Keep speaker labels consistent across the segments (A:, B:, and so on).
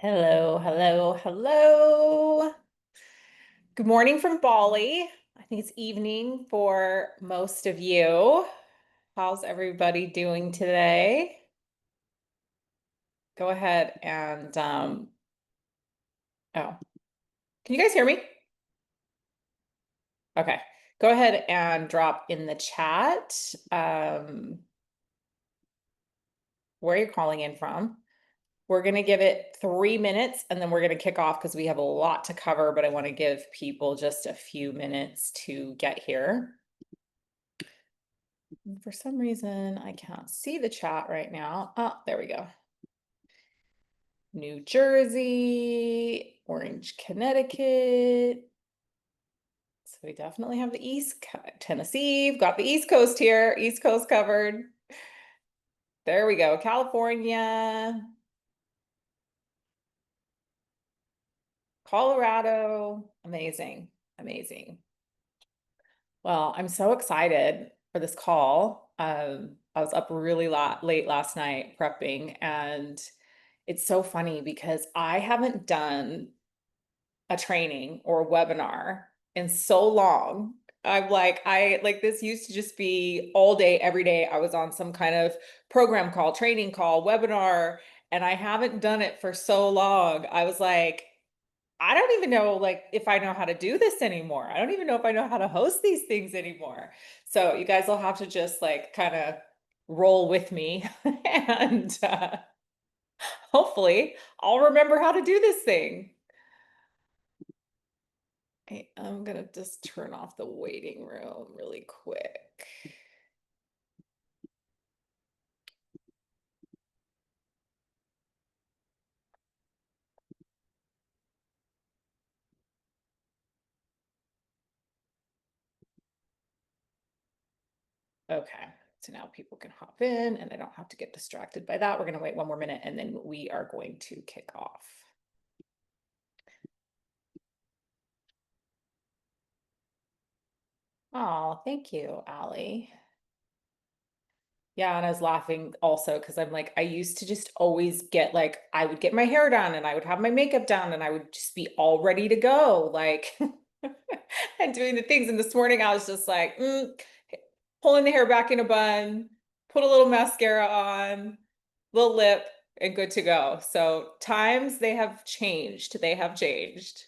A: Hello, hello, hello. Good morning from Bali. I think it's evening for most of you. How's everybody doing today? Go ahead and oh, can you guys hear me? Okay. Go ahead and drop in the chat where you're calling in from. We're going to give it 3 minutes and then we're going to kick off because we have a lot to cover, but I want to give people just a few minutes to get here. For some reason, I can't see the chat right now. Oh, there we go. New Jersey, Orange, Connecticut. So we definitely have the East Tennessee. We've got the East Coast here, East Coast covered. There we go. California, Colorado. Amazing, amazing. Well, I'm so excited for this call. I was up really late last night prepping, and it's so funny because I haven't done a training or a webinar in so long. I like this used to just be all day, every day. I was on some kind of program call, training call, webinar, and I haven't done it for so long. I was like, I don't even know like if I know how to do this anymore. I don't even know if I know how to host these things anymore. So you guys will have to just like kind of roll with me and hopefully I'll remember how to do this thing. I'm gonna just turn off the waiting room really quick. Okay, so now people can hop in and I don't have to get distracted by that. We're gonna wait one more minute and then we are going to kick off. Oh, thank you, Allie. Yeah, and I was laughing also because I'm like, I used to just always get like, I would get my hair done and I would have my makeup done and I would just be all ready to go, like, and doing the things. And this morning I was just like, pulling the hair back in a bun, put a little mascara on, little lip, and good to go. So times they have changed. They have changed.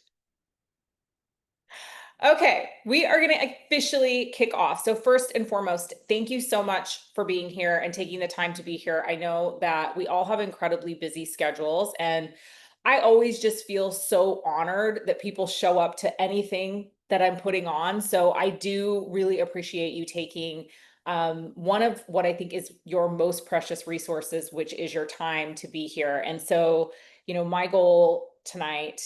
A: Okay, we are going to officially kick off. So first and foremost, thank you so much for being here and taking the time to be here. I know that we all have incredibly busy schedules, and I always just feel so honored that people show up to anything that I'm putting on. So I do really appreciate you taking one of what I think is your most precious resources, which is your time to be here. And so, my goal tonight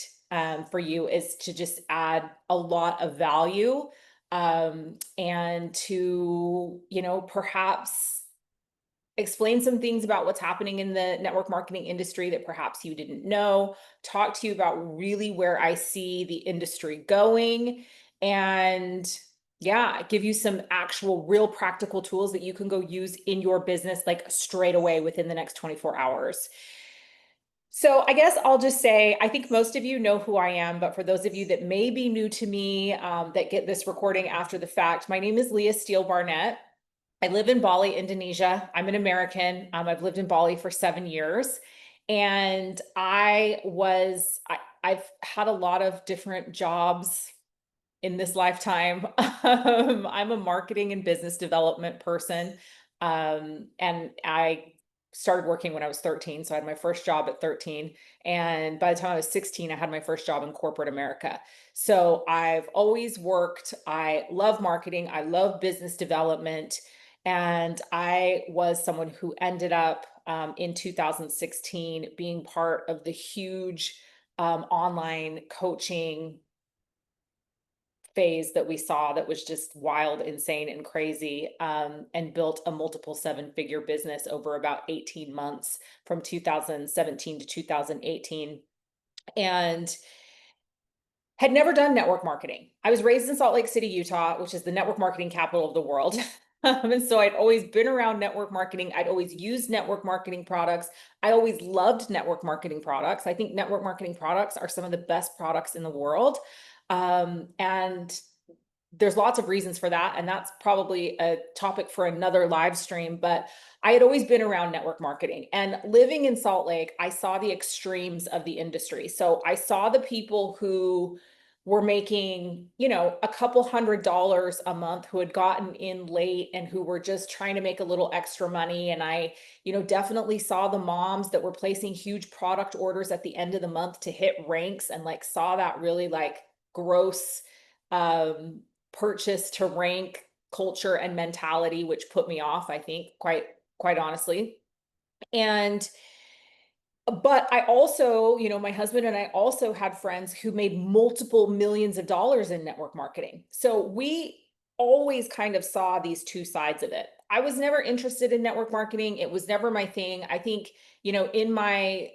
A: for you is to just add a lot of value and to, perhaps explain some things about what's happening in the network marketing industry that perhaps you didn't know, talk to you about really where I see the industry going, and yeah, give you some actual real practical tools that you can go use in your business like straight away within the next 24 hours. So I guess I'll just say, I think most of you know who I am, but for those of you that may be new to me, that get this recording after the fact, my name is Leah Steele Barnett. I live in Bali, Indonesia. I'm an American. I've lived in Bali for 7 years. And I've had a lot of different jobs in this lifetime. I'm a marketing and business development person. And I started working when I was 13. So I had my first job at 13. And by the time I was 16, I had my first job in corporate America. So I've always worked. I love marketing. I love business development. And I was someone who ended up in 2016 being part of the huge online coaching phase that we saw that was just wild, insane, and crazy, and built a multiple seven-figure business over about 18 months from 2017 to 2018. And had never done network marketing. I was raised in Salt Lake City, Utah, which is the network marketing capital of the world. And so I'd always been around network marketing. I'd always used network marketing products. I always loved network marketing products. I think network marketing products are some of the best products in the world. And there's lots of reasons for that. And that's probably a topic for another live stream. But I had always been around network marketing, and living in Salt Lake, I saw the extremes of the industry. So I saw the people who were making, a couple $100s a month, who had gotten in late and who were just trying to make a little extra money. And I, definitely saw the moms that were placing huge product orders at the end of the month to hit ranks, and like saw that really like gross um purchase to rank culture and mentality, which put me off, I think, quite honestly. And but I also, my husband and I also had friends who made multiple millions of dollars in network marketing. So we always kind of saw these two sides of it. I was never interested in network marketing. It was never my thing. I think, in my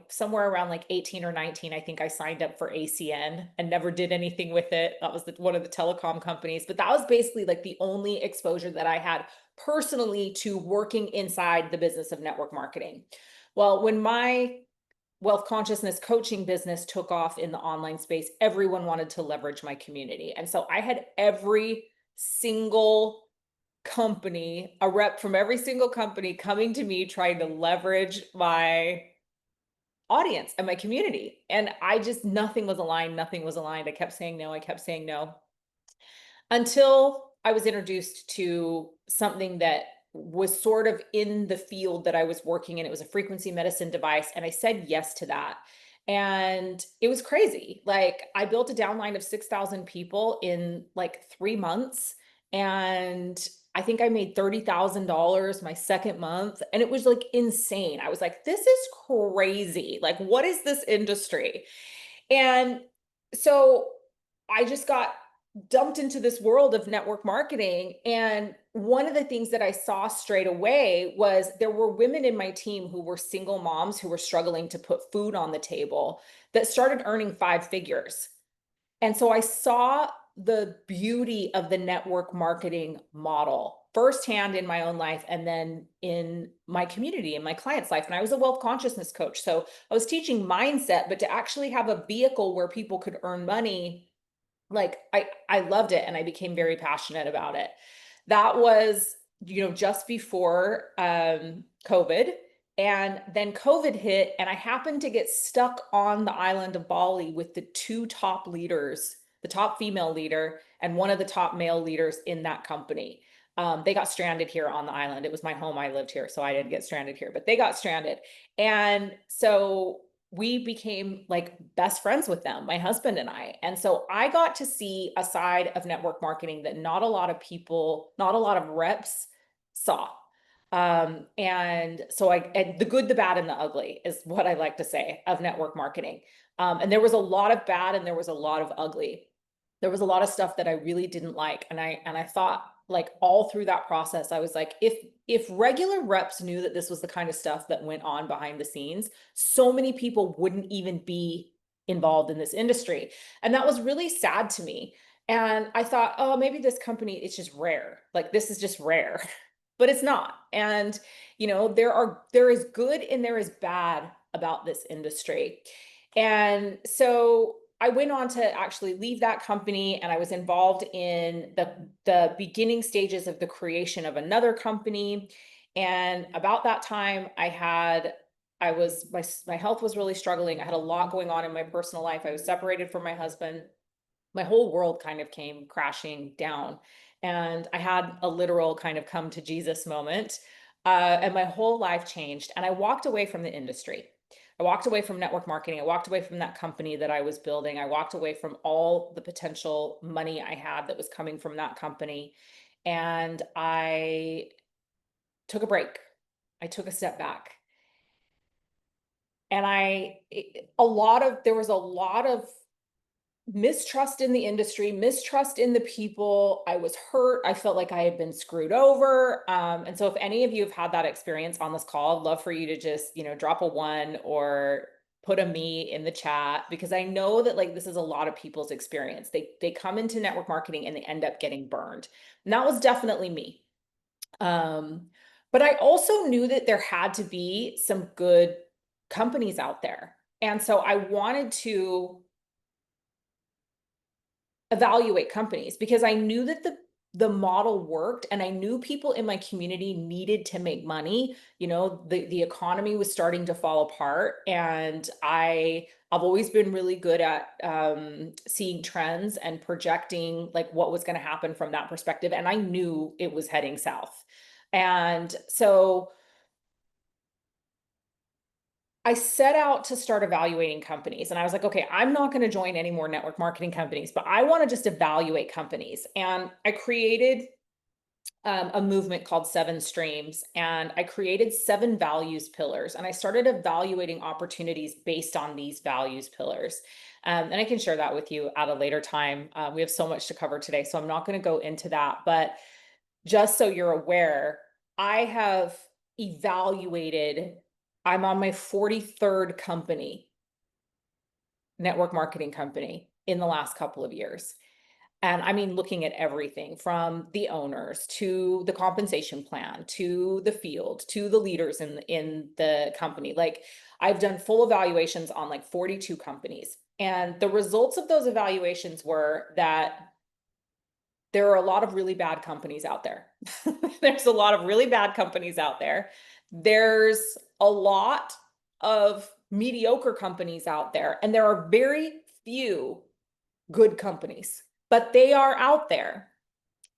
A: somewhere around like 18 or 19, I think I signed up for ACN and never did anything with it. That was one of the telecom companies, but that was basically like the only exposure that I had personally to working inside the business of network marketing. Well, when my wealth consciousness coaching business took off in the online space, everyone wanted to leverage my community. And so I had every single company, a rep from every single company coming to me trying to leverage my audience and my community. And I just, nothing was aligned. Nothing was aligned. I kept saying no. I kept saying no, until I was introduced to something that was sort of in the field that I was working in. It was a frequency medicine device. And I said yes to that. And it was crazy. Like, I built a downline of 6,000 people in like 3 months. And I think I made $30,000 my second month. And it was like insane. I was like, this is crazy. Like, what is this industry? And so I just got dumped into this world of network marketing. And one of the things that I saw straight away was there were women in my team who were single moms who were struggling to put food on the table, that started earning 5 figures. And so I saw the beauty of the network marketing model firsthand in my own life, and then in my community, in my clients' life. And I was a wealth consciousness coach. So I was teaching mindset, but to actually have a vehicle where people could earn money, like I loved it, and I became very passionate about it. That was, just before COVID. And then COVID hit, and I happened to get stuck on the island of Bali with the two top leaders, the top female leader and one of the top male leaders in that company. They got stranded here on the island. It was my home. I lived here, so I didn't get stranded here, but they got stranded. And so we became like best friends with them, my husband and I. And so I got to see a side of network marketing that not a lot of people, not a lot of reps saw. And so and the good, the bad, and the ugly is what I like to say of network marketing. And there was a lot of bad and there was a lot of ugly. There was a lot of stuff that I really didn't like. And I thought, like, all through that process, I was like, if regular reps knew that this was the kind of stuff that went on behind the scenes, so many people wouldn't even be involved in this industry. And that was really sad to me. And I thought, oh, maybe this company, it's just rare. Like, this is just rare. But it's not. And, there is good and there is bad about this industry. And so I went on to actually leave that company, and I was involved in the beginning stages of the creation of another company. And about that time, my health was really struggling. I had a lot going on in my personal life. I was separated from my husband. My whole world kind of came crashing down. And I had a literal kind of come to Jesus moment. And my whole life changed. And I walked away from the industry. I walked away from network marketing. I walked away from that company that I was building. I walked away from all the potential money I had that was coming from that company. And I took a break. I took a step back. And there was a lot of mistrust in the industry, mistrust in the people. I was hurt. I felt like I had been screwed over. And so if any of you have had that experience on this call, I'd love for you to just, drop a 1, or put a me in the chat because I know that like this is a lot of people's experience. They come into network marketing and they end up getting burned. And that was definitely me. Um, but I also knew that there had to be some good companies out there. And so I wanted to evaluate companies because I knew that the model worked and I knew people in my community needed to make money. You know, the economy was starting to fall apart and I've always been really good at seeing trends and projecting like what was going to happen from that perspective. And I knew it was heading south. And so I set out to start evaluating companies and I was like, okay, I'm not going to join any more network marketing companies, but I want to just evaluate companies. And I created a movement called Seven Streams and I created 7 values pillars and I started evaluating opportunities based on these values pillars. And I can share that with you at a later time. We have so much to cover today, so I'm not going to go into that. But just so you're aware, I have evaluated, I'm on my 43rd company, network marketing company in the last couple of years. And I mean, looking at everything from the owners to the compensation plan, to the field, to the leaders in the company. Like I've done full evaluations on like 42 companies. And the results of those evaluations were that there are a lot of really bad companies out there. There's a lot of really bad companies out there. There's a lot of mediocre companies out there, and there are very few good companies, but they are out there.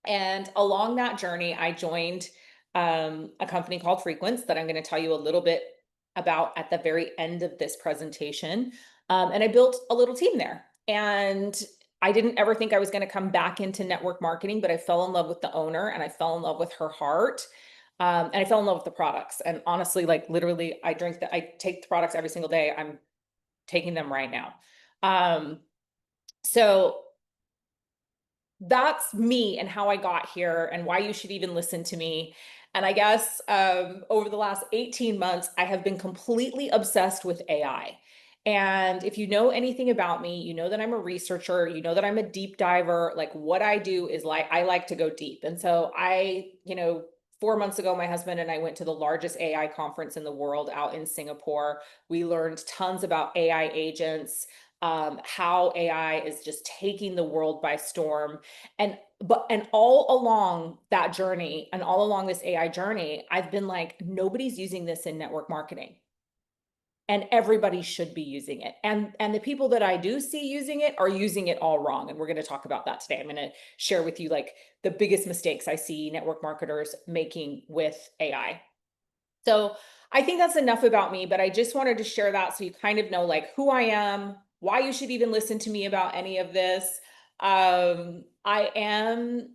A: And along that journey, I joined a company called Frequence that I'm going to tell you a little bit about at the very end of this presentation. And I built a little team there. And I didn't ever think I was going to come back into network marketing, but I fell in love with the owner and I fell in love with her heart. And I fell in love with the products. And honestly, like literally, I take the products every single day. I'm taking them right now. So that's me and how I got here and why you should even listen to me. And I guess over the last 18 months, I have been completely obsessed with AI. And if you know anything about me, you know that I'm a researcher, you know that I'm a deep diver. Like what I do is like, I like to go deep. And so 4 months ago, my husband and I went to the largest AI conference in the world out in Singapore. We learned tons about AI agents, how AI is just taking the world by storm. And all along that journey and all along this AI journey, I've been like, nobody's using this in network marketing. And everybody should be using it. And the people that I do see using it are using it all wrong. And we're going to talk about that today. I'm going to share with you like the biggest mistakes I see network marketers making with AI. So I think that's enough about me, but I just wanted to share that so you kind of know like who I am, why you should even listen to me about any of this. I am,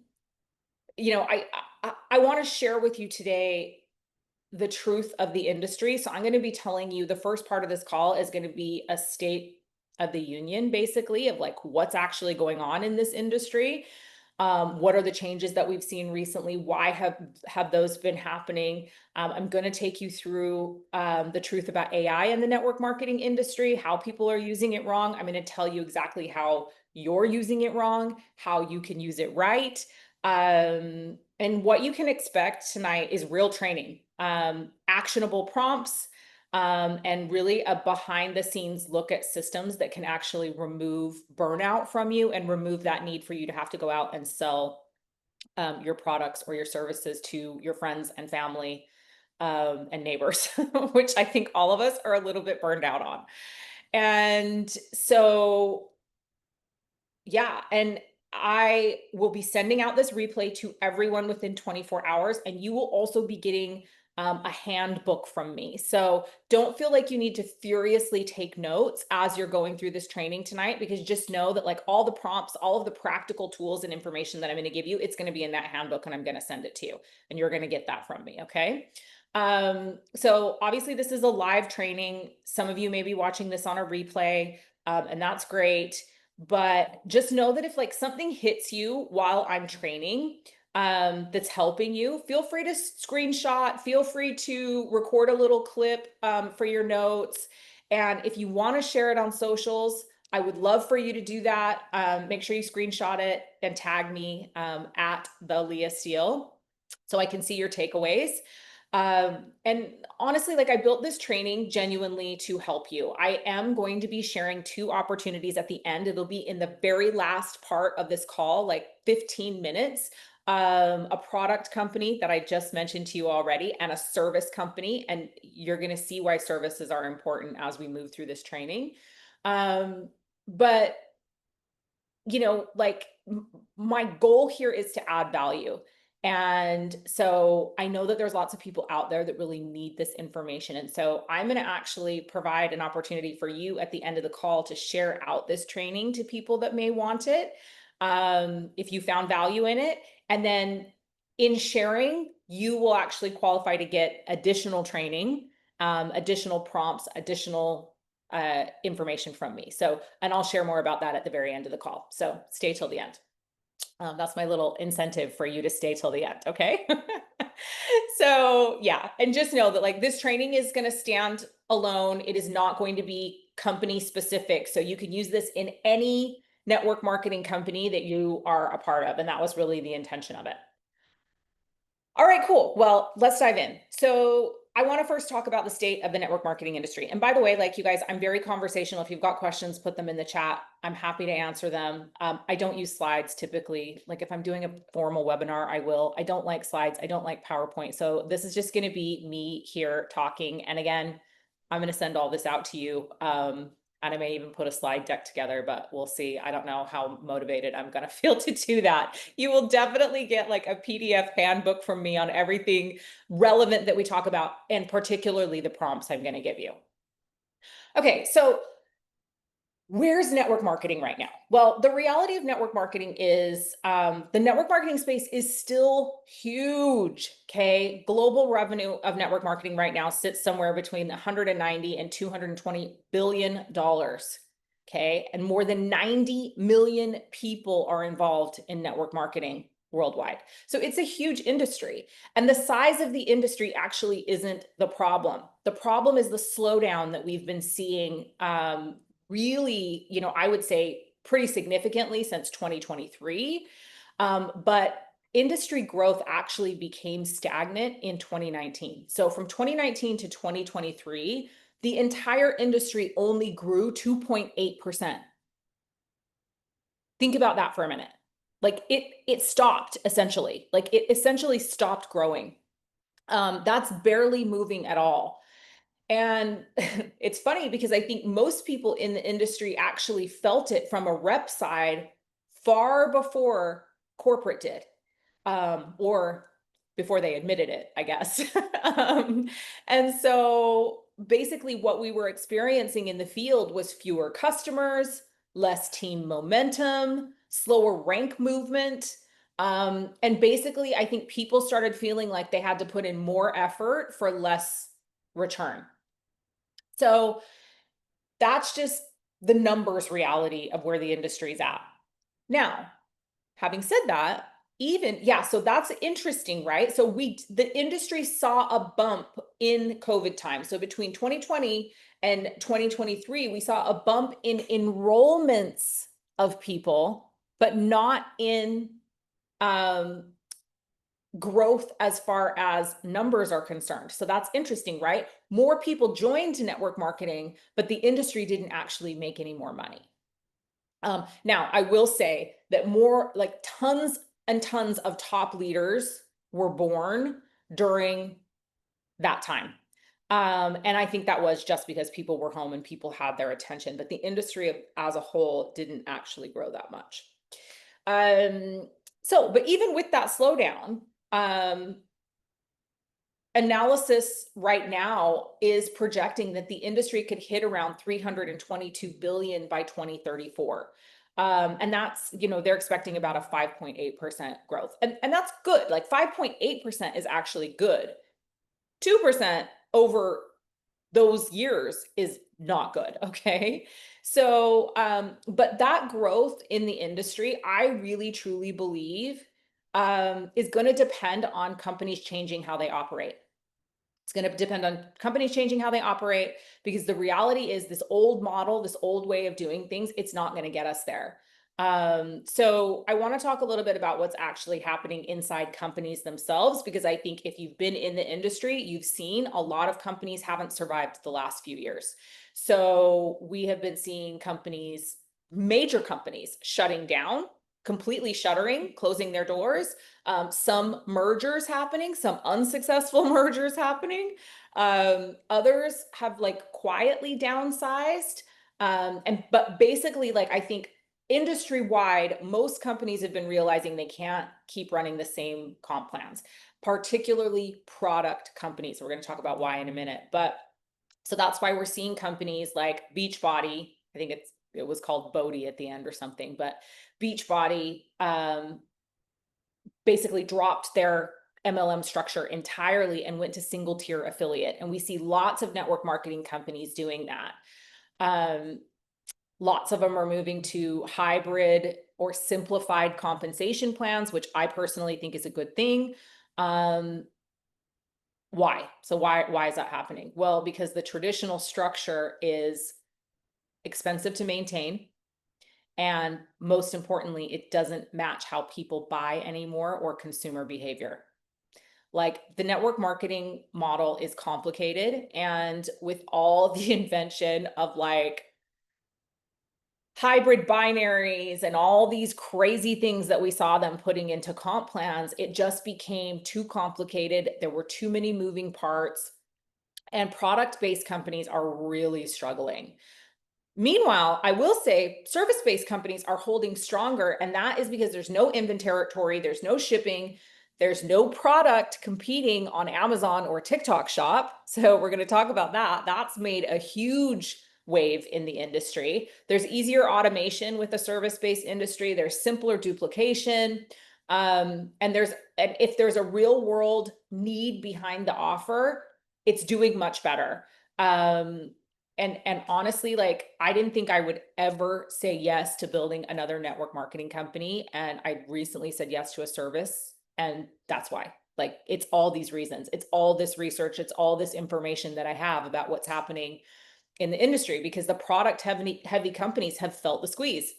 A: you know, I want to share with you today the truth of the industry. So I'm going to be telling you the first part of this call is going to be a state of the union, basically, of like what's actually going on in this industry. What are the changes that we've seen recently? Why have those been happening? I'm going to take you through the truth about AI in the network marketing industry, how people are using it wrong. I'm going to tell you exactly how you're using it wrong, how you can use it right. And what you can expect tonight is real training, actionable prompts, and really a behind the scenes look at systems that can actually remove burnout from you and remove that need for you to have to go out and sell your products or your services to your friends and family and neighbors, which I think all of us are a little bit burned out on. And so yeah, and I will be sending out this replay to everyone within 24 hours, and you will also be getting a handbook from me. So don't feel like you need to furiously take notes as you're going through this training tonight, because just know that like all the prompts, all of the practical tools and information that I'm going to give you, it's going to be in that handbook and I'm going to send it to you and you're going to get that from me. Okay. So obviously this is a live training. Some of you may be watching this on a replay, and that's great. But just know that if like something hits you while I'm training, that's helping you, feel free to screenshot, feel free to record a little clip for your notes. And if you want to share it on socials, I would love for you to do that. Make sure you screenshot it and tag me at the Leah Steele so I can see your takeaways. And honestly, like, I built this training genuinely to help you. I am going to be sharing two opportunities at the end. It'll be in the very last part of this call, like 15 minutes. A product company that I just mentioned to you already, and a service company. And you're going to see why services are important as we move through this training. But like, my goal here is to add value. And so I know that there's lots of people out there that really need this information. And so I'm going to actually provide an opportunity for you at the end of the call to share out this training to people that may want it, if you found value in it. And then in sharing, you will actually qualify to get additional training, additional prompts, additional information from me. So, and I'll share more about that at the very end of the call. So stay till the end. That's my little incentive for you to stay till the end. Okay. So yeah. And just know that, like, this training is going to stand alone. It is not going to be company specific. So you can use this in any network marketing company that you are a part of. And that was really the intention of it. All right, cool. Well, let's dive in. So I want to first talk about the state of the network marketing industry. And by the way, like, you guys, I'm very conversational. If you've got questions, put them in the chat. I'm happy to answer them. I don't use slides typically. Like, if I'm doing a formal webinar, I will. I don't like slides. I don't like PowerPoint. So this is just going to be me here talking. And again, I'm going to send all this out to you. And I may even put a slide deck together, but we'll see. I don't know how motivated I'm going to feel to do that. You will definitely get like a PDF handbook from me on everything relevant that we talk about, and particularly the prompts I'm going to give you. Okay, so where's network marketing right now? Well, the reality of network marketing is the network marketing space is still huge. Okay. Global revenue of network marketing right now sits somewhere between 190 and $220 billion. Okay. And more than 90 million people are involved in network marketing worldwide. So it's a huge industry. And the size of the industry actually isn't the problem. The problem is the slowdown that we've been seeing, really, I would say pretty significantly since 2023. But industry growth actually became stagnant in 2019. So from 2019 to 2023, the entire industry only grew 2.8%. Think about that for a minute. Like, it stopped essentially. Like, it essentially stopped growing. That's barely moving at all. And it's funny because I think most people in the industry actually felt it from a rep side far before corporate did, or before they admitted it, I guess. And so basically what we were experiencing in the field was fewer customers, less team momentum, slower rank movement. And basically, I think people started feeling like they had to put in more effort for less return. So that's just the numbers reality of where the industry's at. Now, having said that, so that's interesting, right? So the industry saw a bump in COVID time. So between 2020 and 2023, we saw a bump in enrollments of people, but not in growth as far as numbers are concerned. So that's interesting, right? More people joined network marketing, but the industry didn't actually make any more money. Now, I will say that more, like, tons and tons of top leaders were born during that time. And I think that was just because people were home and people had their attention, but the industry as a whole didn't actually grow that much. But even with that slowdown, analysis right now is projecting that the industry could hit around 322 billion by 2034. And that's, they're expecting about a 5.8% growth. And that's good. Like, 5.8% is actually good. 2% over those years is not good. Okay. So, but that growth in the industry, I really truly believe, is going to depend on companies changing how they operate. It's going to depend on companies changing how they operate, because the reality is this old model, this old way of doing things, it's not going to get us there. So I want to talk a little bit about what's actually happening inside companies themselves, because I think if you've been in the industry, you've seen a lot of companies haven't survived the last few years. So we have been seeing companies, major companies, shutting down, completely shuttering, closing their doors. Some mergers happening, some unsuccessful mergers happening. Others have like quietly downsized. But basically, like, I think industry wide, most companies have been realizing they can't keep running the same comp plans, particularly product companies. We're going to talk about why in a minute. But so that's why we're seeing companies like Beachbody. I think it was called Bodie at the end or something, but Beachbody basically dropped their MLM structure entirely and went to single tier affiliate. And we see lots of network marketing companies doing that. Lots of them are moving to hybrid or simplified compensation plans, which I personally think is a good thing. Why? So why is that happening? Well, because the traditional structure is expensive to maintain. And most importantly, it doesn't match how people buy anymore or consumer behavior. Like, the network marketing model is complicated. And with all the invention of like hybrid binaries and all these crazy things that we saw them putting into comp plans, it just became too complicated. There were too many moving parts, and product-based companies are really struggling. Meanwhile, I will say service-based companies are holding stronger, and that is because there's no inventory, there's no shipping, there's no product competing on Amazon or TikTok Shop. So we're going to talk about that. That's made a huge wave in the industry. There's easier automation with the service-based industry. There's simpler duplication. And if there's a real world need behind the offer, it's doing much better. And honestly, like, I didn't think I would ever say yes to building another network marketing company. And I recently said yes to a service. And that's why. Like, it's all these reasons. It's all this research. It's all this information that I have about what's happening in the industry, because the product heavy companies have felt the squeeze.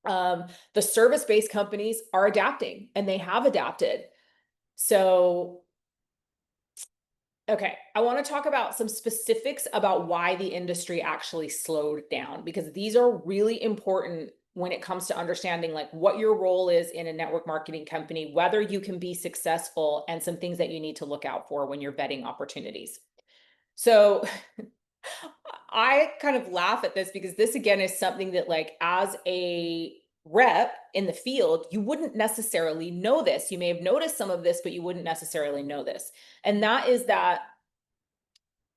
A: The service-based companies are adapting, and they have adapted. So okay, I want to talk about some specifics about why the industry actually slowed down, because these are really important when it comes to understanding like what your role is in a network marketing company, whether you can be successful, and some things that you need to look out for when you're vetting opportunities. So I kind of laugh at this, because this again is something that, like, as a rep in the field, you wouldn't necessarily know this. You may have noticed some of this, but you wouldn't necessarily know this. And that is that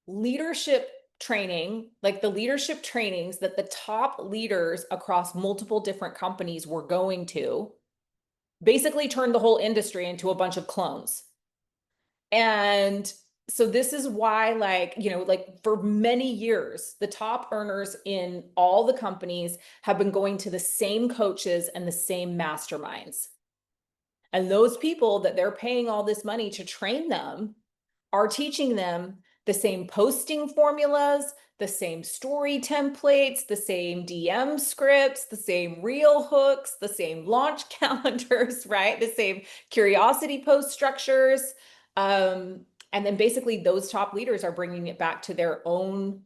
A: leadership training, like the leadership trainings that the top leaders across multiple different companies were going to, basically turned the whole industry into a bunch of clones. And so this is why, like, like, for many years, the top earners in all the companies have been going to the same coaches and the same masterminds. And those people that they're paying all this money to train them are teaching them the same posting formulas, the same story templates, the same DM scripts, the same reel hooks, the same launch calendars, right? The same curiosity post structures. And then basically those top leaders are bringing it back to their own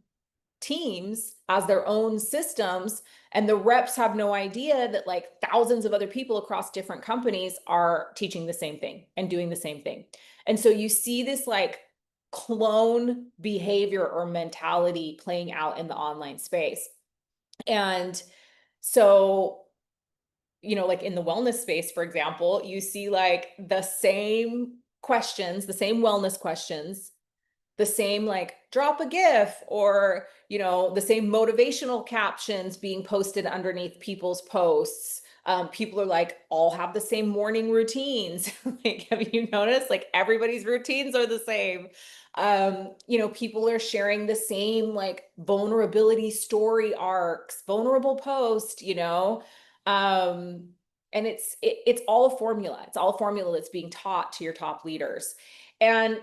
A: teams as their own systems. And the reps have no idea that like thousands of other people across different companies are teaching the same thing and doing the same thing. And so you see this like clone behavior or mentality playing out in the online space. And so, like in the wellness space, for example, you see like the same questions, the same wellness questions, the same like drop a GIF, or the same motivational captions being posted underneath people's posts. People are like, all have the same morning routines. Like, have you noticed, like, everybody's routines are the same? People are sharing the same like vulnerability story arcs, vulnerable post, and it's all a formula. It's all a formula that's being taught to your top leaders. And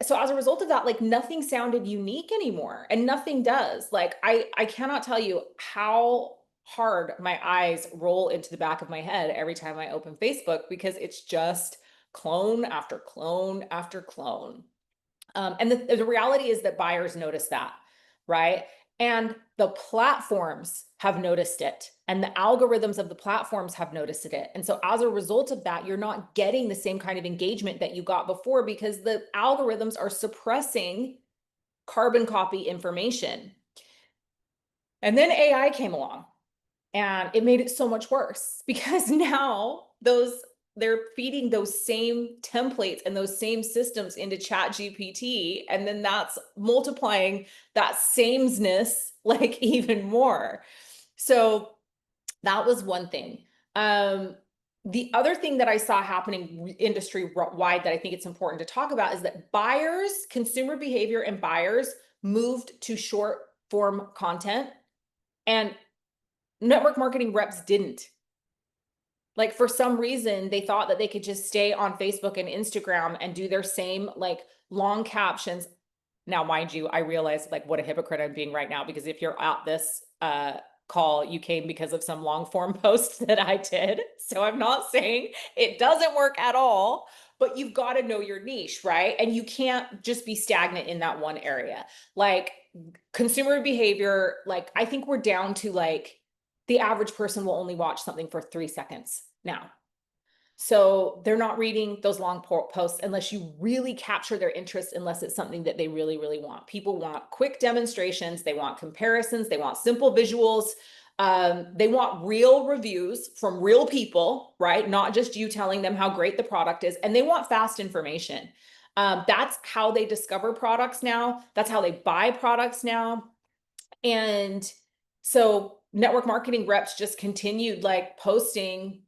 A: so as a result of that, like nothing sounded unique anymore, and nothing does. Like I cannot tell you how hard my eyes roll into the back of my head every time I open Facebook, because it's just clone after clone after clone. And the reality is that buyers notice that, right? And the platforms have noticed it, and the algorithms of the platforms have noticed it. And so as a result of that, you're not getting the same kind of engagement that you got before, because the algorithms are suppressing carbon copy information. And then AI came along, and it made it so much worse, because now they're feeding those same templates and those same systems into ChatGPT, and then that's multiplying that sameness like even more. So that was one thing. The other thing that I saw happening industry wide that I think it's important to talk about is that buyers, consumer behavior and buyers moved to short form content, and network marketing reps didn't. Like for some reason, they thought that they could just stay on Facebook and Instagram and do their same like long captions. Now, mind you, I realize like what a hypocrite I'm being right now, because if you're at this call, you came because of some long form post that I did. So I'm not saying it doesn't work at all, but you've got to know your niche, right? And you can't just be stagnant in that one area. Like consumer behavior, like I think we're down to like the average person will only watch something for 3 seconds now. So they're not reading those long posts unless you really capture their interest, unless it's something that they really, really want. People want quick demonstrations. They want comparisons. They want simple visuals. They want real reviews from real people, right? Not just you telling them how great the product is. And they want fast information. That's how they discover products now. That's how they buy products now. And so network marketing reps just continued like posting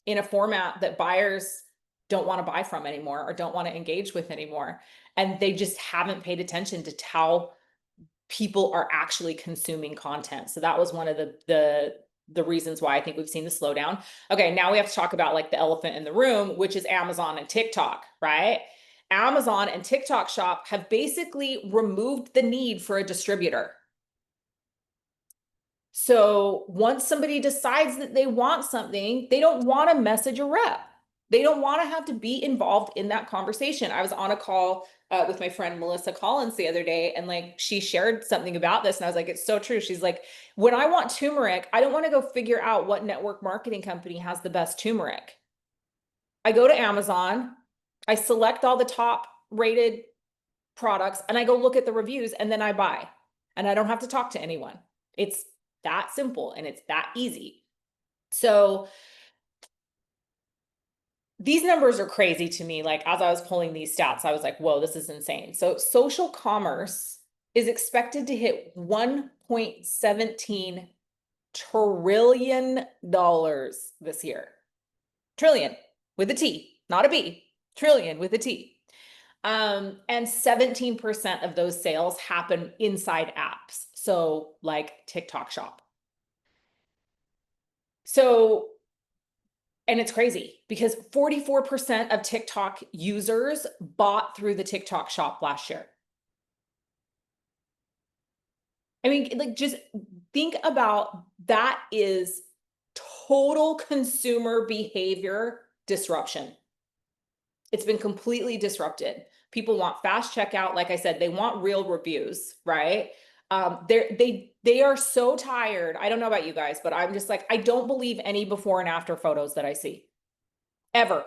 A: in a format that buyers don't want to buy from anymore or don't want to engage with anymore. And they just haven't paid attention to how people are actually consuming content. So that was one of the reasons why I think we've seen the slowdown. Okay, now we have to talk about like the elephant in the room, which is Amazon and TikTok, right? Amazon and TikTok Shop have basically removed the need for a distributor. So once somebody decides that they want something, they don't want to message a rep. They don't want to have to be involved in that conversation. I was on a call with my friend Melissa Collins the other day, and like she shared something about this, and I was like, it's so true. She's like, when I want turmeric, I don't want to go figure out what network marketing company has the best turmeric. I go to Amazon, I select all the top rated products, and I go look at the reviews, and then I buy. And I don't have to talk to anyone. It's that simple and it's that easy. So these numbers are crazy to me. Like as I was pulling these stats, I was like, whoa, this is insane. So social commerce is expected to hit $1.17 trillion this year. Trillion with a T, not a B, trillion with a T. And 17% of those sales happen inside apps. So like TikTok Shop. So, and it's crazy because 44% of TikTok users bought through the TikTok Shop last year. I mean, like just think about that is total consumer behavior disruption. It's been completely disrupted. People want fast checkout. Like I said, they want real reviews, right? They are so tired. I don't know about you guys, but I'm just like, I don't believe any before and after photos that I see ever.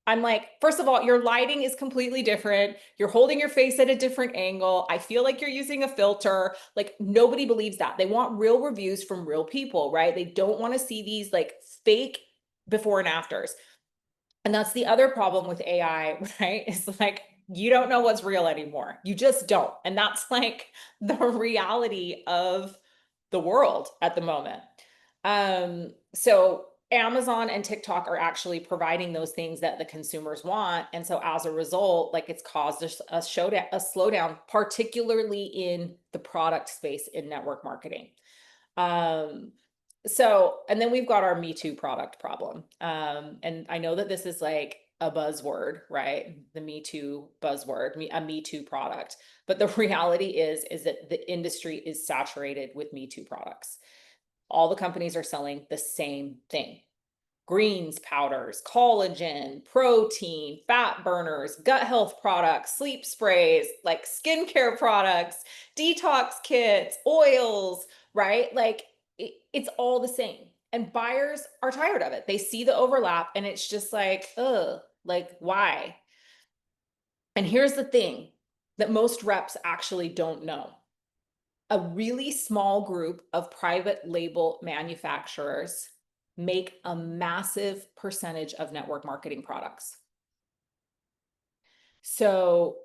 A: I'm like, first of all, your lighting is completely different. You're holding your face at a different angle. I feel like you're using a filter. Like nobody believes that. They want real reviews from real people, right? They don't want to see these like fake before and afters. And that's the other problem with AI, right? It's like you don't know what's real anymore. You just don't. And that's like the reality of the world at the moment. So Amazon and TikTok are actually providing those things that the consumers want. And so as a result, like it's caused a slowdown, particularly in the product space in network marketing. So, and then we've got our Me Too product problem. And I know that this is like a buzzword, right? The Me Too buzzword, a Me Too product. But the reality is that the industry is saturated with Me Too products. All the companies are selling the same thing: greens powders, collagen, protein, fat burners, gut health products, sleep sprays, like skincare products, detox kits, oils, right? Like it's all the same. And buyers are tired of it. They see the overlap and it's just like, ugh, like why? And here's the thing that most reps actually don't know: a really small group of private label manufacturers make a massive percentage of network marketing products. So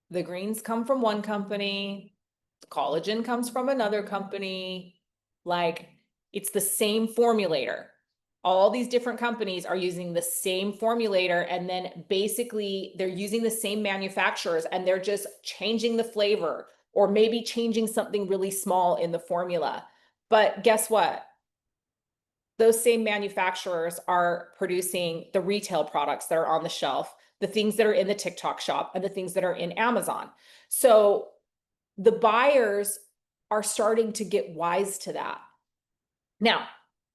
A: the greens come from one company, the collagen comes from another company. Like, it's the same formulator. All these different companies are using the same formulator, and then basically they're using the same manufacturers and they're just changing the flavor or maybe changing something really small in the formula. But guess what? Those same manufacturers are producing the retail products that are on the shelf, the things that are in the TikTok shop, and the things that are in Amazon. So the buyers are starting to get wise to that. Now,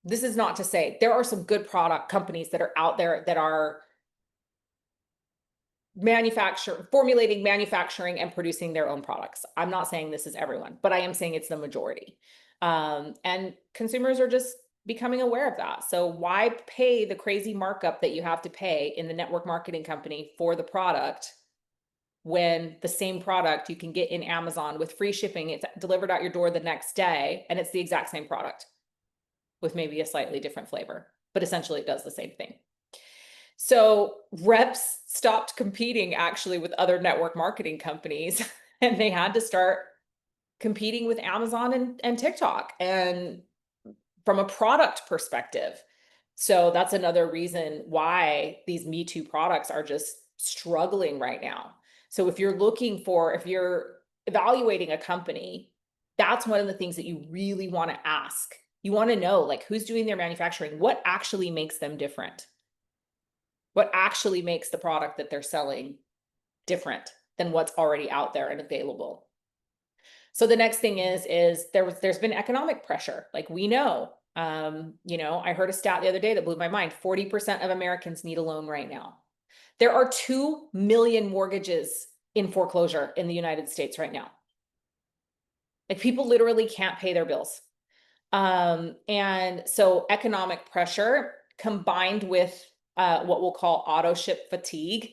A: this is not to say there are some good product companies that are out there that are formulating, manufacturing, and producing their own products. I'm not saying this is everyone, but I am saying it's the majority. And consumers are just becoming aware of that. So why pay the crazy markup that you have to pay in the network marketing company for the product when the same product you can get in Amazon with free shipping? It's delivered out your door the next day and it's the exact same product with maybe a slightly different flavor, but essentially it does the same thing. So reps stopped competing actually with other network marketing companies and they had to start competing with Amazon and TikTok, and from a product perspective. So that's another reason why these Me Too products are just struggling right now. So if you're evaluating a company, that's one of the things that you really want to ask. You want to know, like, who's doing their manufacturing? What actually makes them different? What actually makes the product that they're selling different than what's already out there and available? So the next thing is there's been economic pressure. Like, we know, I heard a stat the other day that blew my mind. 40% of Americans need a loan right now. There are 2 million mortgages in foreclosure in the United States right now. Like, people literally can't pay their bills. And so economic pressure combined with what we'll call auto ship fatigue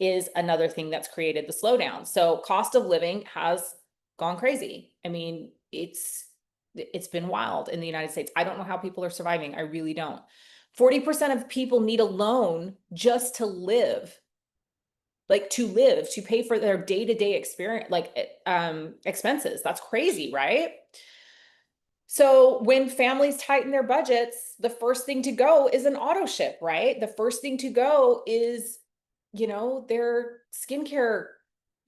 A: is another thing that's created the slowdown. So cost of living has gone crazy. I mean, it's been wild in the United States. I don't know how people are surviving. I really don't. 40% of people need a loan just to live, to pay for their day-to-day experience, expenses. That's crazy, right? So when families tighten their budgets, the first thing to go is an auto ship, right? The first thing to go is, their skincare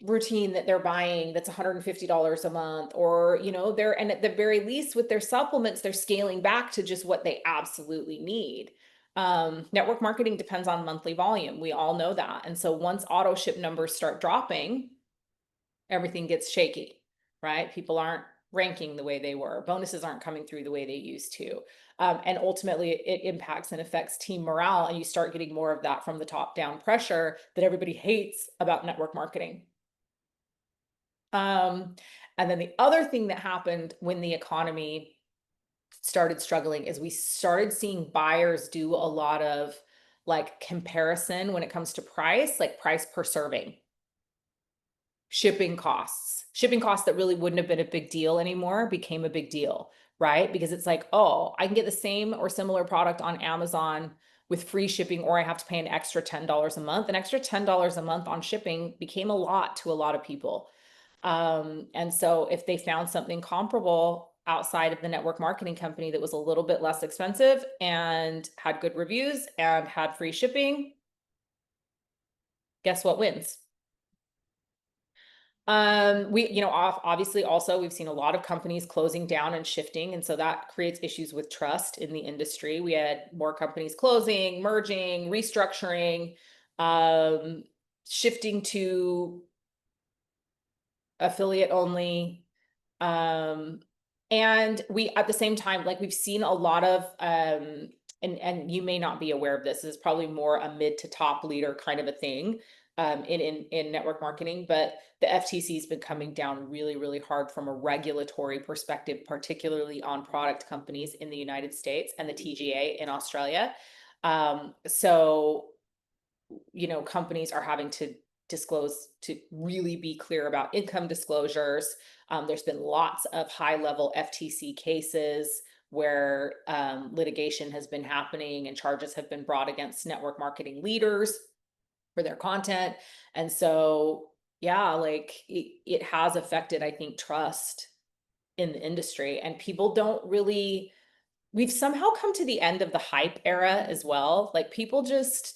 A: routine that they're buying that's $150 a month, or, and at the very least with their supplements, they're scaling back to just what they absolutely need. Network marketing depends on monthly volume. We all know that. And so once auto ship numbers start dropping, everything gets shaky, right? People aren't ranking the way they were. Bonuses aren't coming through the way they used to. And ultimately it impacts and affects team morale. And you start getting more of that from the top down pressure that everybody hates about network marketing. And then the other thing that happened when the economy started struggling is we started seeing buyers do a lot of comparison when it comes to price, like price per serving. Shipping costs that really wouldn't have been a big deal anymore became a big deal, right? Because it's like, oh, I can get the same or similar product on Amazon with free shipping, or I have to pay an extra $10 a month. An extra $10 a month on shipping became a lot to a lot of people. And so if they found something comparable outside of the network marketing company that was a little bit less expensive and had good reviews and had free shipping, guess what wins? Obviously also we've seen a lot of companies closing down and shifting, and so that creates issues with trust in the industry. We had more companies closing, merging, restructuring, um, shifting to affiliate only. Um, and we at the same time, like we've seen a lot of and you may not be aware of this, this is probably more a mid to top leader kind of a thing in network marketing, but the FTC has been coming down really, really hard from a regulatory perspective, particularly on product companies in the United States and the TGA in Australia. So companies are having to disclose, to really be clear about income disclosures. There's been lots of high level FTC cases where litigation has been happening and charges have been brought against network marketing leaders for their content. And so, yeah, like it has affected, I think, trust in the industry. And people don't really, we've somehow come to the end of the hype era as well. Like people just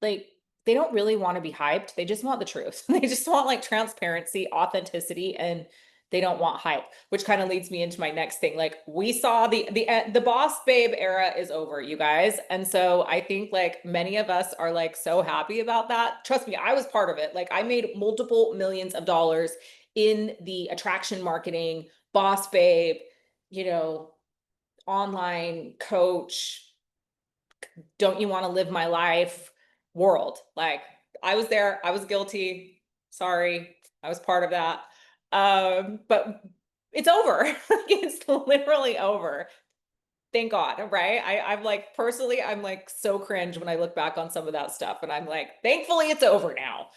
A: like they don't really want to be hyped. They just want the truth. They just want like transparency, authenticity, and they don't want hype, which kind of leads me into my next thing. Like we saw the boss babe era is over, you guys. And so I think like many of us are like so happy about that. Trust me, I was part of it. Like I made multiple millions of dollars in the attraction marketing, boss babe, you know, online coach, don't you want to live my life world. Like I was there, I was guilty. Sorry, I was part of that. But it's over. It's literally over. Thank God, right? I'm like personally, I'm like so cringe when I look back on some of that stuff, and I'm like, thankfully it's over now.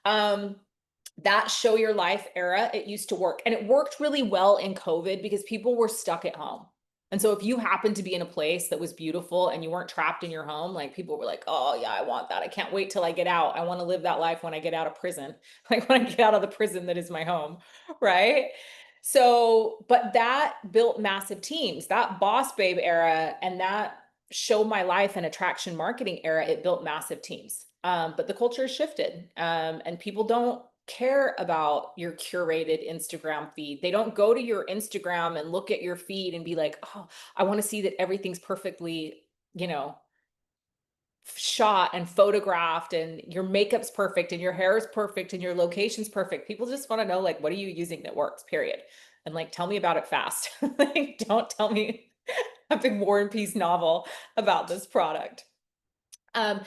A: Um, that show your life era, it used to work. And it worked really well in COVID because people were stuck at home. And so if you happened to be in a place that was beautiful and you weren't trapped in your home, like people were like, oh yeah, I want that. I can't wait till I get out. I want to live that life when I get out of prison, like when I get out of the prison that is my home, right? So, but that built massive teams, that boss babe era and that show my life and attraction marketing era, it built massive teams. But the culture has shifted, and people don't care about your curated Instagram feed. They don't go to your Instagram and look at your feed and be like, oh, I want to see that everything's perfectly, shot and photographed and your makeup's perfect and your hair is perfect and your location's perfect. People just want to know, like, what are you using that works, period. And like, tell me about it fast. Like, don't tell me a big War and Peace novel about this product. And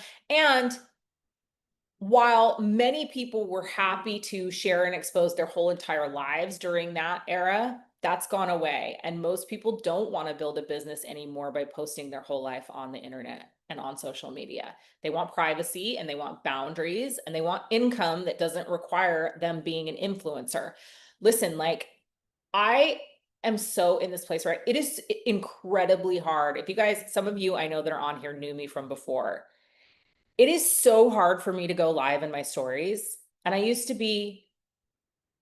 A: while many people were happy to share and expose their whole entire lives during that era, that's gone away. And most people don't want to build a business anymore by posting their whole life on the internet and on social media. They want privacy and they want boundaries and they want income that doesn't require them being an influencer. Listen, like I am so in this place, right? It is incredibly hard. If you guys, some of you I know that are on here knew me from before. It is so hard for me to go live in my stories. And I used to be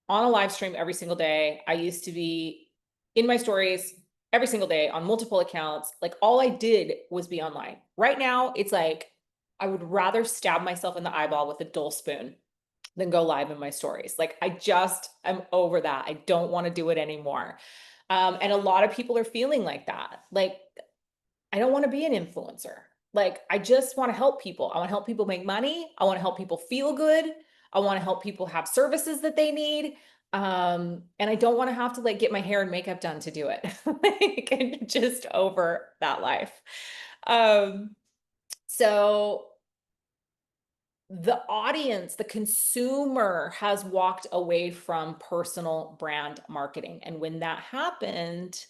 A: on a live stream every single day. I used to be in my stories every single day on multiple accounts. Like all I did was be online. Right now, it's like I would rather stab myself in the eyeball with a dull spoon than go live in my stories. Like I just am over that. I don't want to do it anymore. And a lot of people are feeling like that. Like I don't want to be an influencer. Like, I just want to help people. I want to help people make money. I want to help people feel good. I want to help people have services that they need. And I don't want to have to like get my hair and makeup done to do it. Like, I'm just over that life. So the audience, the consumer has walked away from personal brand marketing. And when that happened,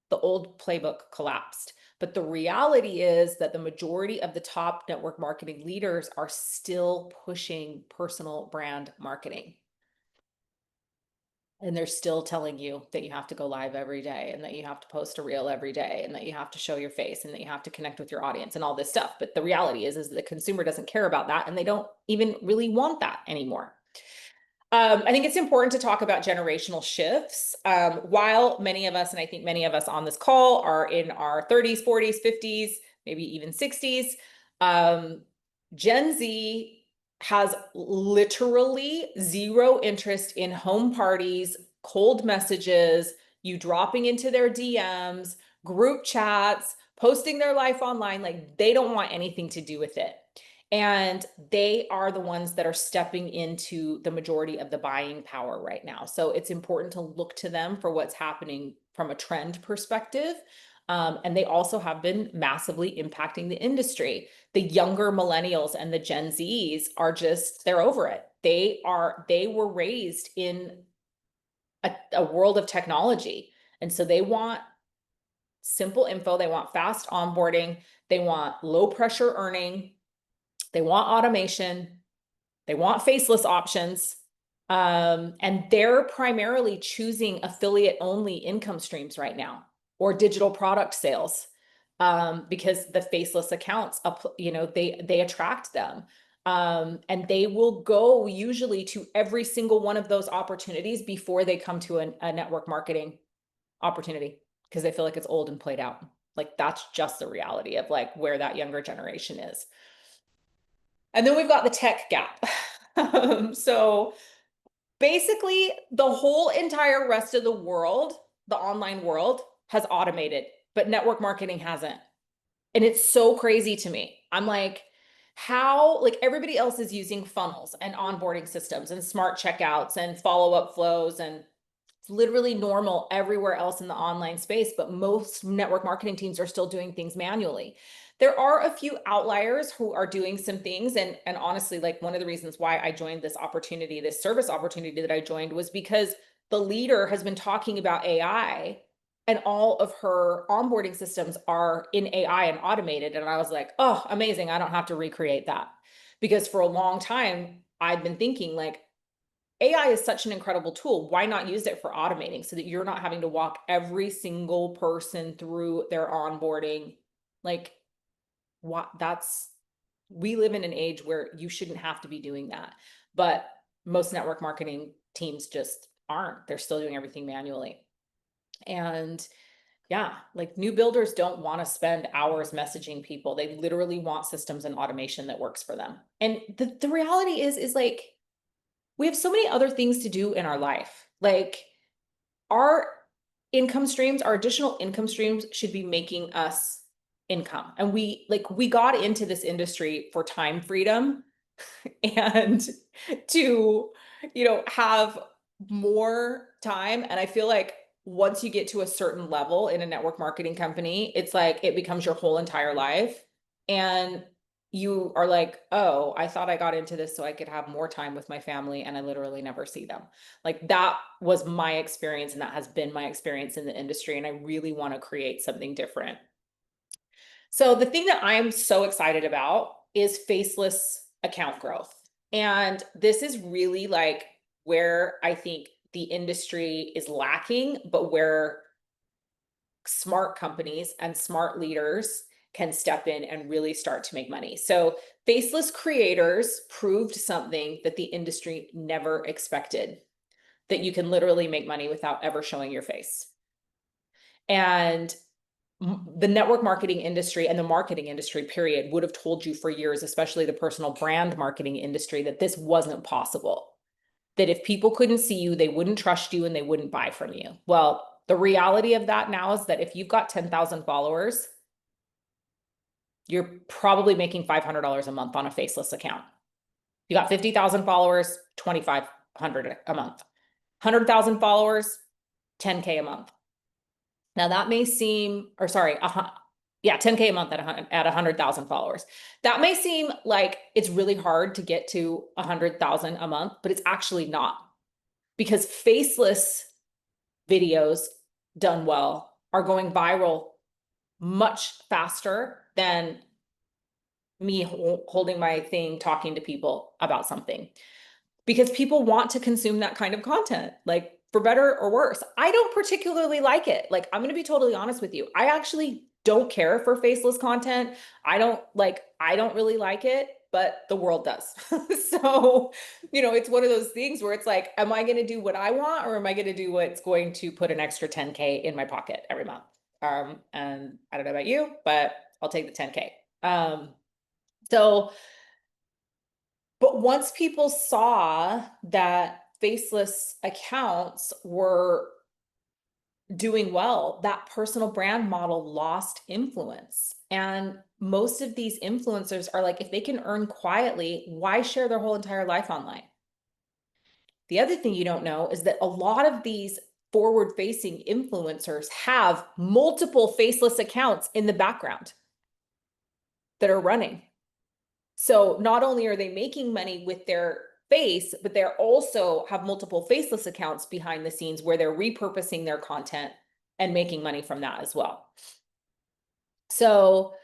A: the old playbook collapsed. But the reality is that the majority of the top network marketing leaders are still pushing personal brand marketing. And they're still telling you that you have to go live every day and that you have to post a reel every day and that you have to show your face and that you have to connect with your audience and all this stuff. But the reality is the consumer doesn't care about that and they don't even really want that anymore. I think it's important to talk about generational shifts. While many of us, and I think many of us on this call are in our 30s, 40s, 50s, maybe even 60s, Gen Z has literally zero interest in home parties, cold messages, you dropping into their DMs, group chats, posting their life online. Like they don't want anything to do with it. And they are the ones that are stepping into the majority of the buying power right now. So it's important to look to them for what's happening from a trend perspective. And they also have been massively impacting the industry. The younger millennials and the Gen Zs are just, they're over it. They were raised in a world of technology. And so they want simple info, they want fast onboarding, they want low pressure earning, they want automation, they want faceless options. And they're primarily choosing affiliate only income streams right now or digital product sales, because the faceless accounts, they attract them. And they will go usually to every single one of those opportunities before they come to a network marketing opportunity because they feel like it's old and played out. Like that's just the reality of like where that younger generation is. And then we've got the tech gap. So basically, the whole entire rest of the world, the online world, has automated, but network marketing hasn't. And it's so crazy to me. I'm like, how, like everybody else is using funnels and onboarding systems and smart checkouts and follow-up flows, and it's literally normal everywhere else in the online space, but most network marketing teams are still doing things manually. There are a few outliers who are doing some things. And honestly, like one of the reasons why I joined this opportunity, this service opportunity that I joined, was because the leader has been talking about AI and all of her onboarding systems are in AI and automated. And I was like, oh, amazing. I don't have to recreate that. Because for a long time, I've been thinking like, AI is such an incredible tool. Why not use it for automating so that you're not having to walk every single person through their onboarding? Like, what we live in an age where you shouldn't have to be doing that. But most network marketing teams just aren't. They're still doing everything manually. And yeah, like new builders don't want to spend hours messaging people. They literally want systems and automation that works for them. And the reality is like, we have so many other things to do in our life. Like our income streams, our additional income streams should be making us income. And we got into this industry for time freedom and to, have more time. And I feel like once you get to a certain level in a network marketing company, it's like it becomes your whole entire life. And you are like, oh, I thought I got into this so I could have more time with my family, and I literally never see them. Like that was my experience, and that has been my experience in the industry. And I really want to create something different. So the thing that I'm so excited about is faceless account growth. And this is really like where I think the industry is lacking, but where smart companies and smart leaders can step in and really start to make money. So faceless creators proved something that the industry never expected, that you can literally make money without ever showing your face. And the network marketing industry and the marketing industry, period, would have told you for years, especially the personal brand marketing industry, that this wasn't possible. That if people couldn't see you, they wouldn't trust you and they wouldn't buy from you. Well, the reality of that now is that if you've got 10,000 followers, you're probably making $500 a month on a faceless account. You got 50,000 followers, 2,500 a month. 100,000 followers, 10K a month. Now that may seem, or sorry, 10K a month at 100,000 followers. That may seem like it's really hard to get to 100,000 a month, but it's actually not, because faceless videos done well are going viral much faster than me holding my thing, talking to people about something, because people want to consume that kind of content, like for better or worse. I don't particularly like it. Like, I'm going to be totally honest with you. I actually don't care for faceless content. I don't really like it, but the world does. So, it's one of those things where it's like, am I going to do what I want, or am I going to do what's going to put an extra 10K in my pocket every month? And I don't know about you, but I'll take the 10K. So But once people saw that faceless accounts were doing well, that personal brand model lost influence. And most of these influencers are like, if they can earn quietly, why share their whole entire life online? The other thing you don't know is that a lot of these forward facing influencers have multiple faceless accounts in the background that are running. So not only are they making money with their face, but they're also have multiple faceless accounts behind the scenes where they're repurposing their content and making money from that as well. So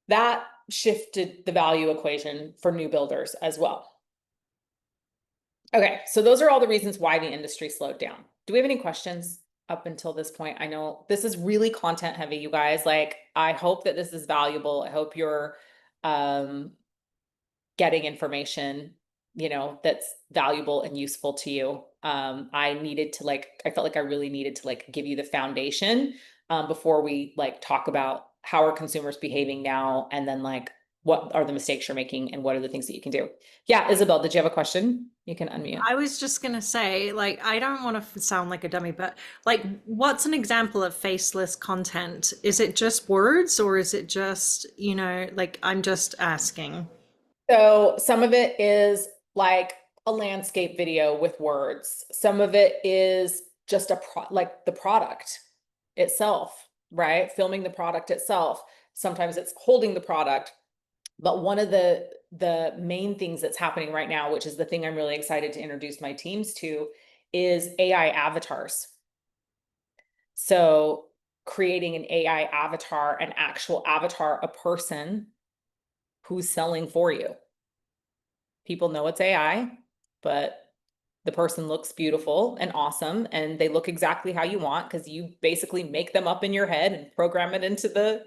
A: that shifted the value equation for new builders as well. Okay, so those are all the reasons why the industry slowed down. Do we have any questions up until this point? I know this is really content heavy, you guys. Like, I hope that this is valuable. I hope you're getting information, that's valuable and useful to you. I felt like I really needed to give you the foundation before we talk about how are consumers behaving now, and then what are the mistakes you're making and what are the things that you can do. Yeah, Isabel, did you have a question? You can unmute.
B: I was just gonna say, I don't want to sound like a dummy, but what's an example of faceless content? Is it just words, or is it just, I'm just asking.
A: So some of it is like a landscape video with words. Some of it is just like the product itself, right? Filming the product itself. Sometimes it's holding the product. But one of the main things that's happening right now, which is the thing I'm really excited to introduce my teams to, is AI avatars. So creating an AI avatar, an actual avatar, a person who's selling for you. People know it's AI, but the person looks beautiful and awesome, and they look exactly how you want because you basically make them up in your head and program it into the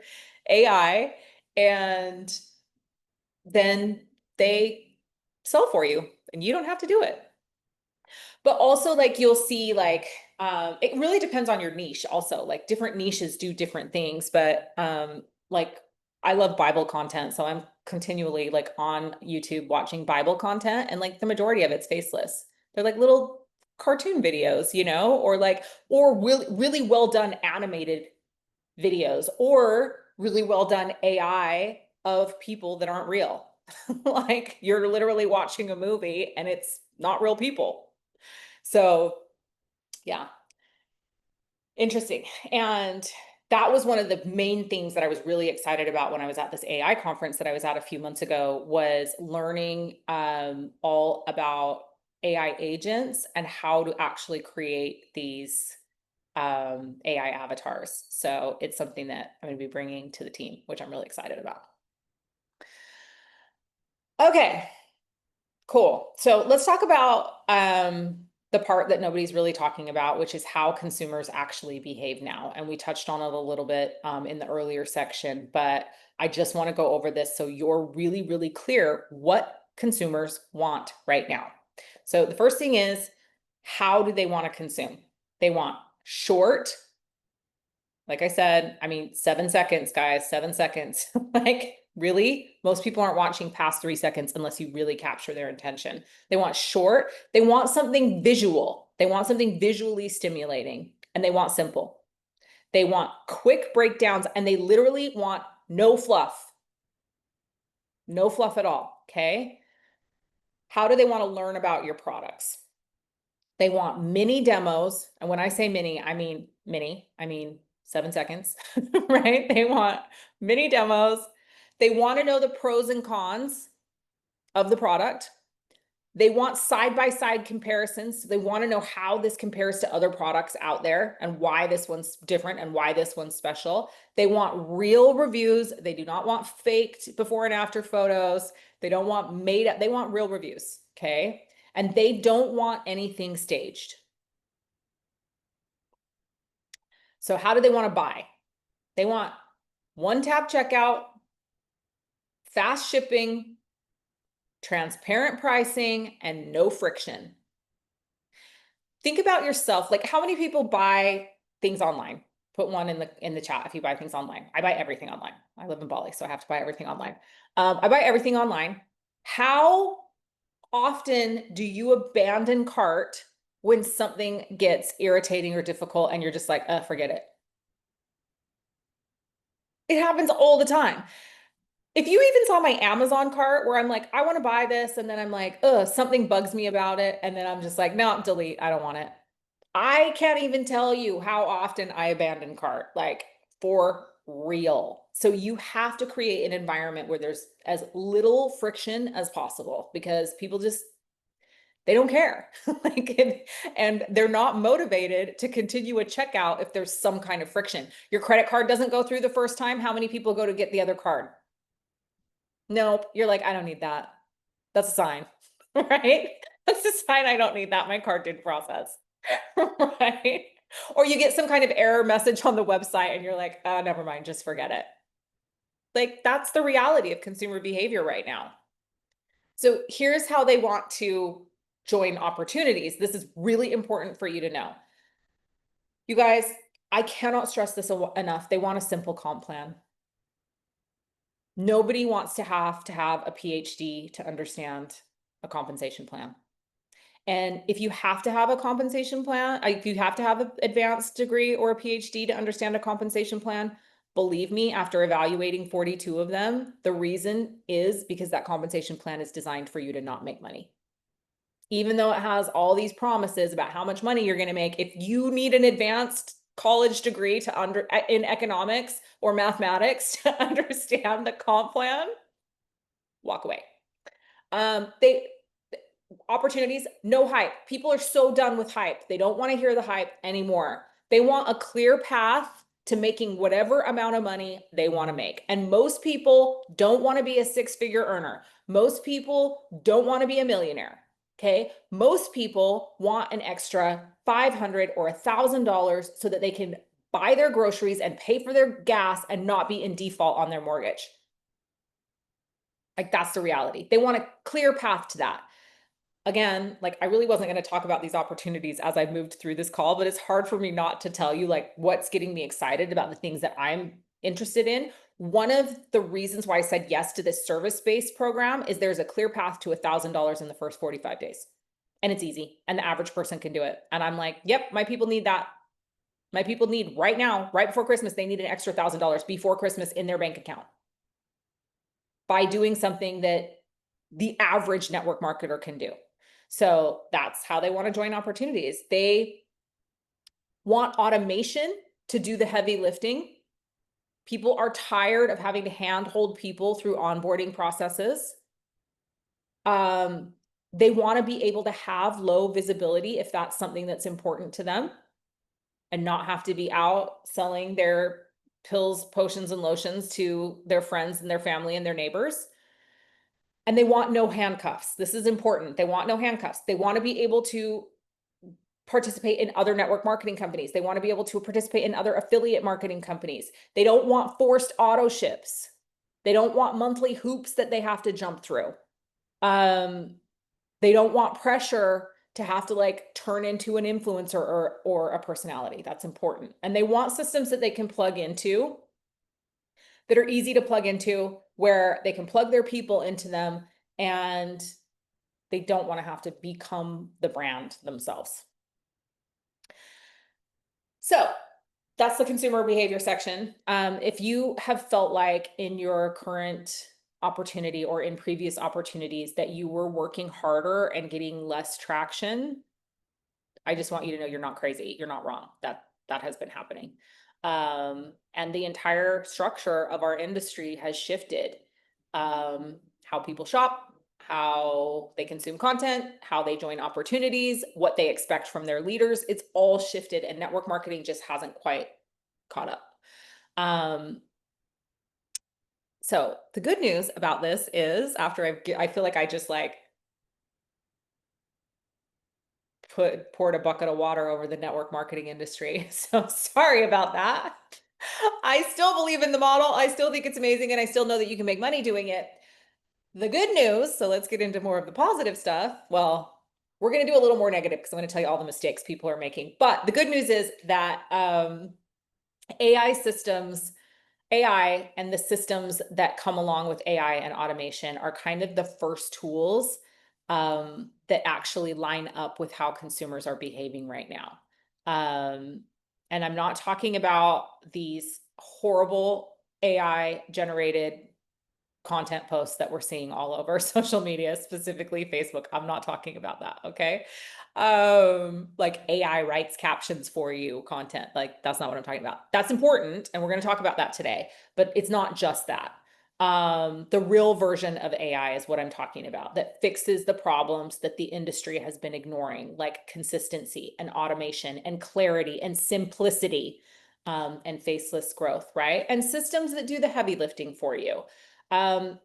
A: AI, and then they sell for you and you don't have to do it. But also you'll see it really depends on your niche also. Like different niches do different things, but like I love Bible content, so I'm continually on YouTube watching Bible content, and the majority of it's faceless. They're like little cartoon videos, or really well done animated videos, or really well done AI of people that aren't real. Like you're literally watching a movie and it's not real people. So yeah, interesting. And that was one of the main things that I was really excited about when I was at this AI conference that I was at a few months ago, was learning all about AI agents and how to actually create these AI avatars. So it's something that I'm going to be bringing to the team, which I'm really excited about. Okay, cool. So let's talk about the part that nobody's really talking about, which is how consumers actually behave now. And we touched on it a little bit in the earlier section, but I just want to go over this so you're really, really clear what consumers want right now. So the first thing is, how do they want to consume? They want short, like I said, 7 seconds, guys, 7 seconds. Really, most people aren't watching past 3 seconds unless you really capture their attention. They want short, they want something visual, they want something visually stimulating, and they want simple. They want quick breakdowns, and they literally want no fluff. No fluff at all, okay? How do they want to learn about your products? They want mini demos. And when I say mini, I mean 7 seconds, right? They want mini demos. They want to know the pros and cons of the product. They want side-by-side comparisons. So they want to know how this compares to other products out there and why this one's different and why this one's special. They want real reviews. They do not want faked before and after photos. They don't want made up. They want real reviews, okay? And they don't want anything staged. So how do they want to buy? They want one-tap checkout, fast shipping, transparent pricing, and no friction. Think about yourself. How many people buy things online? Put one in the chat if you buy things online. I buy everything online. I live in Bali, so I have to buy everything online. I buy everything online. How often do you abandon cart when something gets irritating or difficult and you're just like, forget it? It happens all the time. If you even saw my Amazon cart where I'm like, I want to buy this, and then I'm like, something bugs me about it, and then I'm just like, no, delete, I don't want it. I can't even tell you how often I abandon cart, like for real. So you have to create an environment where there's as little friction as possible because people just they don't care. Like and they're not motivated to continue a checkout if there's some kind of friction. Your credit card doesn't go through the first time. How many people go to get the other card? Nope. You're like, I don't need that. That's a sign, right? That's a sign I don't need that. My card didn't process, right? Or you get some kind of error message on the website and you're like, oh, never mind, just forget it. Like that's the reality of consumer behavior right now. So here's how they want to join opportunities. This is really important for you to know. You guys, I cannot stress this enough. They want a simple comp plan. Nobody wants to have a PhD to understand a compensation plan. And if you have to have a compensation plan, if you have to have an advanced degree or a PhD to understand a compensation plan, believe me, after evaluating 42 of them, the reason is because that compensation plan is designed for you to not make money. Even though it has all these promises about how much money you're going to make, if you need an advanced college degree in economics or mathematics to understand the comp plan, walk away. They opportunities, no hype. People are so done with hype. They don't want to hear the hype anymore. They want a clear path to making whatever amount of money they want to make. And most people don't want to be a six-figure earner. Most people don't want to be a millionaire. Okay. Most people want an extra $500 or $1,000 so that they can buy their groceries and pay for their gas and not be in default on their mortgage. Like that's the reality. They want a clear path to that. Again, like I really wasn't going to talk about these opportunities as I moved through this call, but it's hard for me not to tell you like what's getting me excited about the things that I'm interested in. One of the reasons why I said yes to this service-based program is there's a clear path to $1,000 in the first 45 days. And it's easy. And the average person can do it. And I'm like, yep, my people need that. My people need right now, right before Christmas, they need an extra $1,000 before Christmas in their bank account by doing something that the average network marketer can do. So that's how they want to join opportunities. They want automation to do the heavy lifting. People are tired of having to handhold people through onboarding processes. They want to be able to have low visibility if that's something that's important to them and not have to be out selling their pills, potions, and lotions to their friends and their family and their neighbors. And they want no handcuffs. This is important. They want no handcuffs. They want to be able to participate in other network marketing companies. They want to be able to participate in other affiliate marketing companies. They don't want forced auto ships. They don't want monthly hoops that they have to jump through. They don't want pressure to have to like turn into an influencer or a personality. That's important. And they want systems that they can plug into that are easy to plug into, where they can plug their people into them and they don't want to have to become the brand themselves. So that's the consumer behavior section. If you have felt like in your current opportunity or in previous opportunities that you were working harder and getting less traction, I just want you to know you're not crazy. You're not wrong. That has been happening. And the entire structure of our industry has shifted. How people shop, how they consume content, how they join opportunities, what they expect from their leaders. It's all shifted, and network marketing just hasn't quite caught up. So the good news about this is after I feel like I just like poured a bucket of water over the network marketing industry. So sorry about that. I still believe in the model. I still think it's amazing. And I still know that you can make money doing it. The good news, so let's get into more of the positive stuff. Well, we're going to do a little more negative because I'm going to tell you all the mistakes people are making. But the good news is that AI systems, AI and the systems that come along with AI and automation are kind of the first tools that actually line up with how consumers are behaving right now. Um, and I'm not talking about these horrible AI generated content posts that we're seeing all over social media, specifically Facebook. I'm not talking about that, okay? Like AI writes captions for you content. Like that's not what I'm talking about. That's important and we're going to talk about that today, but it's not just that. The real version of AI is what I'm talking about that fixes the problems that the industry has been ignoring, like consistency and automation and clarity and simplicity, and faceless growth, right? And systems that do the heavy lifting for you, and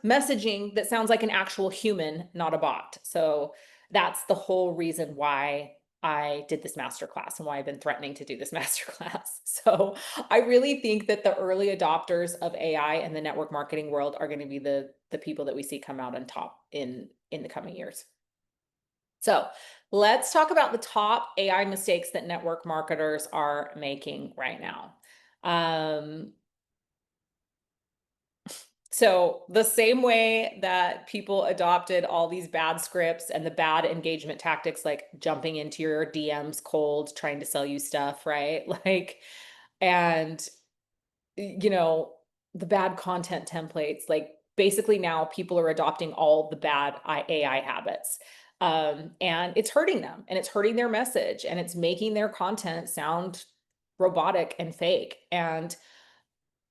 A: messaging that sounds like an actual human, not a bot. So that's the whole reason why I did this masterclass and why I've been threatening to do this masterclass. So I really think that the early adopters of AI in the network marketing world are going to be the people that we see come out on top in the coming years. So let's talk about the top AI mistakes that network marketers are making right now. So the same way that people adopted all these bad scripts and the bad engagement tactics, like jumping into your DMs cold, trying to sell you stuff, right? Like, and you know, the bad content templates, like basically now people are adopting all the bad AI habits. And it's hurting them and it's hurting their message and it's making their content sound robotic and fake. And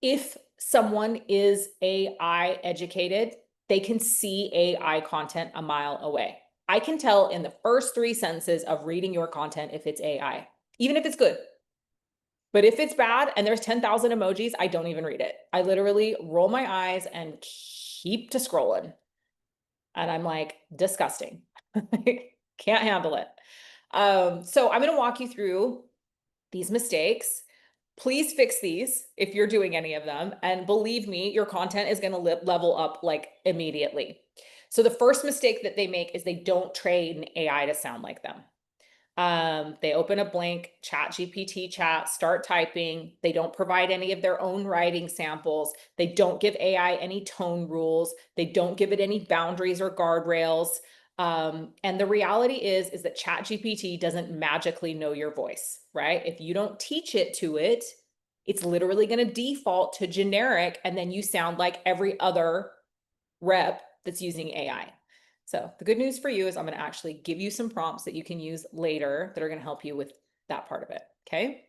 A: if someone is AI educated, they can see AI content a mile away. I can tell in the first 3 sentences of reading your content if it's AI, even if it's good. But if it's bad and there's 10,000 emojis, I don't even read it. I literally roll my eyes and keep to scrolling. And I'm like, disgusting. Can't handle it. So I'm going to walk you through these mistakes. Please fix these if you're doing any of them. And believe me, your content is going to level up like immediately. So the first mistake that they make is they don't train AI to sound like them. They open a blank ChatGPT chat, start typing. They don't provide any of their own writing samples. They don't give AI any tone rules. They don't give it any boundaries or guardrails. And the reality is that ChatGPT doesn't magically know your voice, right? If you don't teach it to it, it's literally going to default to generic, and then you sound like every other rep that's using AI. So the good news for you is I'm going to actually give you some prompts that you can use later that are going to help you with that part of it. Okay.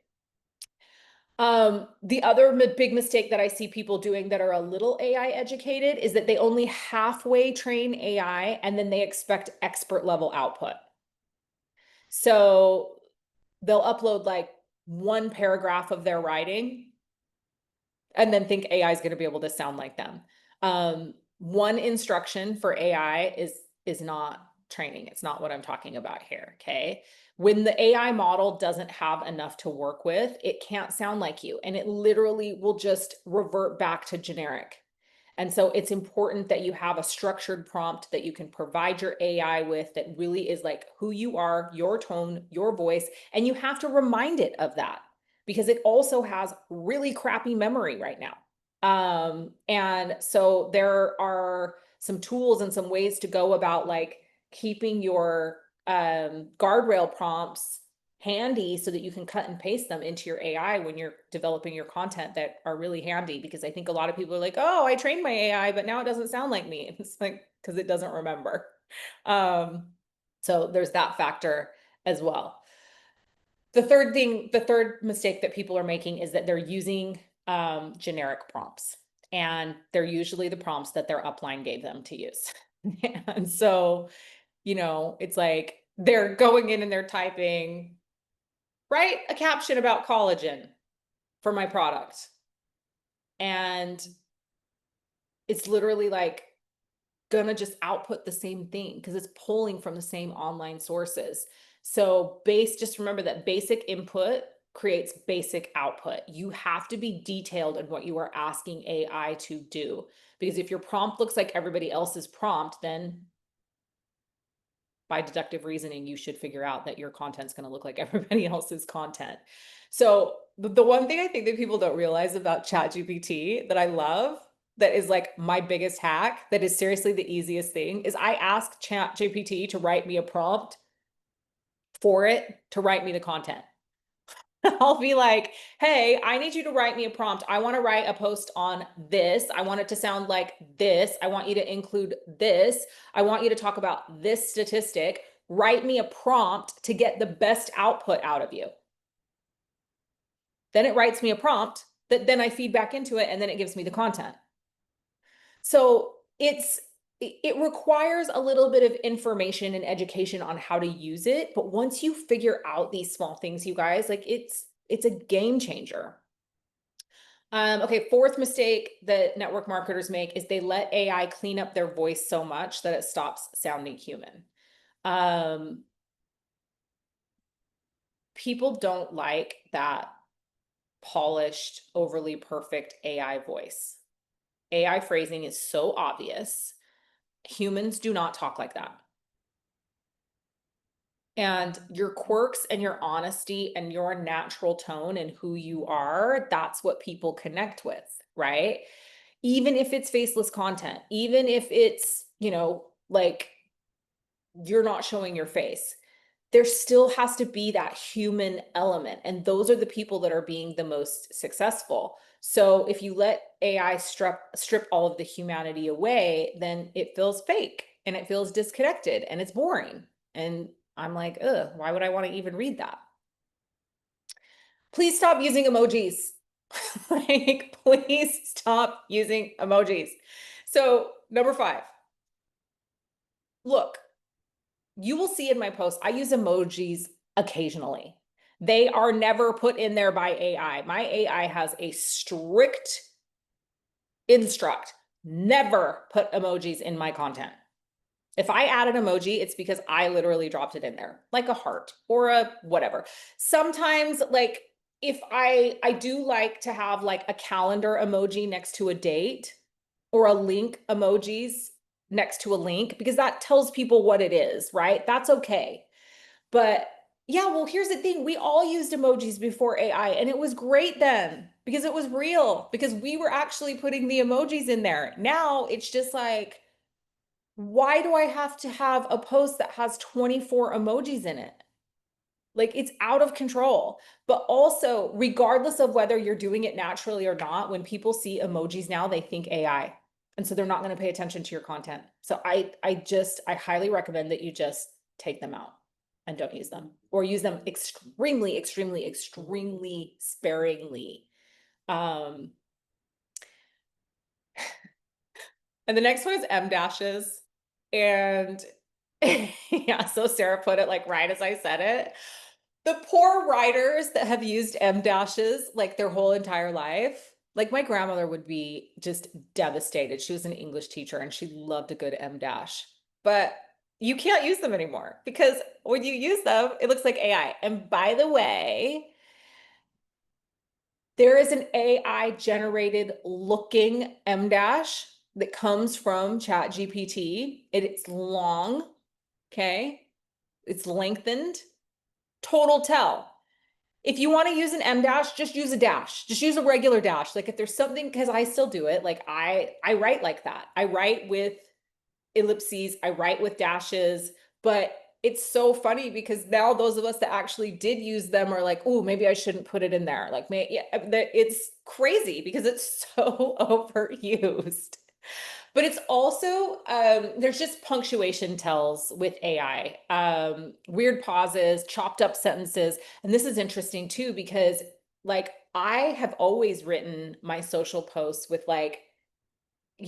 A: The other big mistake that I see people doing that are a little AI educated is that they only halfway train AI and then they expect expert level output. So they'll upload like one paragraph of their writing and then think AI is going to be able to sound like them. One instruction for AI is not training. It's not what I'm talking about here. Okay. When the AI model doesn't have enough to work with, it can't sound like you, and it literally will just revert back to generic. And so it's important that you have a structured prompt that you can provide your AI with that really is like who you are, your tone, your voice, and you have to remind it of that because it also has really crappy memory right now. And so there are some tools and some ways to go about like keeping your guardrail prompts handy so that you can cut and paste them into your AI when you're developing your content that are really handy. Because I think a lot of people are like, oh, I trained my AI, but now it doesn't sound like me. It's like, because it doesn't remember. So there's that factor as well. The third mistake that people are making is that they're using generic prompts. And they're usually the prompts that their upline gave them to use. And so, it's like they're going in and they're typing, write a caption about collagen for my product. And it's literally like gonna just output the same thing because it's pulling from the same online sources. So just remember that basic input creates basic output. You have to be detailed in what you are asking AI to do. Because if your prompt looks like everybody else's prompt, then by deductive reasoning, you should figure out that your content's going to look like everybody else's content. So the one thing I think that people don't realize about ChatGPT that I love that is like my biggest hack, that is seriously the easiest thing, is I ask ChatGPT to write me a prompt for it to write me the content. I'll be like, hey, I need you to write me a prompt. I want to write a post on this. I want it to sound like this. I want you to include this. I want you to talk about this statistic. Write me a prompt to get the best output out of you. Then it writes me a prompt that then I feed back into it, and then it gives me the content. So it requires a little bit of information and education on how to use it. But once you figure out these small things, you guys, like it's a game changer. Okay, fourth mistake that network marketers make is they let AI clean up their voice so much that it stops sounding human. People don't like that polished, overly perfect AI voice. AI phrasing is so obvious. Humans do not talk like that. And your quirks and your honesty and your natural tone and who you are, that's what people connect with, right? Even if it's faceless content, even if it's, like you're not showing your face, there still has to be that human element. And those are the people that are being the most successful. So if you let AI strip all of the humanity away, then it feels fake and it feels disconnected and it's boring. And I'm like, ugh, why would I want to even read that? Please stop using emojis. Like, please stop using emojis. So, number 5, look, you will see in my posts, I use emojis occasionally. They are never put in there by AI. My AI has a strict instruct, never put emojis in my content. If I add an emoji, it's because I literally dropped it in there, like a heart or a whatever. Sometimes, like, if I do like to have like a calendar emoji next to a date, or a link emojis next to a link, because that tells people what it is, right? That's okay. But yeah, well, here's the thing. We all used emojis before AI, and it was great then because it was real, because we were actually putting the emojis in there. Now it's just like, why do I have to have a post that has 24 emojis in it? Like, it's out of control. But also, regardless of whether you're doing it naturally or not, when people see emojis now, they think AI. And so they're not going to pay attention to your content. So I highly recommend that you just take them out and don't use them, or use them extremely, extremely, extremely sparingly. Um, and the next one is M dashes. And yeah, so Sarah put it like right as I said it. The poor writers that have used M dashes like their whole entire life. Like, my grandmother would be just devastated. She was an English teacher and she loved a good M dash. But you can't use them anymore because when you use them, it looks like AI. And by the way, there is an AI generated looking M dash that comes from ChatGPT. It's long, okay? It's lengthened. Total tell. If you want to use an M dash, just use a dash. Just use a regular dash. Like, if there's something, because I still do it. Like, I write like that. I write with ellipses, I write with dashes, but it's so funny because now those of us that actually did use them are like, oh, maybe I shouldn't put it in there. Like, yeah, it's crazy because it's so overused. But it's also, there's just punctuation tells with AI, weird pauses, chopped up sentences. And this is interesting too, because like, I have always written my social posts with like,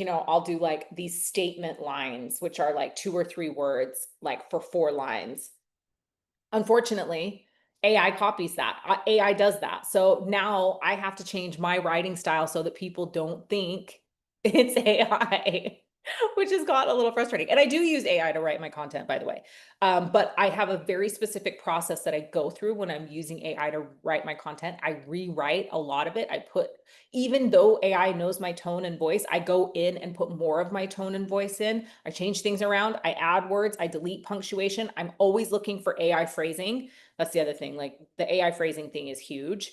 A: I'll do like these statement lines, which are like 2 or 3 words, like for 4 lines. Unfortunately, AI copies that. AI does that. So now I have to change my writing style so that people don't think it's AI, which has got a little frustrating. And I do use AI to write my content, by the way. But I have a very specific process that I go through when I'm using AI to write my content. I rewrite a lot of it. Even though AI knows my tone and voice, I go in and put more of my tone and voice in. I change things around. I add words. I delete punctuation. I'm always looking for AI phrasing. That's the other thing. Like, the AI phrasing thing is huge.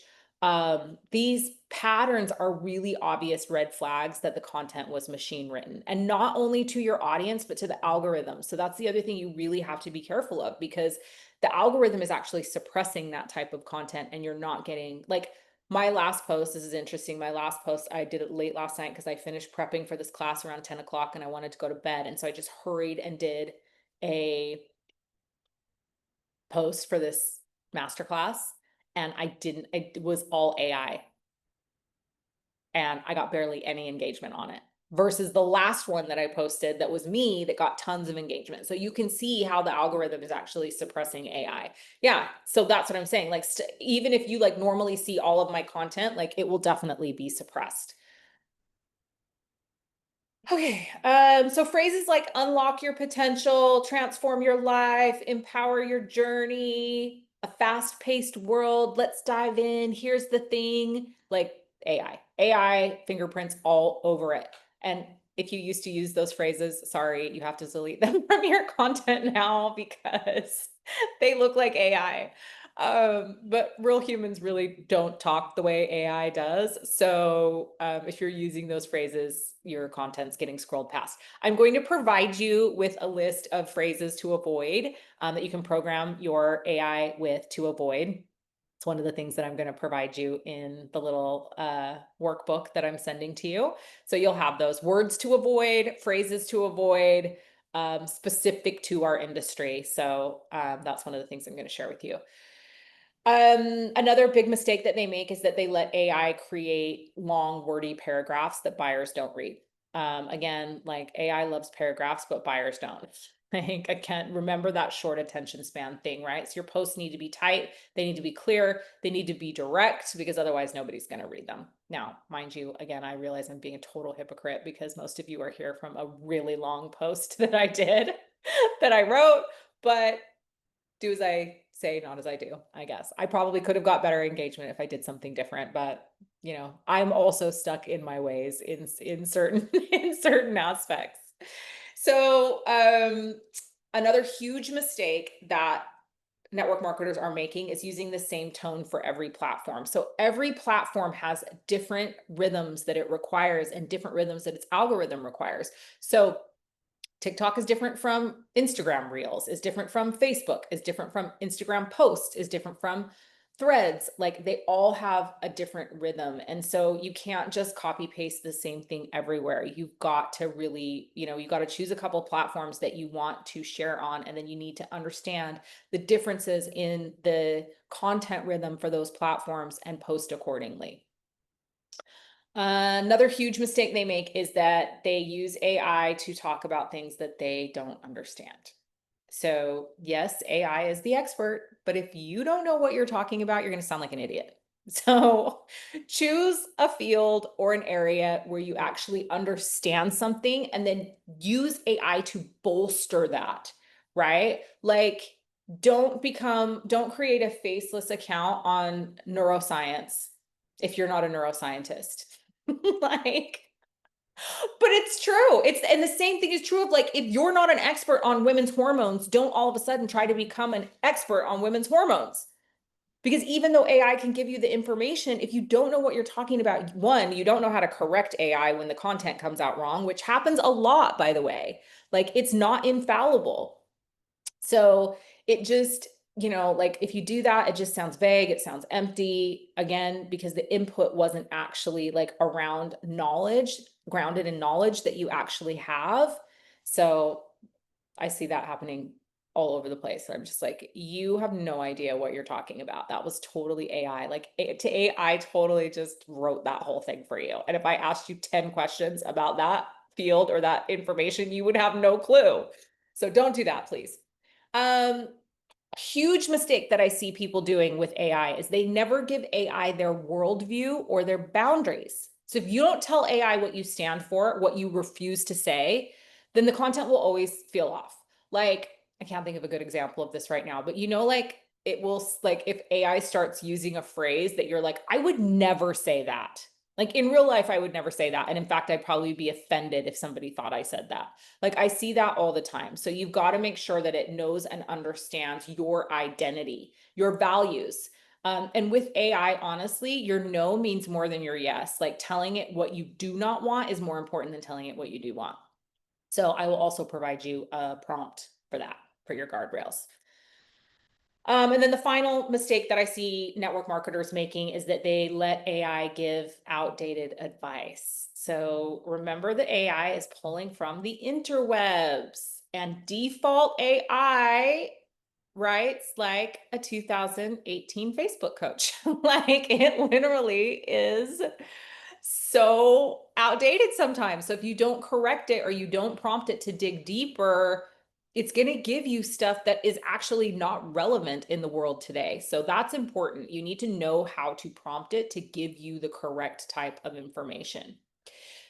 A: These patterns are really obvious red flags that the content was machine written, and not only to your audience, but to the algorithm. So that's the other thing you really have to be careful of, because the algorithm is actually suppressing that type of content, and you're not getting like my last post. This is interesting. My last post, I did it late last night because I finished prepping for this class around 10 o'clock and I wanted to go to bed. And so I just hurried and did a post for this masterclass, and it was all AI, and I got barely any engagement on it versus the last one that I posted that was me that got tons of engagement. So you can see how the algorithm is actually suppressing AI. Yeah, so that's what I'm saying. Like even if you like normally see all of my content, like it will definitely be suppressed. Okay, so phrases like unlock your potential, transform your life, empower your journey, a fast-paced world, let's dive in, here's the thing, like AI fingerprints all over it. And if you used to use those phrases, sorry, you have to delete them from your content now because they look like AI. But real humans really don't talk the way AI does. So if you're using those phrases, your content's getting scrolled past. I'm going to provide you with a list of phrases to avoid that you can program your AI with to avoid. It's one of the things that I'm going to provide you in the little workbook that I'm sending to you. So you'll have those words to avoid, phrases to avoid, specific to our industry. So that's one of the things I'm going to share with you. Another big mistake that they make is that they let AI create long, wordy paragraphs that buyers don't read. Again, like AI loves paragraphs, but buyers don't. Like, I can't remember that short attention span thing, right? So your posts need to be tight, they need to be clear, they need to be direct, because otherwise nobody's going to read them. Now, mind you, again, I realize I'm being a total hypocrite because most of you are here from a really long post that I did, that I wrote, but do as I say, not as I do, I guess. I probably could have got better engagement if I did something different, but you know, I'm also stuck in my ways in certain in certain aspects. So, another huge mistake that network marketers are making is using the same tone for every platform. So every platform has different rhythms that it requires and different rhythms that its algorithm requires. So TikTok is different from Instagram Reels, is different from Facebook, is different from Instagram posts, is different from threads. Like they all have a different rhythm. And so you can't just copy paste the same thing everywhere. You've got to really, you got to choose a couple platforms that you want to share on. And then you need to understand the differences in the content rhythm for those platforms and post accordingly. Another huge mistake they make is that they use AI to talk about things that they don't understand. So, yes, AI is the expert, but if you don't know what you're talking about, you're going to sound like an idiot. So, choose a field or an area where you actually understand something and then use AI to bolster that, right? Like, don't create a faceless account on neuroscience if you're not a neuroscientist. Like, but it's true. And the same thing is true of like, if you're not an expert on women's hormones, don't all of a sudden try to become an expert on women's hormones. Because even though AI can give you the information, if you don't know what you're talking about, one, you don't know how to correct AI when the content comes out wrong, which happens a lot, by the way. Like, it's not infallible. So it just, like if you do that, it just sounds vague, it sounds empty, again, because the input wasn't actually like around knowledge, grounded in knowledge that you actually have. So I see that happening all over the place. I'm just like, you have no idea what you're talking about. That was totally AI. Like to AI totally just wrote that whole thing for you. And if I asked you 10 questions about that field or that information, you would have no clue. So don't do that, please. A huge mistake that I see people doing with AI is they never give AI their worldview or their boundaries. So if you don't tell AI what you stand for, what you refuse to say, then the content will always feel off. Like, I can't think of a good example of this right now, but like it will, like if AI starts using a phrase that you're like, I would never say that. Like in real life, I would never say that. And in fact, I'd probably be offended if somebody thought I said that. Like I see that all the time. So you've got to make sure that it knows and understands your identity, your values. And with AI, honestly, your no means more than your yes. Like telling it what you do not want is more important than telling it what you do want. So I will also provide you a prompt for that, for your guardrails. And then the final mistake that I see network marketers making is that they let AI give outdated advice. So remember, the AI is pulling from the interwebs, and default AI writes like a 2018 Facebook coach. Like it literally is so outdated sometimes. So if you don't correct it or you don't prompt it to dig deeper, it's going to give you stuff that is actually not relevant in the world today. So that's important. You need to know how to prompt it to give you the correct type of information.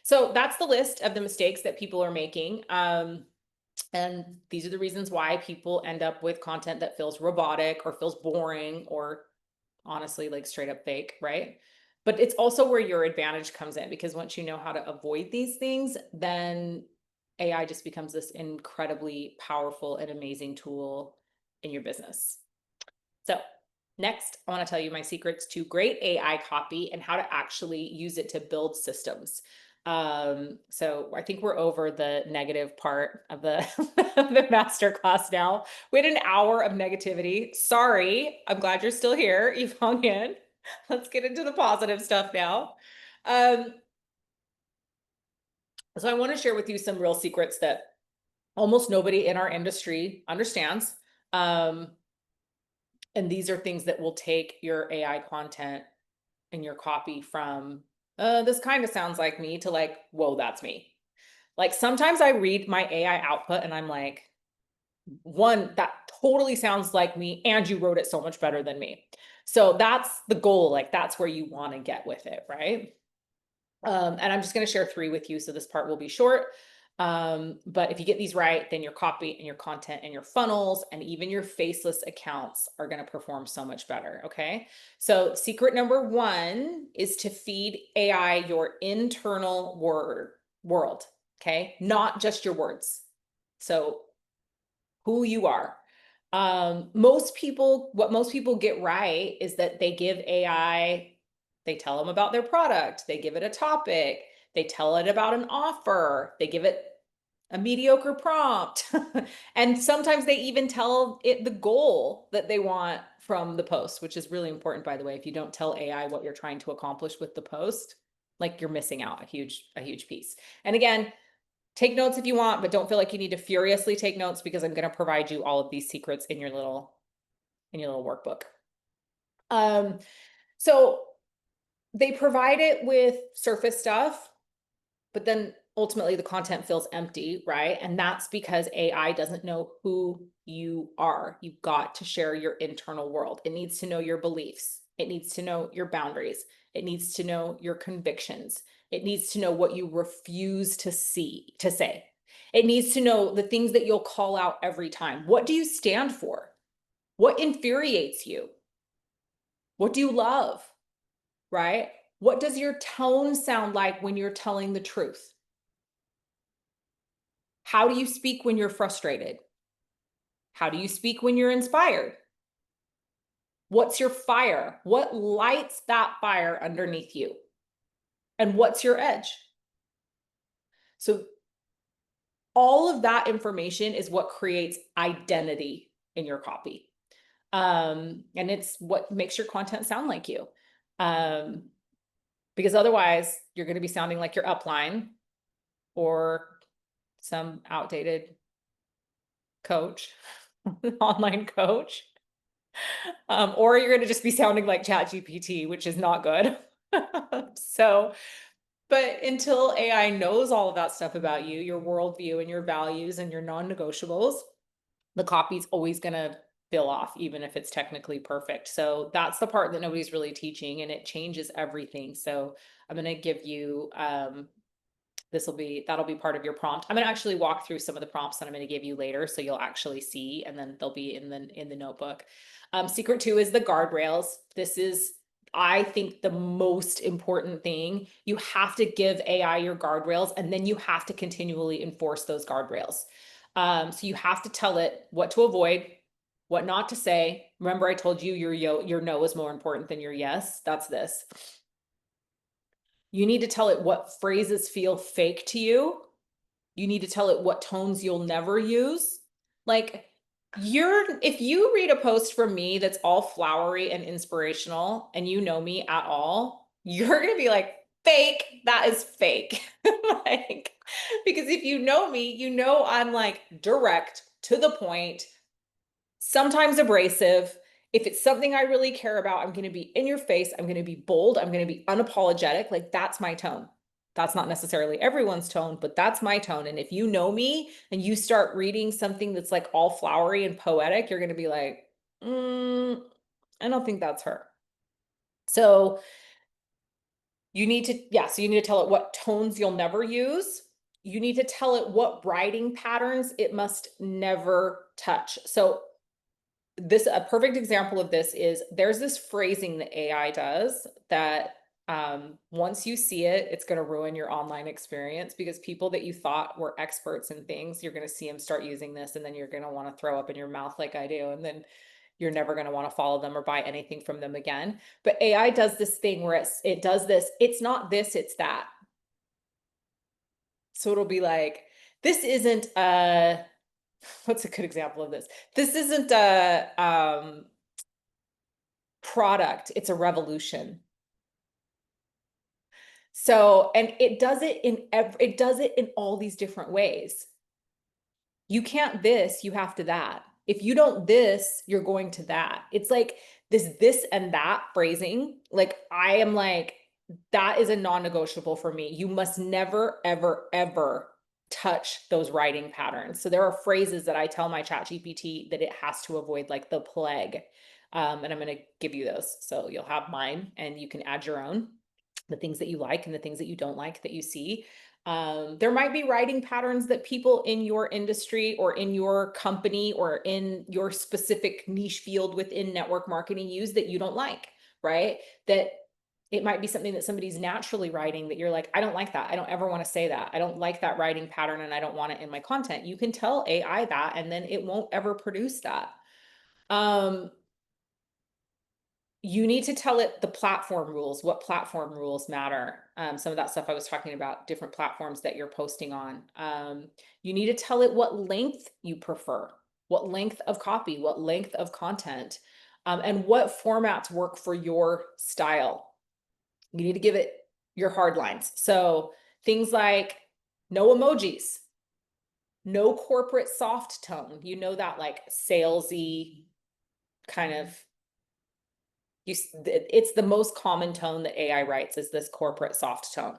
A: So that's the list of the mistakes that people are making. And these are the reasons why people end up with content that feels robotic or feels boring or honestly like straight up fake, right? But it's also where your advantage comes in, because once you know how to avoid these things, then AI just becomes this incredibly powerful and amazing tool in your business. So next, I want to tell you my secrets to great AI copy and how to actually use it to build systems. So I think we're over the negative part of the, of the master class now. We had an hour of negativity. Sorry, I'm glad you're still here. You've hung in. Let's get into the positive stuff now. Um, so I want to share with you some real secrets that almost nobody in our industry understands. Um, and these are things that will take your AI content and your copy from, this kind of sounds like me, to like, whoa, that's me. Like sometimes I read my AI output and I'm like, one, that totally sounds like me, and you wrote it so much better than me. So that's the goal. Like that's where you want to get with it, right? And I'm just going to share three with you, so this part will be short. But if you get these right, then your copy and your content and your funnels and even your faceless accounts are going to perform so much better. Okay. So secret number one is to feed AI your internal world. Okay. Not just your words. So who you are. What most people get right is that they give AI, they tell them about their product, they give it a topic, they tell it about an offer, they give it a mediocre prompt. And sometimes they even tell it the goal that they want from the post, which is really important, by the way. If you don't tell AI what you're trying to accomplish with the post, like you're missing out a huge piece. And again, take notes if you want, but don't feel like you need to furiously take notes, because I'm going to provide you all of these secrets in your little workbook. So they provide it with surface stuff, but then ultimately the content feels empty, right? And that's because AI doesn't know who you are. You've got to share your internal world. It needs to know your beliefs. It needs to know your boundaries. It needs to know your convictions. It needs to know what you refuse to say. It needs to know the things that you'll call out every time. What do you stand for? What infuriates you? What do you love? Right? What does your tone sound like when you're telling the truth? How do you speak when you're frustrated? How do you speak when you're inspired? What's your fire? What lights that fire underneath you? And what's your edge? So all of that information is what creates identity in your copy. And it's what makes your content sound like you. Because otherwise you're going to be sounding like your upline or some outdated coach, online coach. Or you're going to just be sounding like ChatGPT, which is not good. So, but until AI knows all of that stuff about you, your worldview and your values and your non-negotiables, the copy's always going to feel off, even if it's technically perfect. So that's the part that nobody's really teaching, and it changes everything. So I'm going to give you, that'll be part of your prompt. I'm going to actually walk through some of the prompts that I'm going to give you later, so you'll actually see, and then they'll be in the notebook. Secret two is the guardrails. This is, I think, the most important thing. You have to give AI your guardrails, and then you have to continually enforce those guardrails. So you have to tell it what to avoid, what not to say. Remember, I told you your no is more important than your yes. That's this. You need to tell it what phrases feel fake to you. You need to tell it what tones you'll never use. Like, if you read a post from me that's all flowery and inspirational and you know me at all, you're going to be like, fake, that is fake. Like, because if you know me, you know I'm like direct, to the point, sometimes abrasive. If it's something I really care about, I'm going to be in your face. I'm going to be bold. I'm going to be unapologetic. Like, that's my tone. That's not necessarily everyone's tone, but that's my tone. And if you know me and you start reading something that's like all flowery and poetic, you're going to be like, I don't think that's her. So you need to, so you need to tell it what tones you'll never use. You need to tell it what writing patterns it must never touch. So a perfect example of this is, there's this phrasing that AI does that once you see it, it's going to ruin your online experience, because people that you thought were experts in things, you're going to see them start using this, and then you're going to want to throw up in your mouth like I do, and then you're never going to want to follow them or buy anything from them again. But AI does this thing where it does this, it's not this, it's that. So it'll be like, this isn't a, what's a good example of this? This isn't a product, it's a revolution. So, and it does it in all these different ways. You can't this, you have to that. If you don't this, you're going to that. It's like this and that phrasing. Like, I am like, that is a non-negotiable for me. You must never, ever, ever touch those writing patterns. So there are phrases that I tell my ChatGPT that it has to avoid like the plague. And I'm going to give you those. So you'll have mine and you can add your own, the things that you like and the things that you don't like that you see. There might be writing patterns that people in your industry or in your company or in your specific niche field within network marketing use that you don't like, right? That it might be something that somebody's naturally writing that you're like, I don't like that. I don't ever want to say that. I don't like that writing pattern and I don't want it in my content. You can tell AI that, and then it won't ever produce that. You need to tell it the platform rules, what platform rules matter. Some of that stuff I was talking about, different platforms that you're posting on. You need to tell it what length you prefer, what length of copy, what length of content, and what formats work for your style. You need to give it your hard lines. So things like no emojis, no corporate soft tone. You know, that like salesy kind of, it's the most common tone that AI writes, is this corporate soft tone.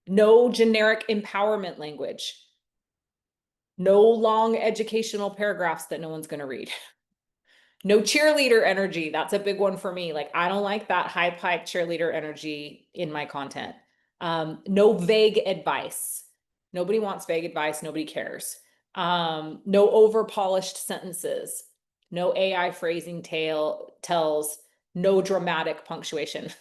A: No generic empowerment language. No long educational paragraphs that no one's going to read. No cheerleader energy. That's a big one for me. Like, I don't like that high pipe cheerleader energy in my content. No vague advice. Nobody wants vague advice. Nobody cares. No over polished sentences. No AI phrasing tells, no dramatic punctuation.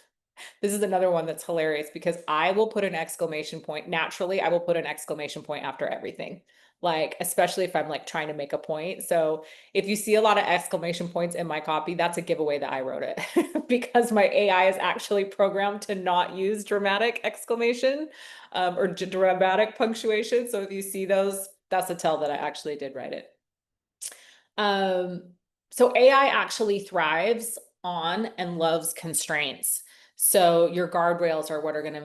A: This is another one that's hilarious, because I will put an exclamation point. Naturally, I will put an exclamation point after everything. Like, especially if I'm like trying to make a point. So if you see a lot of exclamation points in my copy, that's a giveaway that I wrote it, because my AI is actually programmed to not use dramatic exclamation or dramatic punctuation. So if you see those, that's a tell that I actually did write it. So AI actually thrives on and loves constraints. So your guardrails are what are going to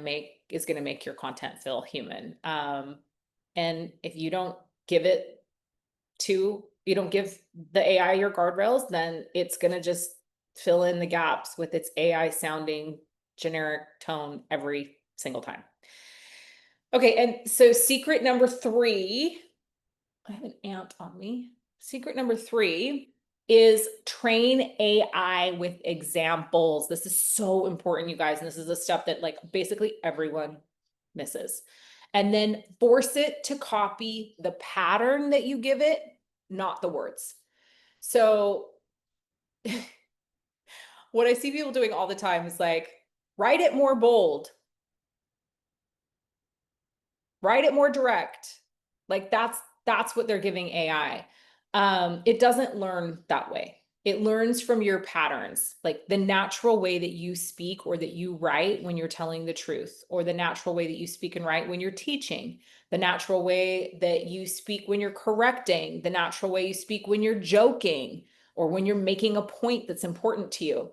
A: make your content feel human. And if you don't give the AI your guardrails, then it's going to just fill in the gaps with its AI sounding generic tone every single time. Okay, and so secret number 3, I have an ant on me. Secret number 3 is train AI with examples. This is so important, you guys. And this is the stuff that like basically everyone misses. And then force it to copy the pattern that you give it, not the words. So what I see people doing all the time is like, write it more bold, write it more direct. Like that's what they're giving AI. It doesn't learn that way. It learns from your patterns, like the natural way that you speak or that you write when you're telling the truth, or the natural way that you speak and write when you're teaching, the natural way that you speak when you're correcting, the natural way you speak when you're joking, or when you're making a point that's important to you.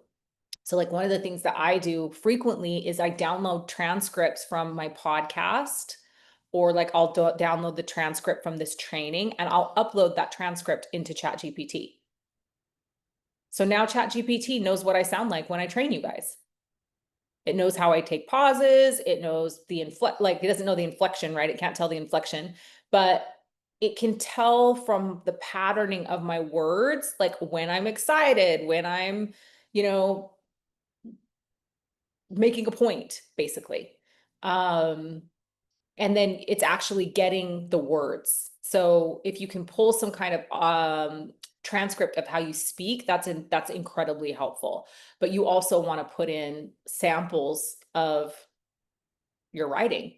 A: So, like, one of the things that I do frequently is I download transcripts from my podcast, or like I'll download the transcript from this training and I'll upload that transcript into ChatGPT. So now ChatGPT knows what I sound like when I train you guys. It knows how I take pauses. It knows the like, it doesn't know the inflection, right? It can't tell the inflection, but it can tell from the patterning of my words, like when I'm excited, when I'm, you know, making a point, basically. And then it's actually getting the words. So if you can pull some kind of transcript of how you speak, that's incredibly helpful. But you also want to put in samples of your writing.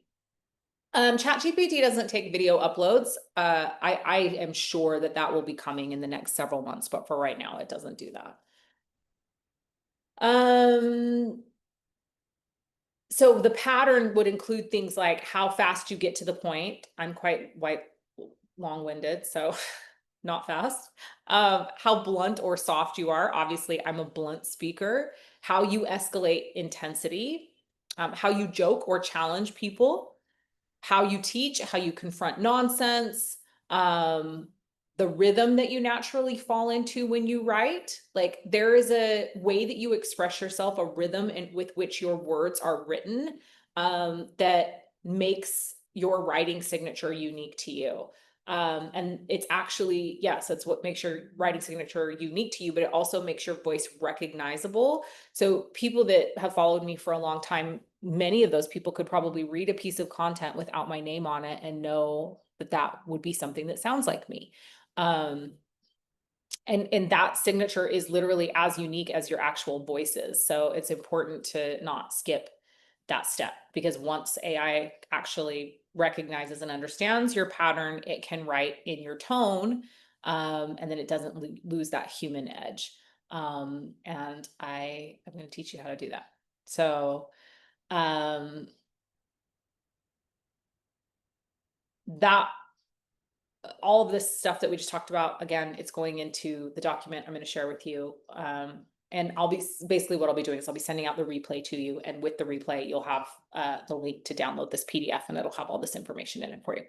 A: ChatGPT doesn't take video uploads. I am sure that that will be coming in the next several months, but for right now, it doesn't do that. So the pattern would include things like how fast you get to the point. I'm quite long-winded, so not fast. How blunt or soft you are. Obviously, I'm a blunt speaker. How you escalate intensity. How you joke or challenge people. How you teach, how you confront nonsense. The rhythm that you naturally fall into when you write. Like, there is a way that you express yourself, a rhythm with which your words are written, that makes your writing signature unique to you. And it's actually, yes, that's what makes your writing signature unique to you, but it also makes your voice recognizable. So people that have followed me for a long time, many of those people could probably read a piece of content without my name on it and know that that would be something that sounds like me. And that signature is literally as unique as your actual voices. So it's important to not skip that step, because once AI actually recognizes and understands your pattern, it can write in your tone, and then it doesn't lose that human edge. And I'm going to teach you how to do that. So that all of this stuff that we just talked about, again, it's going into the document I'm going to share with you. And basically what I'll be doing is I'll be sending out the replay to you. And with the replay, you'll have the link to download this PDF, and it'll have all this information in it for you.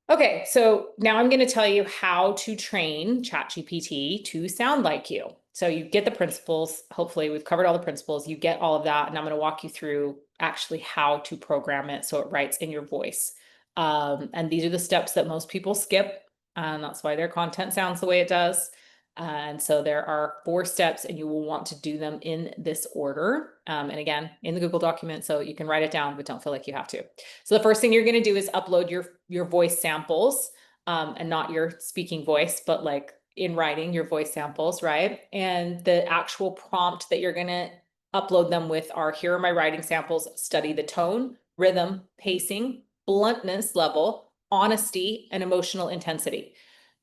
A: Okay, so now I'm going to tell you how to train ChatGPT to sound like you. So you get the principles. Hopefully we've covered all the principles. You get all of that. And I'm going to walk you through actually how to program it so it writes in your voice. And these are the steps that most people skip. And that's why their content sounds the way it does. And so there are 4 steps, and you will want to do them in this order. And again, in the Google document, so you can write it down, but don't feel like you have to. So the first thing you're going to do is upload your voice samples, and not your speaking voice, but like in writing, your voice samples, right? And the actual prompt that you're going to upload them with are: here are my writing samples. Study the tone, rhythm, pacing, bluntness level, honesty, and emotional intensity.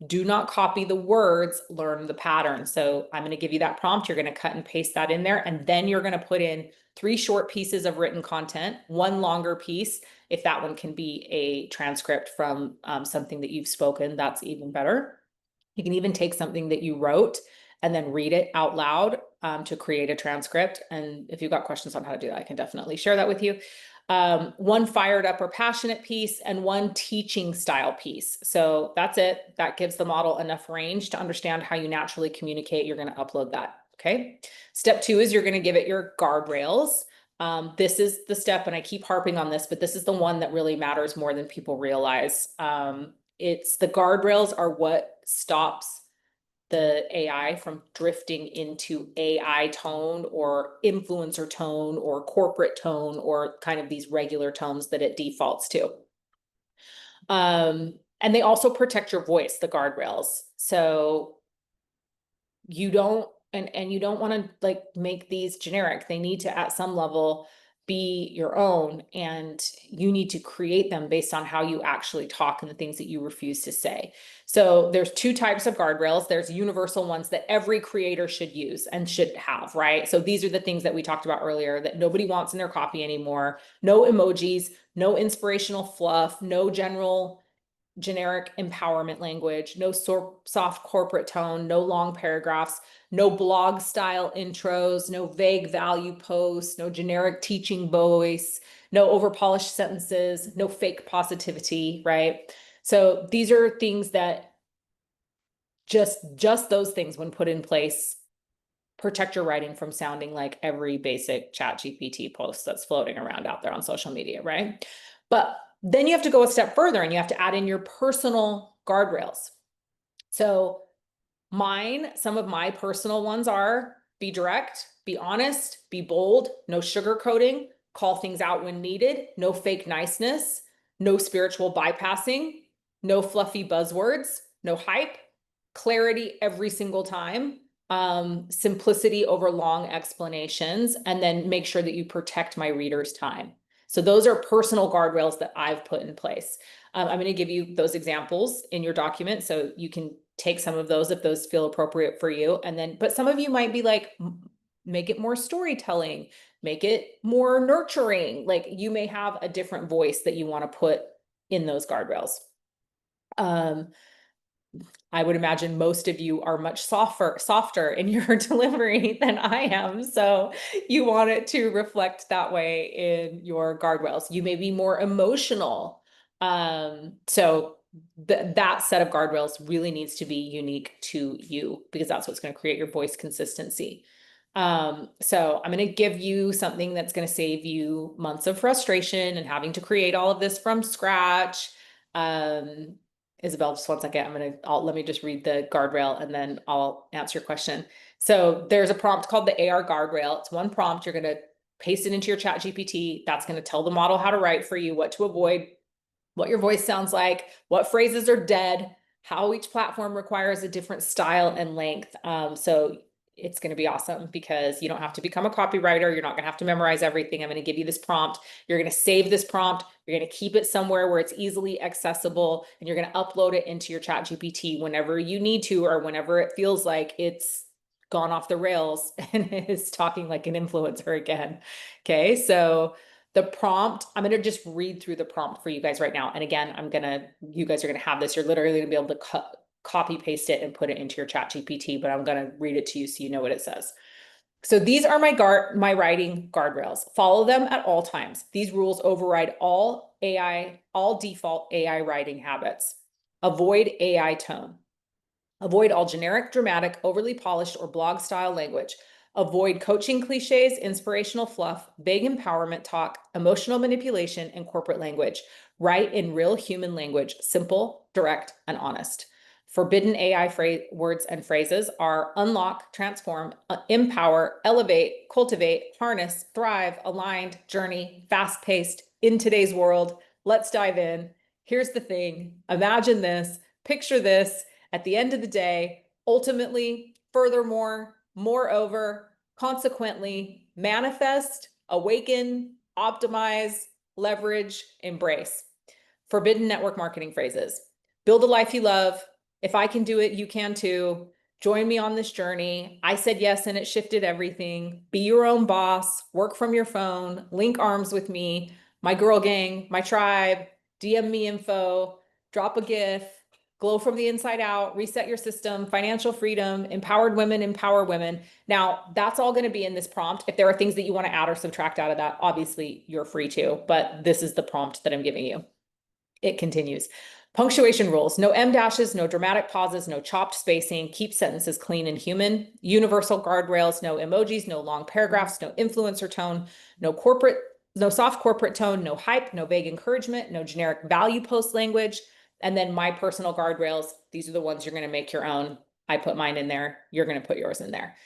A: Do not copy the words, learn the pattern. So I'm going to give you that prompt. You're going to cut and paste that in there. And then you're going to put in 3 short pieces of written content, 1 longer piece. If that one can be a transcript from something that you've spoken, that's even better. You can even take something that you wrote and then read it out loud to create a transcript. And if you've got questions on how to do that, I can definitely share that with you. 1 fired up or passionate piece, and 1 teaching style piece. So that's it. That gives the model enough range to understand how you naturally communicate. You're going to upload that. Okay. Step 2 is you're going to give it your guardrails. This is the step, and I keep harping on this, but this is the one that really matters more than people realize. It's the guardrails are what stops the AI from drifting into AI tone or influencer tone or corporate tone or kind of these regular tones that it defaults to. And they also protect your voice, the guardrails. So you don't, and you don't want to like make these generic. They need to, at some level, be your own, and you need to create them based on how you actually talk and the things that you refuse to say. So there's two types of guardrails. There's universal ones that every creator should use and should have, right? So these are the things that we talked about earlier that nobody wants in their copy anymore. No emojis, no inspirational fluff, no generic empowerment language, no soft corporate tone, no long paragraphs, no blog style intros, no vague value posts, no generic teaching voice, no overpolished sentences, no fake positivity, right? So these are things that just those things, when put in place, protect your writing from sounding like every basic ChatGPT post that's floating around out there on social media, right? But then you have to go a step further and you have to add in your personal guardrails. So some of my personal ones are: be direct, be honest, be bold, no sugarcoating, call things out when needed, no fake niceness, no spiritual bypassing, no fluffy buzzwords, no hype, clarity every single time, simplicity over long explanations, and then make sure that you protect my readers' time. So those are personal guardrails that I've put in place. I'm going to give you those examples in your document so you can take some of those if those feel appropriate for you. And then, but some of you might be like, make it more storytelling, make it more nurturing. Like, you may have a different voice that you want to put in those guardrails. I would imagine most of you are much softer in your delivery than I am. So you want it to reflect that way in your guardrails. You may be more emotional. So that set of guardrails really needs to be unique to you, because that's what's going to create your voice consistency. So I'm going to give you something that's going to save you months of frustration and having to create all of this from scratch. Isabel, just one second. Let me just read the guardrail and then I'll answer your question. So there's a prompt called the AR guardrail. It's one prompt. You're going to paste it into your ChatGPT. That's going to tell the model how to write for you, what to avoid, what your voice sounds like, what phrases are dead, how each platform requires a different style and length. So it's going to be awesome because you don't have to become a copywriter. You're not going to have to memorize everything. I'm going to give you this prompt. You're going to save this prompt. You're going to keep it somewhere where it's easily accessible, and you're going to upload it into your ChatGPT whenever you need to, or whenever it feels like it's gone off the rails and is talking like an influencer again. Okay, so the prompt, I'm going to just read through the prompt for you guys right now. And again, you guys are going to have this. You're literally going to be able to copy paste it and put it into your ChatGPT, but I'm going to read it to you so you know what it says. So these are my writing guardrails. Follow them at all times. These rules override all default AI writing habits. Avoid AI tone. Avoid all generic, dramatic, overly polished, or blog style language. Avoid coaching cliches, inspirational fluff, vague empowerment talk, emotional manipulation, and corporate language. Write in real human language, simple, direct, and honest. Forbidden AI words and phrases are unlock, transform, empower, elevate, cultivate, harness, thrive, aligned, journey, fast-paced, in today's world. Let's dive in. Here's the thing. Imagine this, picture this. At the end of the day, ultimately, furthermore, moreover, consequently, manifest, awaken, optimize, leverage, embrace. Forbidden network marketing phrases. Build a life you love. If I can do it, you can too. Join me on this journey. I said yes and it shifted everything. Be your own boss. Work from your phone. Link arms with me. My girl gang, my tribe. DM me info. Drop a GIF. Glow from the inside out. Reset your system. Financial freedom. Empowered women empower women. Now, that's all going to be in this prompt. If there are things that you want to add or subtract out of that, obviously you're free to, but this is the prompt that I'm giving you. It continues. Punctuation rules: no em dashes, no dramatic pauses, no chopped spacing. Keep sentences clean and human. Universal guardrails: no emojis, no long paragraphs, no influencer tone, no soft corporate tone, no hype, no vague encouragement, no generic value post language. And then my personal guardrails, these are the ones you're going to make your own. I put mine in there. You're going to put yours in there.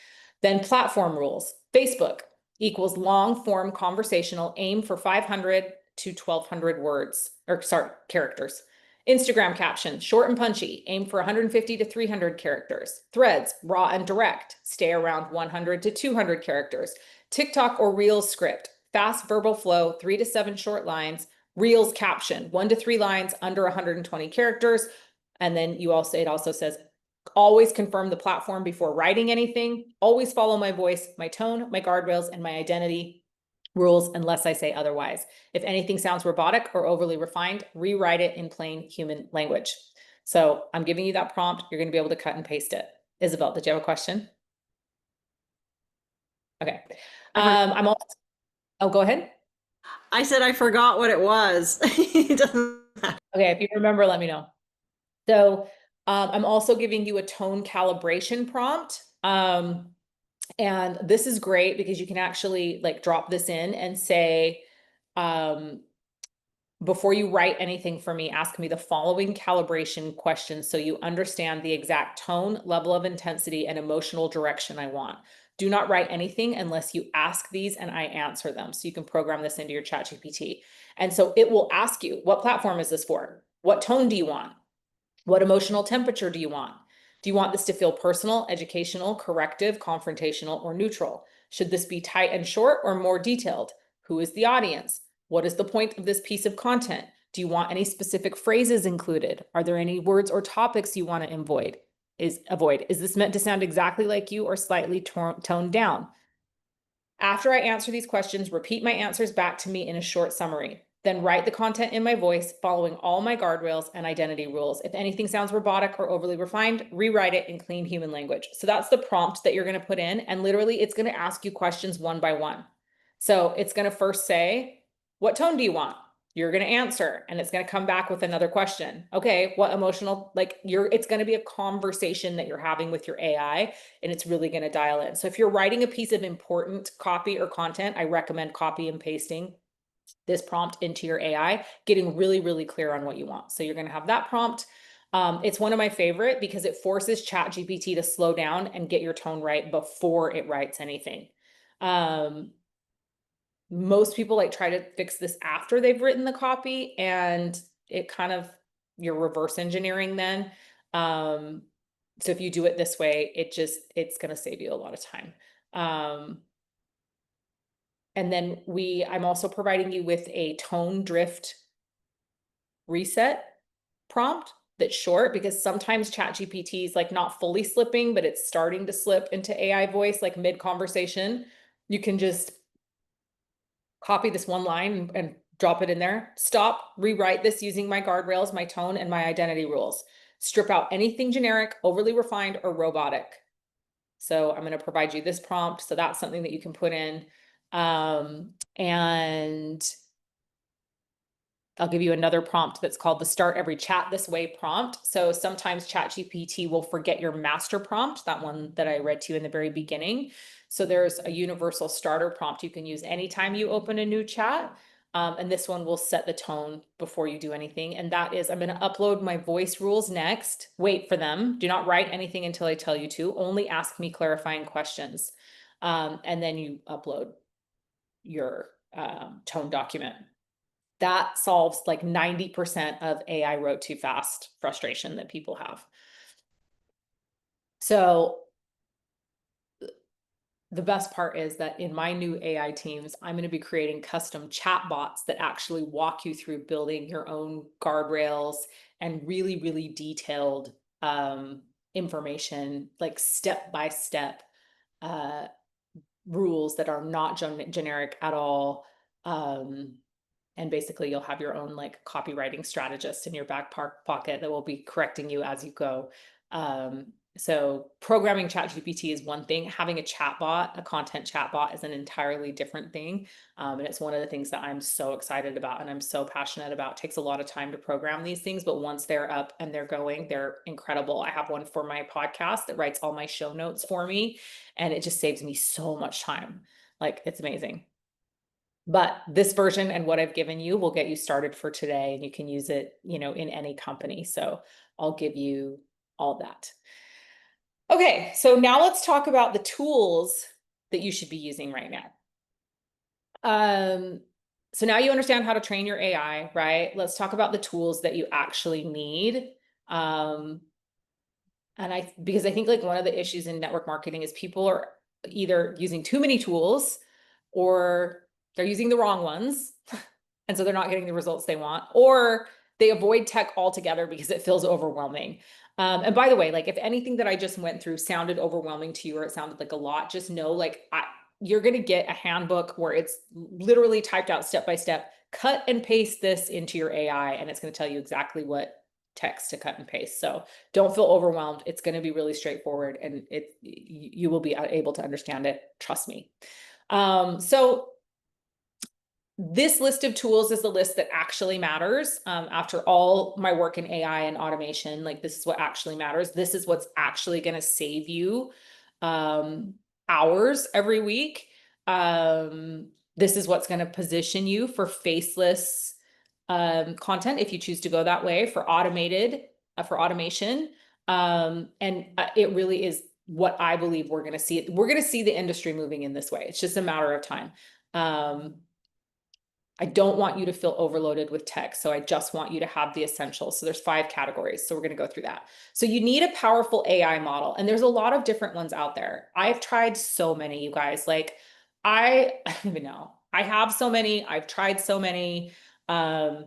A: Then platform rules. Facebook equals long form conversational, aim for 500 to 1200 words, or sorry, characters. Instagram caption, short and punchy, aim for 150 to 300 characters. Threads, raw and direct, stay around 100 to 200 characters. TikTok or Reels script, fast verbal flow, 3 to 7 short lines, reels caption, 1 to 3 lines under 120 characters. And then it also says, always confirm the platform before writing anything, always follow my voice, my tone, my guardrails, and my identity rules unless I say otherwise. If anything sounds robotic or overly refined, rewrite it in plain human language. So I'm giving you that prompt. You're going to be able to cut and paste it. Isabel, did you have a question? Okay. I'm also, oh, go ahead.
B: I said I forgot what it was. It doesn't matter.
A: Okay, if you remember, let me know. So I'm also giving you a tone calibration prompt. And this is great because you can actually like drop this in and say, before you write anything for me, ask me the following calibration questions so you understand the exact tone, level of intensity, and emotional direction I want. Do not write anything unless you ask these and I answer them. So you can program this into your ChatGPT. And so it will ask you, what platform is this for? What tone do you want? What emotional temperature do you want? Do you want this to feel personal, educational, corrective, confrontational, or neutral? Should this be tight and short or more detailed? Who is the audience? What is the point of this piece of content? Do you want any specific phrases included? Are there any words or topics you want to avoid? Is this meant to sound exactly like you or slightly toned down? After I answer these questions, repeat my answers back to me in a short summary. Then write the content in my voice, following all my guardrails and identity rules. If anything sounds robotic or overly refined, rewrite it in clean human language. So that's the prompt that you're going to put in. And literally, it's going to ask you questions one by one. So it's going to first say, what tone do you want? You're going to answer, and it's going to come back with another question. Okay, what emotional, it's going to be a conversation that you're having with your AI, and it's really going to dial in. So if you're writing a piece of important copy or content, I recommend copy and pasting this prompt into your AI, getting really, really clear on what you want. So you're going to have that prompt. It's one of my favorite because it forces ChatGPT to slow down and get your tone right before it writes anything. Most people like try to fix this after they've written the copy, and it kind of, you're reverse engineering then. So if you do it this way, it's going to save you a lot of time. And then I'm also providing you with a tone drift reset prompt that's short, because sometimes ChatGPT is like not fully slipping, but it's starting to slip into AI voice, like mid conversation. You can just copy this one line and drop it in there. Stop, rewrite this using my guardrails, my tone, and my identity rules. Strip out anything generic, overly refined, or robotic. So I'm going to provide you this prompt. So that's something that you can put in. And I'll give you another prompt that's called the start every chat this way prompt. So sometimes ChatGPT will forget your master prompt, that one that I read to you in the very beginning. So there's a universal starter prompt you can use anytime you open a new chat. And this one will set the tone before you do anything. And that is, I'm going to upload my voice rules next. Wait for them. Do not write anything until I tell you to. Only ask me clarifying questions. And then you upload your tone document. That solves like 90% of AI wrote too fast frustration that people have. So the best part is that in my new AI teams, I'm going to be creating custom chatbots that actually walk you through building your own guardrails and really, really detailed information, like step by step rules that are not generic at all. And basically you'll have your own like copywriting strategist in your back pocket that will be correcting you as you go. So programming ChatGPT is one thing. Having a chatbot, a content chatbot, is an entirely different thing. And it's one of the things that I'm so excited about and I'm so passionate about. It takes a lot of time to program these things, but once they're up and they're going, they're incredible. I have one for my podcast that writes all my show notes for me, and it just saves me so much time. Like, it's amazing. But this version and what I've given you will get you started for today, and you can use it, in any company. So I'll give you all that. Okay, so now let's talk about the tools that you should be using right now. So now you understand how to train your AI, right? Let's talk about the tools that you actually need. Because I think like one of the issues in network marketing is people are either using too many tools or they're using the wrong ones. And so they're not getting the results they want, or they avoid tech altogether because it feels overwhelming. And by the way, like if anything that I just went through sounded overwhelming to you or it sounded like a lot, just know like you're going to get a handbook where it's literally typed out step by step. Cut and paste this into your AI, and it's going to tell you exactly what text to cut and paste. So don't feel overwhelmed. It's going to be really straightforward, and you will be able to understand it. Trust me. So this list of tools is the list that actually matters. After all my work in AI and automation, like this is what actually matters. This is what's actually going to save you hours every week. This is what's going to position you for faceless content if you choose to go that way, for for automation. And it really is what I believe we're going to see. We're going to see the industry moving in this way. It's just a matter of time. I don't want you to feel overloaded with tech. So I just want you to have the essentials. So there's 5 categories. So we're going to go through that. So you need a powerful AI model. And there's a lot of different ones out there. I've tried so many, you guys. Like I don't even know. I have so many. I've tried so many. And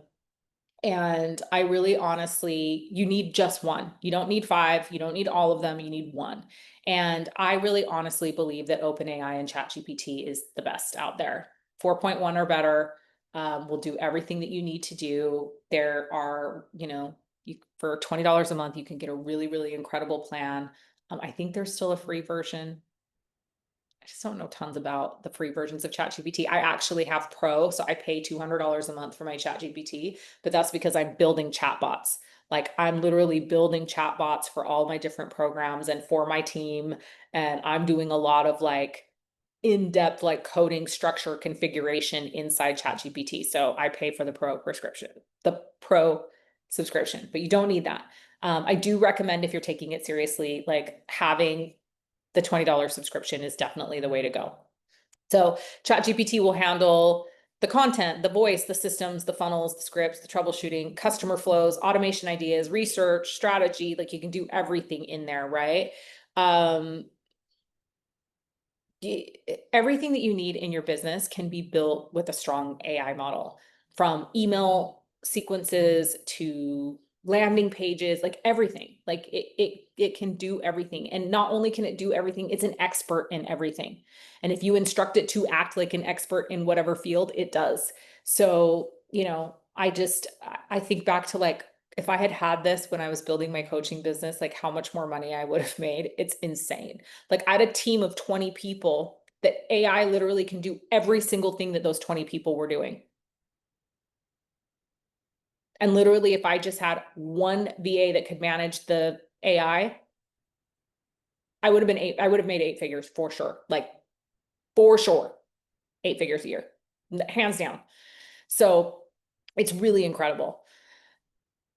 A: I really honestly, you need just one. You don't need 5. You don't need all of them. You need one. And I really honestly believe that OpenAI and ChatGPT is the best out there. 4.1 or better will do everything that you need to do. There are, for $20 a month, you can get a really, really incredible plan. I think there's still a free version. I just don't know tons about the free versions of ChatGPT. I actually have Pro, so I pay $200 a month for my ChatGPT, but that's because I'm building chatbots. Like I'm literally building chatbots for all my different programs and for my team. And I'm doing a lot of like in-depth like coding structure configuration inside ChatGPT. So I pay for the Pro subscription, but you don't need that. I do recommend if you're taking it seriously, like having the $20 subscription is definitely the way to go. So ChatGPT will handle the content, the voice, the systems, the funnels, the scripts, the troubleshooting, customer flows, automation ideas, research, strategy. Like you can do everything in there, right? Everything that you need in your business can be built with a strong AI model, from email sequences to landing pages, like everything. Like it can do everything. And not only can it do everything, it's an expert in everything. And if you instruct it to act like an expert in whatever field, it does. So, I think back to like if I had had this when I was building my coaching business, like how much more money I would have made. It's insane. Like I had a team of 20 people that AI literally can do every single thing that those 20 people were doing. And literally, if I just had one VA that could manage the AI, I would have made 8 figures for sure. Like for sure. 8 figures a year. Hands down. So it's really incredible.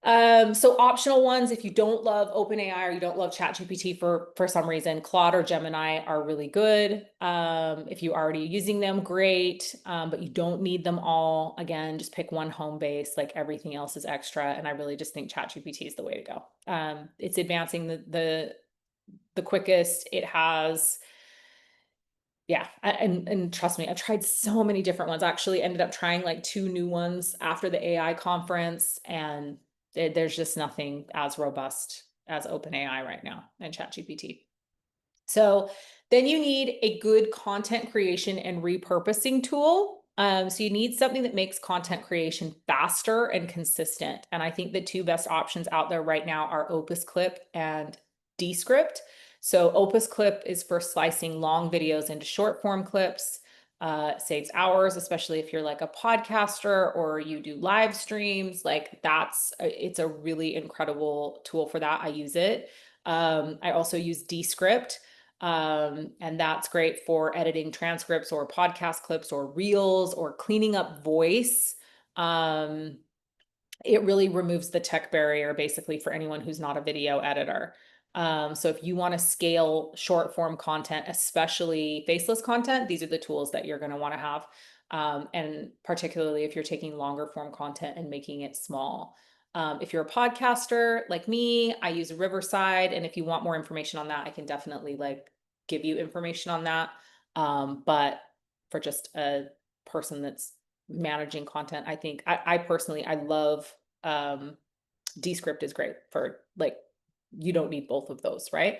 A: So optional ones, if you don't love OpenAI or you don't love ChatGPT for some reason, Claude or Gemini are really good. If you're already using them, great. But you don't need them all. Again, just pick one home base, like everything else is extra. And I really just think ChatGPT is the way to go. It's advancing the quickest. It has, yeah, and trust me, I've tried so many different ones. I actually ended up trying like 2 new ones after the AI conference, and there's just nothing as robust as OpenAI right now and ChatGPT. So then you need a good content creation and repurposing tool. So you need something that makes content creation faster and consistent. And I think the 2 best options out there right now are Opus Clip and Descript. So Opus Clip is for slicing long videos into short form clips. Saves hours, especially if you're like a podcaster or you do live streams. Like it's a really incredible tool for that. I use it. I also use Descript. And that's great for editing transcripts or podcast clips or reels or cleaning up voice. It really removes the tech barrier basically for anyone who's not a video editor. So if you want to scale short form content, especially faceless content, these are the tools that you're going to want to have. And particularly if you're taking longer form content and making it small. If you're a podcaster like me, I use Riverside. And if you want more information on that, I can definitely like give you information on that. But for just a person that's managing content. I think I personally, I love, Descript is great for like, you don't need both of those, right?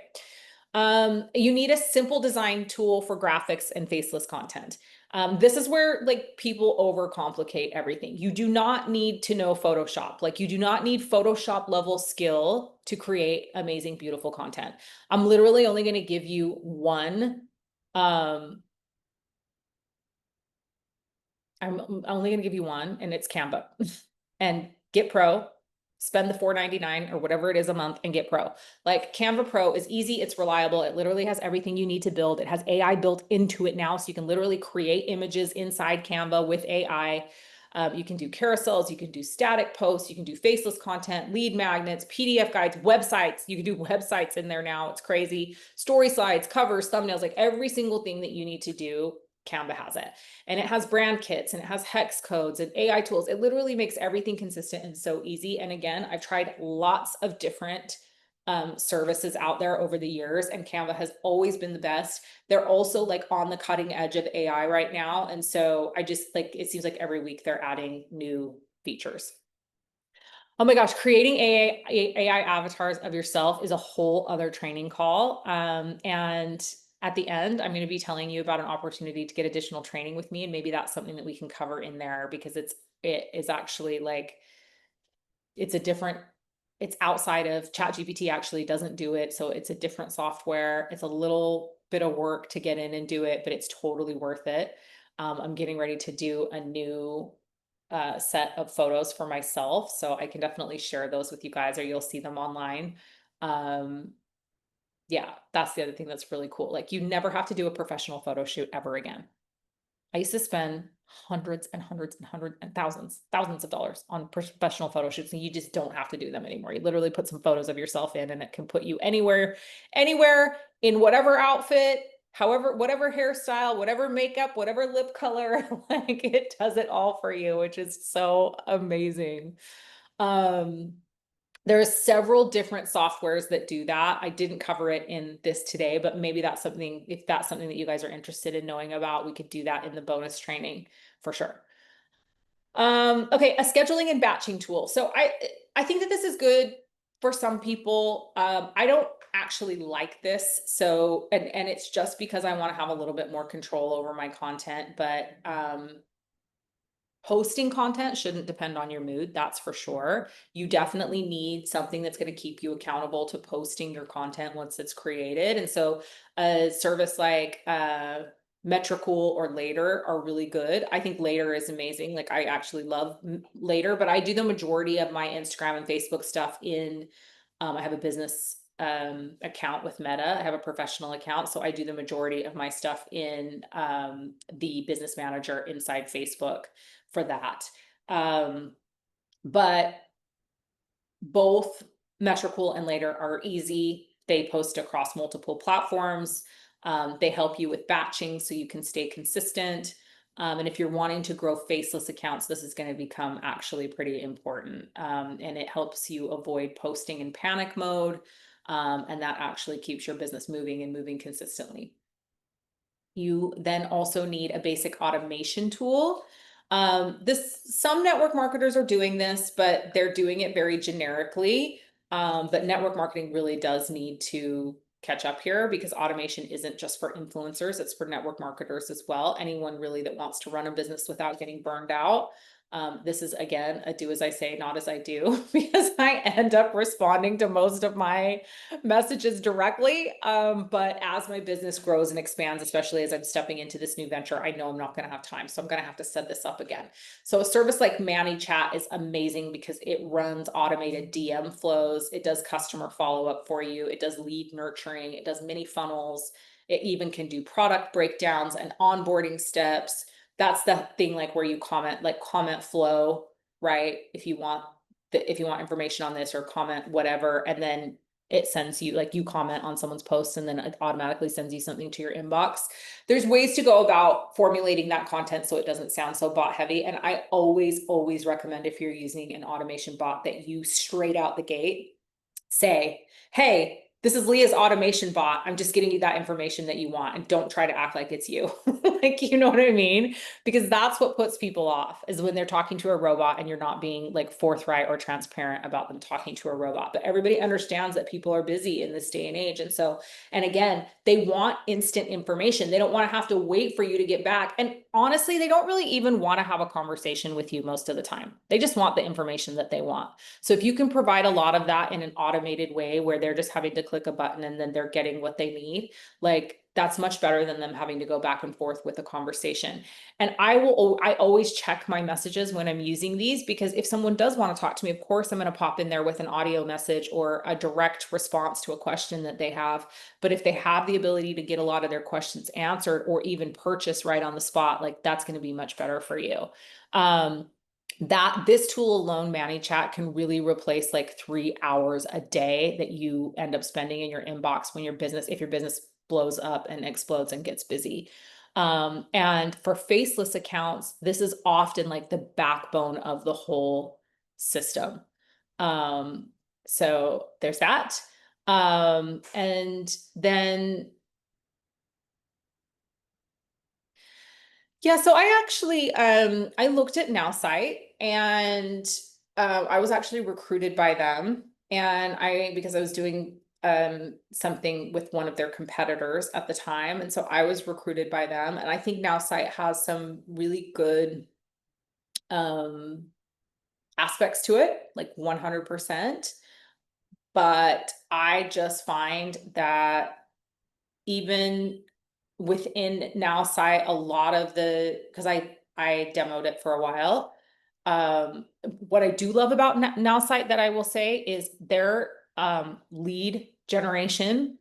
A: You need a simple design tool for graphics and faceless content. This is where like people overcomplicate everything. You do not need to know Photoshop. Like you do not need Photoshop level skill to create amazing, beautiful content. I'm literally only going to give you one. I'm only going to give you one, and it's Canva. And get Pro. Spend the $4.99 or whatever it is a month and get Pro. Like Canva Pro is easy, it's reliable, it literally has everything you need to build. It has AI built into it now, so you can literally create images inside Canva with AI. You can do carousels, you can do static posts, you can do faceless content, lead magnets, PDF guides, websites. You can do websites in there now. It's crazy. Story slides, covers, thumbnails, like every single thing that you need to do, Canva has it. And it has brand kits and it has hex codes and AI tools. It literally makes everything consistent and so easy. And again, I've tried lots of different services out there over the years, and Canva has always been the best. They're also like on the cutting edge of AI right now. And so I just like, it seems like every week they're adding new features. Oh my gosh, creating AI avatars of yourself is a whole other training call. And at the end, I'm going to be telling you about an opportunity to get additional training with me. And maybe that's something that we can cover in there, because it is actually like, it's a different, it's outside of ChatGPT actually doesn't do it. So it's a different software. It's a little bit of work to get in and do it, but it's totally worth it. I'm getting ready to do a new set of photos for myself. So I can definitely share those with you guys, or you'll see them online. Yeah, that's the other thing that's really cool. Like you never have to do a professional photo shoot ever again. I used to spend hundreds and hundreds and hundreds and thousands of dollars on professional photo shoots, and you just don't have to do them anymore. You literally put some photos of yourself in and it can put you anywhere, anywhere in whatever outfit, however, whatever hairstyle, whatever makeup, whatever lip color, like it does it all for you, which is so amazing. There's several different softwares that do that. I didn't cover it in this today, but maybe that's something, if that's something that you guys are interested in knowing about, we could do that in the bonus training for sure. Okay, a scheduling and batching tool. So I think that this is good for some people. I don't actually like this. So, and it's just because I want to have a little bit more control over my content, but posting content shouldn't depend on your mood, that's for sure. You definitely need something that's going to keep you accountable to posting your content once it's created. And so a service like Metricool or Later are really good. I think Later is amazing. Like I actually love Later, but I do the majority of my Instagram and Facebook stuff in, I have a business account with Meta. I have a professional account. So I do the majority of my stuff in the business manager inside Facebook for that. But both Metricool and Later are easy. They post across multiple platforms. They help you with batching so you can stay consistent. And if you're wanting to grow faceless accounts, this is going to become actually pretty important. And it helps you avoid posting in panic mode. And that actually keeps your business moving and moving consistently. You then also need a basic automation tool. Some network marketers are doing this, but they're doing it very generically. But network marketing really does need to catch up here, because automation isn't just for influencers, it's for network marketers as well. Anyone really that wants to run a business without getting burned out. This is again a do as I say, not as I do, because I end up responding to most of my messages directly. But as my business grows and expands, especially as I'm stepping into this new venture, I know I'm not going to have time. So I'm going to have to set this up again. So a service like ManyChat is amazing because it runs automated DM flows. It does customer follow-up for you. It does lead nurturing. It does mini funnels. It even can do product breakdowns and onboarding steps. That's the thing, like where you comment, like comment flow, right? If you want information on this or comment whatever, and then it sends you, like you comment on someone's post and then it automatically sends you something to your inbox. There's ways to go about formulating that content so it doesn't sound so bot heavy. And I always recommend, if you're using an automation bot, that you straight out the gate say, hey, this is Leah's automation bot. I'm just getting you that information that you want, and don't try to act like it's you. Like, you know what I mean? Because that's what puts people off, is when they're talking to a robot and you're not being like forthright or transparent about them talking to a robot. But everybody understands that people are busy in this day and age. And so, and again, they want instant information. They don't want to have to wait for you to get back. And honestly, they don't really even want to have a conversation with you most of the time. They just want the information that they want. So if you can provide a lot of that in an automated way where they're just having to click a button and then they're getting what they need, like, that's much better than them having to go back and forth with a conversation. And I always check my messages when I'm using these, because if someone does want to talk to me, of course, I'm going to pop in there with an audio message or a direct response to a question that they have. But if they have the ability to get a lot of their questions answered or even purchase right on the spot, like, that's going to be much better for you. That this tool alone, ManyChat, can really replace like 3 hours a day that you end up spending in your inbox when your business, if your business blows up and explodes and gets busy. And for faceless accounts, this is often like the backbone of the whole system. So there's that. And then, yeah, so I actually, I looked at NowSite, and I was actually recruited by them, and because I was doing something with one of their competitors at the time, and so I was recruited by them, and I think NowSite has some really good um aspects to it, like 100%. But I just find that even within NowSite, a lot of because I demoed it for a while. What I do love about NowSite, that I will say, is their lead generation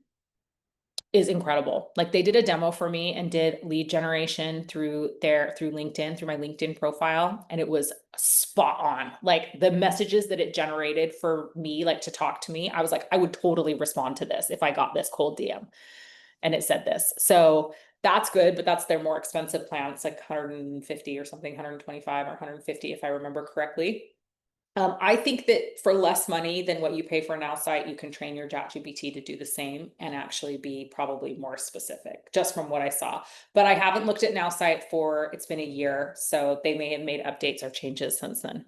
A: is incredible. Like, they did a demo for me and did lead generation through LinkedIn, through my LinkedIn profile, and it was spot on. Like, the messages that it generated for me, like, to talk to me, I was like, I would totally respond to this if I got this cold DM and it said this. So that's good, but that's their more expensive plan. It's like 150 or something, 125 or 150 if I remember correctly. I think that for less money than what you pay for an outsite, you can train your ChatGPT to do the same and actually be probably more specific, just from what I saw. But I haven't looked at NowSite it's been a year, so they may have made updates or changes since then.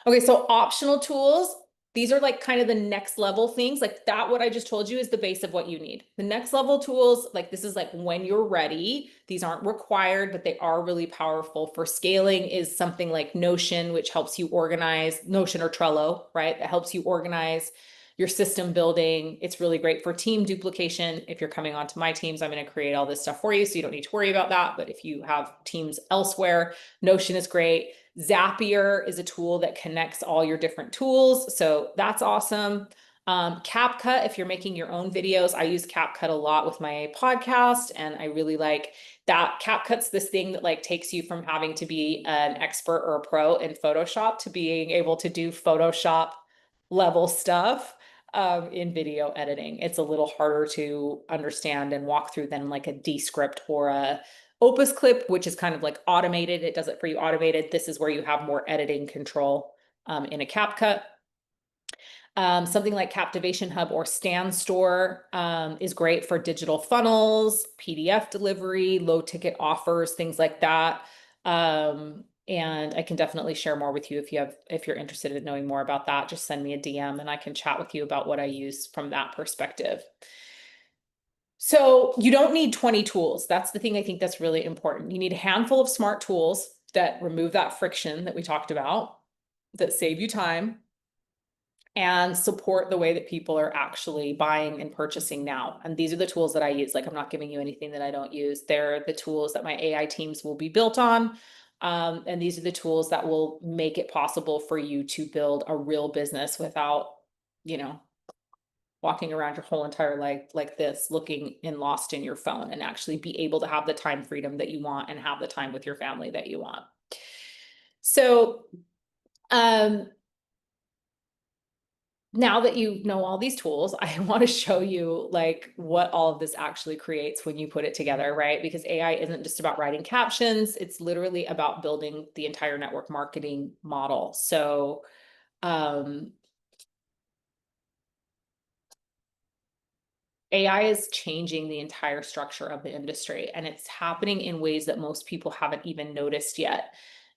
A: Okay, so optional tools, these are like kind of the next level things. Like, that, what I just told you, is the base of what you need. The next level tools, like, this is like when you're ready. These aren't required, but they are really powerful for scaling, is something like Notion, which helps you organize, Notion or Trello, right? That helps you organize your system building. It's really great for team duplication. If you're coming onto my teams, I'm going to create all this stuff for you, so you don't need to worry about that. But if you have teams elsewhere, Notion is great. Zapier is a tool that connects all your different tools, so that's awesome. CapCut, if you're making your own videos, I use CapCut a lot with my podcast, and I really like that. CapCut's this thing that like takes you from having to be an expert or a pro in Photoshop to being able to do Photoshop level stuff in video editing. It's a little harder to understand and walk through than like a Descript or a Opus Clip, which is kind of like automated. It does it for you automated. This is where you have more editing control in a CapCut. Something like Captivation Hub or Stand Store is great for digital funnels, PDF delivery, low ticket offers, things like that. And I can definitely share more with you if you're interested in knowing more about that. Just send me a DM and I can chat with you about what I use from that perspective. So you don't need 20 tools. That's the thing I think that's really important. You need a handful of smart tools that remove that friction that we talked about, that save you time, and support the way that people are actually buying and purchasing now. And these are the tools that I use. Like, I'm not giving you anything that I don't use. They're the tools that my AI teams will be built on. And these are the tools that will make it possible for you to build a real business without, walking around your whole entire life like this, looking and lost in your phone, and actually be able to have the time freedom that you want and have the time with your family that you want. So, now that you know all these tools, I want to show you like what all of this actually creates when you put it together, right? Because AI isn't just about writing captions, it's literally about building the entire network marketing model. So, AI is changing the entire structure of the industry, and it's happening in ways that most people haven't even noticed yet.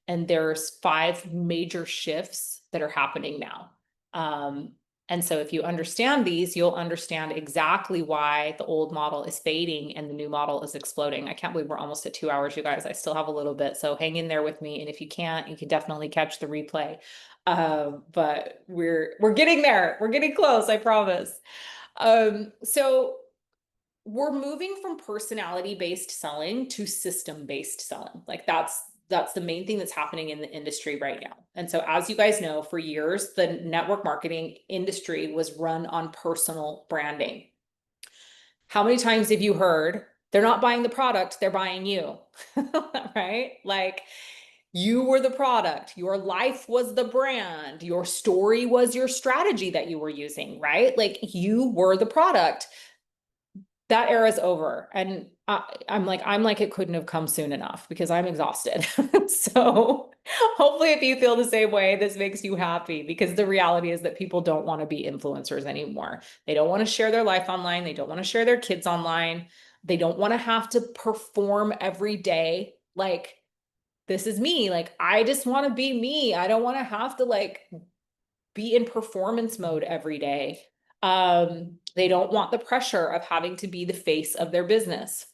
A: And there's 5 major shifts that are happening now. Um, and so if you understand these, you'll understand exactly why the old model is fading and the new model is exploding. I can't believe we're almost at 2 hours, you guys. I still have a little bit, so hang in there with me. And if you can't, you can definitely catch the replay. But we're getting there. We're getting close, I promise. So we're moving from personality-based selling to system-based selling. Like that's the main thing that's happening in the industry right now. And so as you guys know, for years, the network marketing industry was run on personal branding. How many times have you heard they're not buying the product, they're buying you? Right? Like you were the product, your life was the brand, your story was your strategy that you were using, right? Like you were the product. That era is over. And I'm like, it couldn't have come soon enough because I'm exhausted. So hopefully if you feel the same way, this makes you happy, because the reality is that people don't want to be influencers anymore. They don't want to share their life online. They don't want to share their kids online. They don't want to have to perform every day. Like, this is me. Like, I just want to be me. I don't want to have to like be in performance mode every day. They don't want the pressure of having to be the face of their business.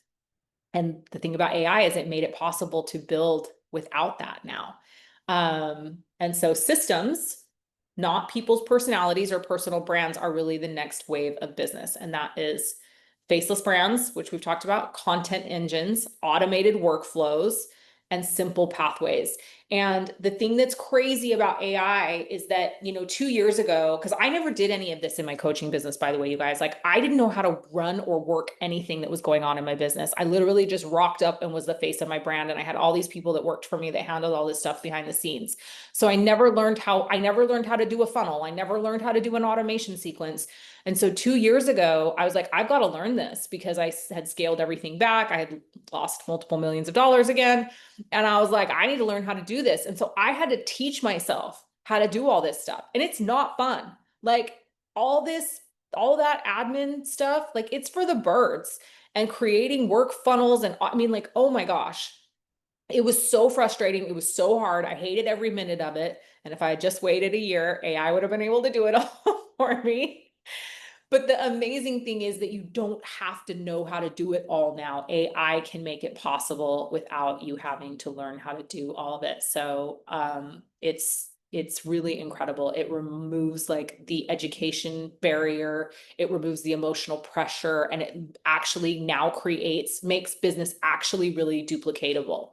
A: And the thing about AI is it made it possible to build without that now. And so systems, not people's personalities or personal brands, are really the next wave of business. And that is faceless brands, which we've talked about, content engines, automated workflows, and simple pathways. And the thing that's crazy about AI is that, 2 years ago, because I never did any of this in my coaching business, by the way, you guys, like I didn't know how to run or work anything that was going on in my business. I literally just rocked up and was the face of my brand. And I had all these people that worked for me that handled all this stuff behind the scenes. So I never learned how to do a funnel. I never learned how to do an automation sequence. And so 2 years ago, I was like, I've got to learn this, because I had scaled everything back. I had lost multiple millions of dollars again. And I was like, I need to learn how to do this. And so I had to teach myself how to do all this stuff. And it's not fun. Like all that admin stuff, like it's for the birds. And creating work funnels. And I mean, like, oh my gosh, it was so frustrating. It was so hard. I hated every minute of it. And if I had just waited a year, AI would have been able to do it all for me. But the amazing thing is that you don't have to know how to do it all now. AI can make it possible without you having to learn how to do all of it. So it's really incredible. It removes like the education barrier, it removes the emotional pressure, and it actually now makes business actually really duplicatable.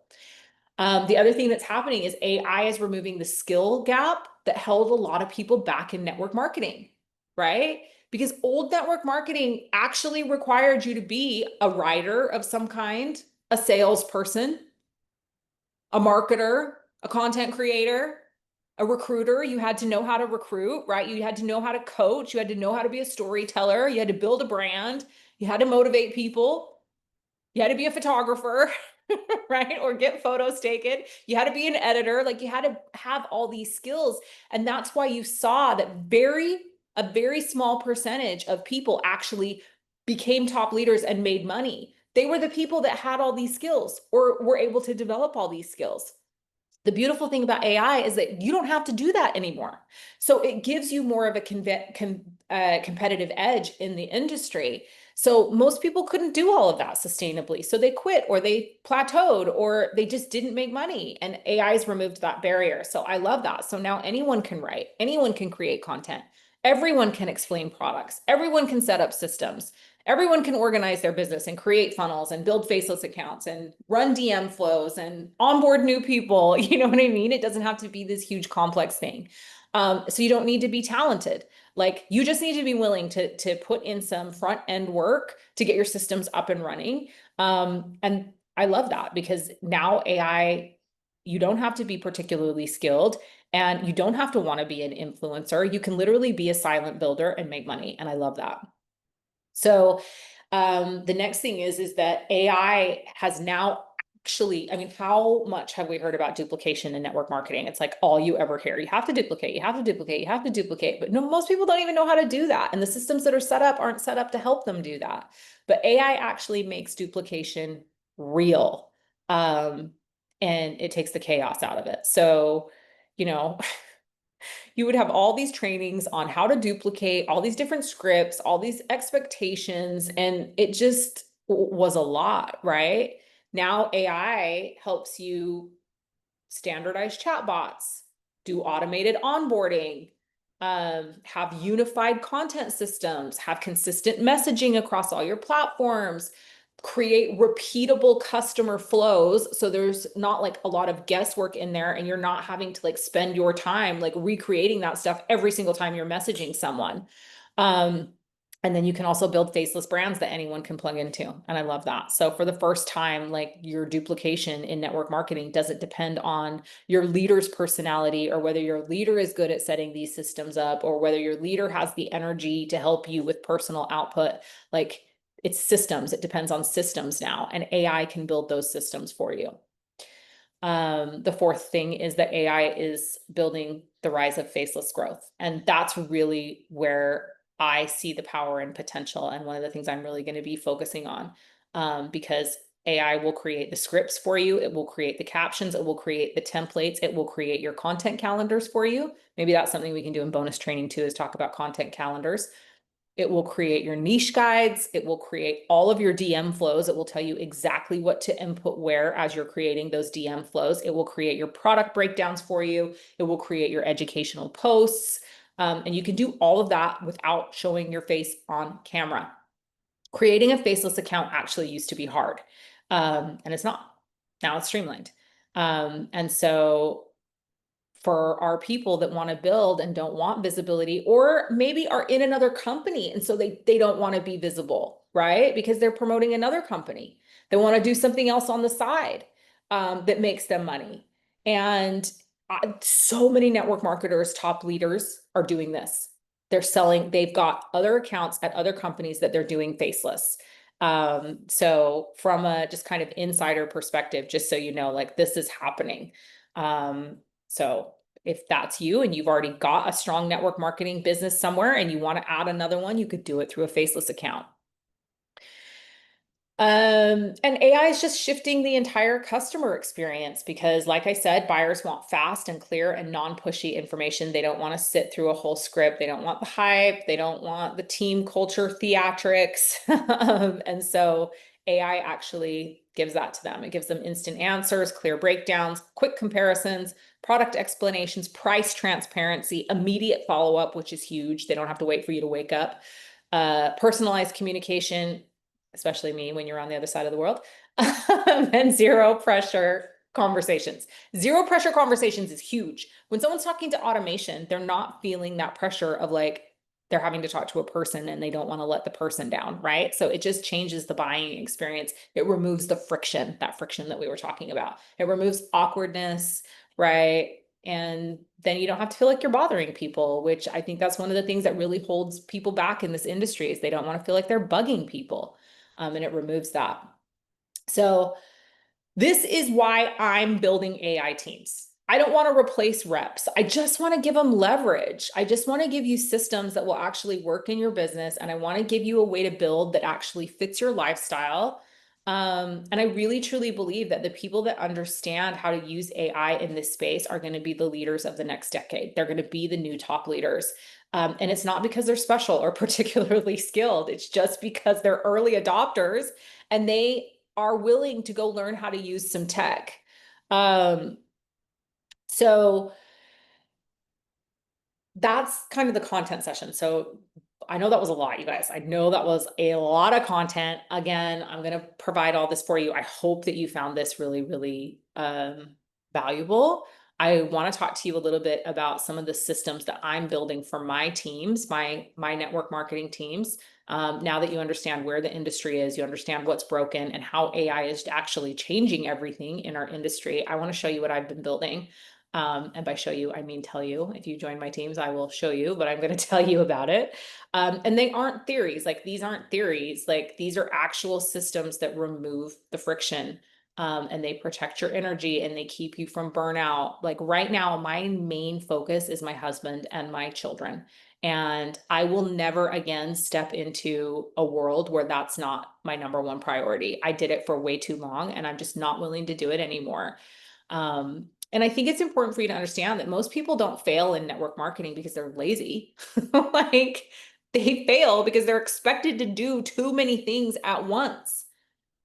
A: The other thing that's happening is AI is removing the skill gap that held a lot of people back in network marketing, right? Because old network marketing actually required you to be a writer of some kind, a salesperson, a marketer, a content creator, a recruiter. You had to know how to recruit, right? You had to know how to coach. You had to know how to be a storyteller. You had to build a brand. You had to motivate people. You had to be a photographer, right? Or get photos taken. You had to be an editor. Like you had to have all these skills. And that's why you saw that a very small percentage of people actually became top leaders and made money. They were the people that had all these skills or were able to develop all these skills. The beautiful thing about AI is that you don't have to do that anymore. So it gives you more of a competitive edge in the industry. So most people couldn't do all of that sustainably. So they quit or they plateaued or they just didn't make money. And AI's removed that barrier. So I love that. So now anyone can write, anyone can create content, everyone can explain products, everyone can set up systems. Everyone can organize their business and create funnels and build faceless accounts and run DM flows and onboard new people. You know what I mean? It doesn't have to be this huge complex thing. So you don't need to be talented. Like you just need to be willing to put in some front end work to get your systems up and running. And I love that because now AI, you don't have to be particularly skilled and you don't have to want to be an influencer. You can literally be a silent builder and make money. And I love that. So the next thing is that AI has now actually, I mean, how much have we heard about duplication in network marketing? It's like all you ever hear. You have to duplicate, you have to duplicate, you have to duplicate. But no, most people don't even know how to do that. And the systems that are set up aren't set up to help them do that. But AI actually makes duplication real. Um, and it takes the chaos out of it. So, you know, you would have all these trainings on how to duplicate all these different scripts, all these expectations, and it just was a lot, right? Now AI helps you standardize chatbots, do automated onboarding, have unified content systems, have consistent messaging across all your platforms, create repeatable customer flows. So there's not like a lot of guesswork in there, and you're not having to like spend your time like recreating that stuff every single time you're messaging someone. Um, and then you can also build faceless brands that anyone can plug into. And I love that. So for the first time, like your duplication in network marketing doesn't depend on your leader's personality or whether your leader is good at setting these systems up or whether your leader has the energy to help you with personal output. Like it's systems. It depends on systems now, and AI can build those systems for you. The fourth thing is that AI is building the rise of faceless growth. And that's really where I see the power and potential. And one of the things I'm really going to be focusing on, because AI will create the scripts for you. It will create the captions. It will create the templates. It will create your content calendars for you. Maybe that's something we can do in bonus training too, is talk about content calendars. It will create your niche guides. It will create all of your DM flows. It will tell you exactly what to input where as you're creating those DM flows. It will create your product breakdowns for you. It will create your educational posts. And you can do all of that without showing your face on camera. Creating a faceless account actually used to be hard. And it's not. Now it's streamlined. And so for our people that want to build and don't want visibility, or maybe are in another company and so they don't want to be visible, right? Because they're promoting another company. They want to do something else on the side that makes them money. And so many network marketers, top leaders are doing this. They're selling, they've got other accounts at other companies that they're doing faceless. So from a just kind of insider perspective, just so you know, like this is happening. So if that's you and you've already got a strong network marketing business somewhere and you want to add another one, you could do it through a faceless account. And AI is just shifting the entire customer experience because, like I said, buyers want fast and clear and non-pushy information. They don't want to sit through a whole script. They don't want the hype. They don't want the team culture theatrics. And so AI actually gives that to them. It gives them instant answers, clear breakdowns, quick comparisons, product explanations, price transparency, immediate follow-up, which is huge. They don't have to wait for you to wake up. Personalized communication, especially me when you're on the other side of the world, and zero pressure conversations. Zero pressure conversations is huge. When someone's talking to automation, they're not feeling that pressure of like they're having to talk to a person and they don't want to let the person down, right? So it just changes the buying experience. It removes the friction, that friction that we were talking about. It removes awkwardness, right? And then you don't have to feel like you're bothering people, which I think that's one of the things that really holds people back in this industry is they don't want to feel like they're bugging people. And it removes that. So this is why I'm building AI teams. I don't want to replace reps. I just want to give them leverage. I just want to give you systems that will actually work in your business. And I want to give you a way to build that actually fits your lifestyle. And I really truly believe that the people that understand how to use AI in this space are going to be the leaders of the next decade. They're going to be the new top leaders. And it's not because they're special or particularly skilled. It's just because they're early adopters and they are willing to go learn how to use some tech. So that's kind of the content session. So I know that was a lot, you guys. I know that was a lot of content. Again, I'm going to provide all this for you. I hope that you found this really, really valuable. I want to talk to you a little bit about some of the systems that I'm building for my teams, my network marketing teams. Now that you understand where the industry is, you understand what's broken and how AI is actually changing everything in our industry. I want to show you what I've been building. And by show you, I mean tell you. If you join my teams, I will show you, but I'm going to tell you about it. And they aren't theories. Like these aren't theories. Like these are actual systems that remove the friction and they protect your energy and they keep you from burnout. Like right now, my main focus is my husband and my children. And I will never again step into a world where that's not my number one priority. I did it for way too long and I'm just not willing to do it anymore. And I think it's important for you to understand that most people don't fail in network marketing because they're lazy. Like they fail because they're expected to do too many things at once.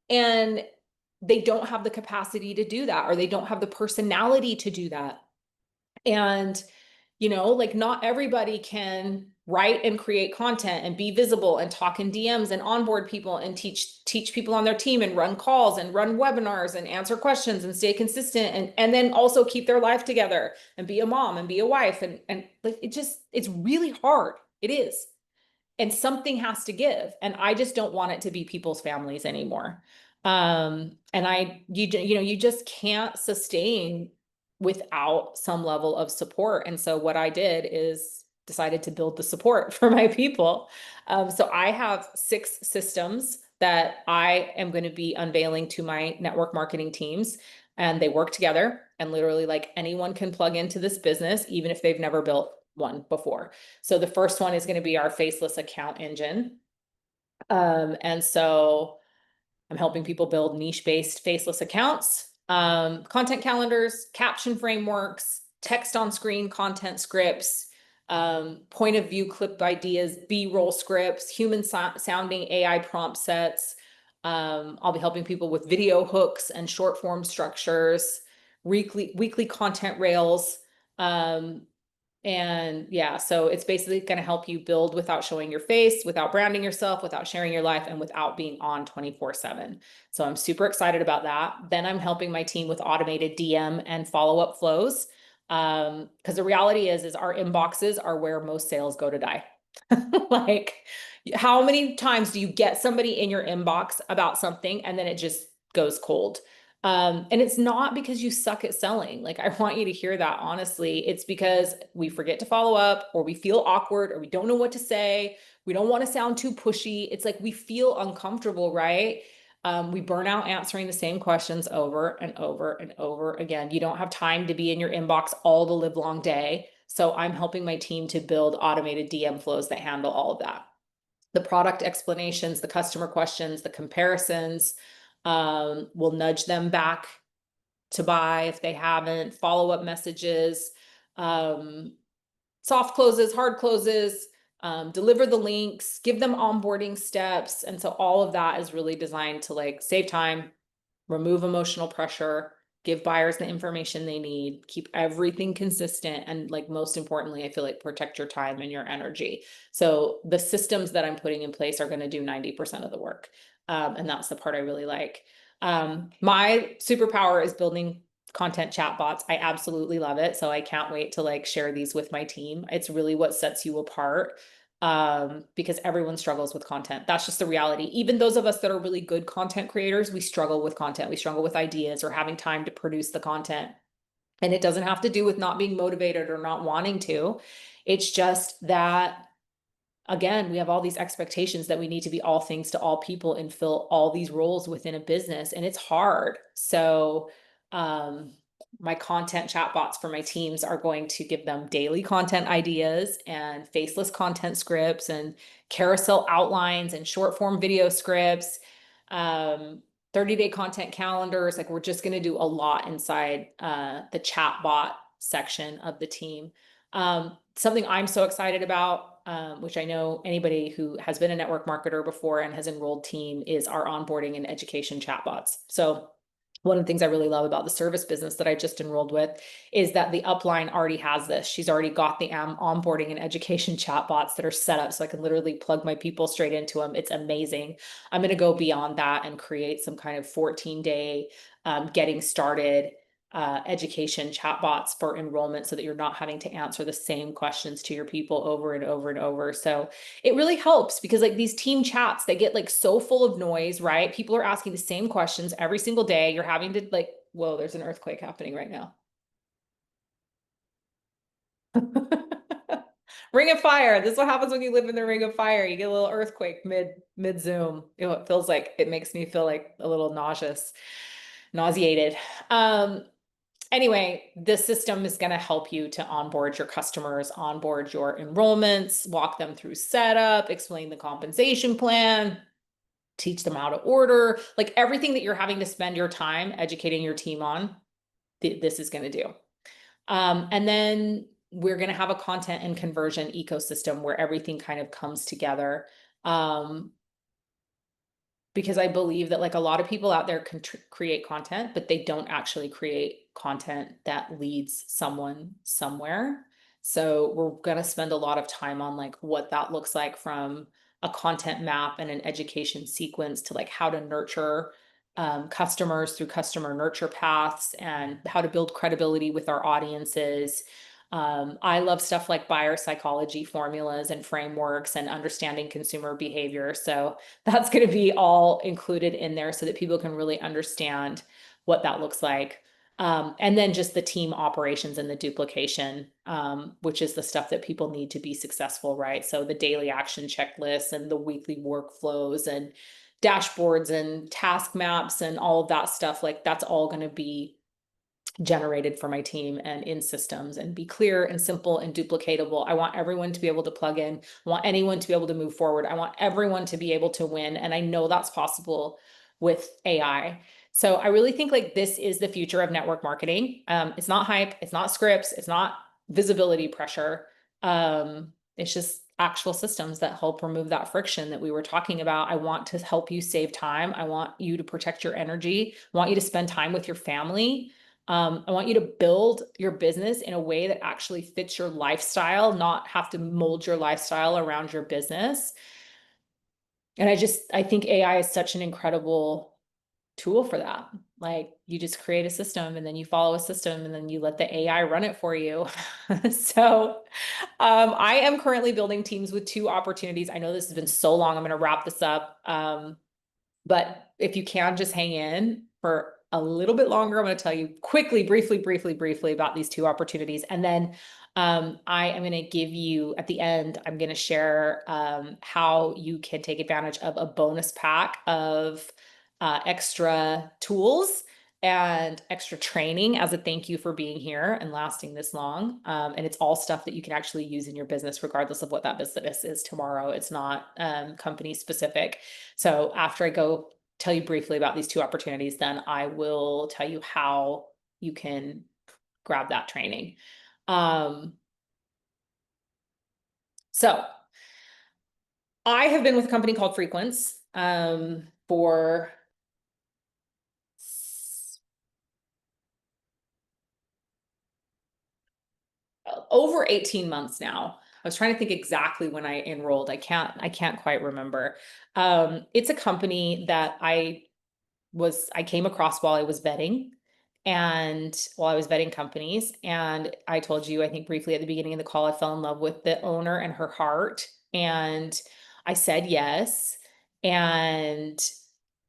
A: And they don't have the capacity to do that, or they don't have the personality to do that. And, like not everybody can write and create content and be visible and talk in DMs and onboard people and teach people on their team and run calls and run webinars and answer questions and stay consistent and then also keep their life together and be a mom and be a wife and like it's really hard. It is. And something has to give. And I just don't want it to be people's families anymore. And you just can't sustain without some level of support. And so what I did is decided to build the support for my people. So I have 6 systems that I am going to be unveiling to my network marketing teams. And they work together and literally like anyone can plug into this business, even if they've never built one before. So the first one is going to be our faceless account engine. And so I'm helping people build niche-based faceless accounts, content calendars, caption frameworks, text on screen content scripts, point of view clip ideas, B-roll scripts, human sounding AI prompt sets. I'll be helping people with video hooks and short form structures, weekly content rails. And yeah, so it's basically going to help you build without showing your face, without branding yourself, without sharing your life, and without being on 24/7. So I'm super excited about that. Then I'm helping my team with automated DM and follow-up flows. Because the reality is our inboxes are where most sales go to die. Like, how many times do you get somebody in your inbox about something and then it just goes cold? And it's not because you suck at selling. Like, I want you to hear that honestly. It's because we forget to follow up, or we feel awkward, or we don't know what to say. We don't want to sound too pushy. It's like we feel uncomfortable, right? We burn out answering the same questions over and over and over again. You don't have time to be in your inbox all the live long day. So I'm helping my team to build automated DM flows that handle all of that. The product explanations, the customer questions, the comparisons, will nudge them back to buy if they haven't, follow-up messages, um, soft closes, hard closes, deliver the links, give them onboarding steps. And so all of that is really designed to like save time, remove emotional pressure, give buyers the information they need, keep everything consistent, and like most importantly, I feel like protect your time and your energy. So the systems that I'm putting in place are going to do 90% of the work. And that's the part I really like. My superpower is building content chatbots. I absolutely love it. So I can't wait to like share these with my team. It's really what sets you apart, because everyone struggles with content. That's just the reality. Even those of us that are really good content creators, we struggle with content. We struggle with ideas or having time to produce the content. And it doesn't have to do with not being motivated or not wanting to. It's just that, again, we have all these expectations that we need to be all things to all people and fill all these roles within a business. And it's hard. So, my content chatbots for my teams are going to give them daily content ideas and faceless content scripts and carousel outlines and short form video scripts, 30-day content calendars. Like, we're just going to do a lot inside the chatbot section of the team. Something I'm so excited about, which I know anybody who has been a network marketer before and has enrolled team, is our onboarding and education chatbots. So one of the things I really love about the service business that I just enrolled with is that the upline already has this. She's already got the onboarding and education chatbots that are set up, so I can literally plug my people straight into them. It's amazing. I'm going to go beyond that and create some kind of 14-day getting started education chatbots for enrollment, so that you're not having to answer the same questions to your people over and over and over. So it really helps, because like these team chats, they get like so full of noise, right? People are asking the same questions every single day. You're having to like, whoa, there's an earthquake happening right now. Ring of fire. This is what happens when you live in the ring of fire. You get a little earthquake mid Zoom. It feels like, it makes me feel like a little nauseous. nauseated. Um, anyway, this system is going to help you to onboard your customers, onboard your enrollments, walk them through setup, explain the compensation plan, teach them how to order, like everything that you're having to spend your time educating your team on, this is going to do. And then we're going to have a content and conversion ecosystem where everything kind of comes together. Because I believe that like a lot of people out there can create content, but they don't actually create content that leads someone somewhere. So we're going to spend a lot of time on like what that looks like, from a content map and an education sequence to like how to nurture customers through customer nurture paths and how to build credibility with our audiences. I love stuff like buyer psychology formulas and frameworks and understanding consumer behavior. So that's going to be all included in there so that people can really understand what that looks like. And then just the team operations and the duplication, which is the stuff that people need to be successful, right? So the daily action checklists and the weekly workflows and dashboards and task maps and all of that stuff, like that's all going to be generated for my team and in systems and be clear and simple and duplicatable. I want everyone to be able to plug in. I want anyone to be able to move forward. I want everyone to be able to win. And I know that's possible with AI. So I really think like this is the future of network marketing. It's not hype. It's not scripts. It's not visibility pressure. It's just actual systems that help remove that friction that we were talking about. I want to help you save time. I want you to protect your energy. I want you to spend time with your family. I want you to build your business in a way that actually fits your lifestyle, not have to mold your lifestyle around your business. And I think AI is such an incredible tool for that. Like you just create a system and then you follow a system and then you let the AI run it for you. So I am currently building teams with 2 opportunities. I know this has been so long. I'm going to wrap this up. But if you can just hang in for a little bit longer, I'm going to tell you quickly, briefly about these 2 opportunities. And then I am going to give you at the end, I'm going to share how you can take advantage of a bonus pack of extra tools and extra training as a thank you for being here and lasting this long. And it's all stuff that you can actually use in your business, regardless of what that business is tomorrow. It's not company specific. So after I go tell you briefly about these 2 opportunities, then I will tell you how you can grab that training. So I have been with a company called Frequence for over 18 months now. I was trying to think exactly when I enrolled. I can't quite remember. It's a company that I came across while I was vetting, and while I was vetting companies. And I told you, I think briefly at the beginning of the call, I fell in love with the owner and her heart. And I said yes. And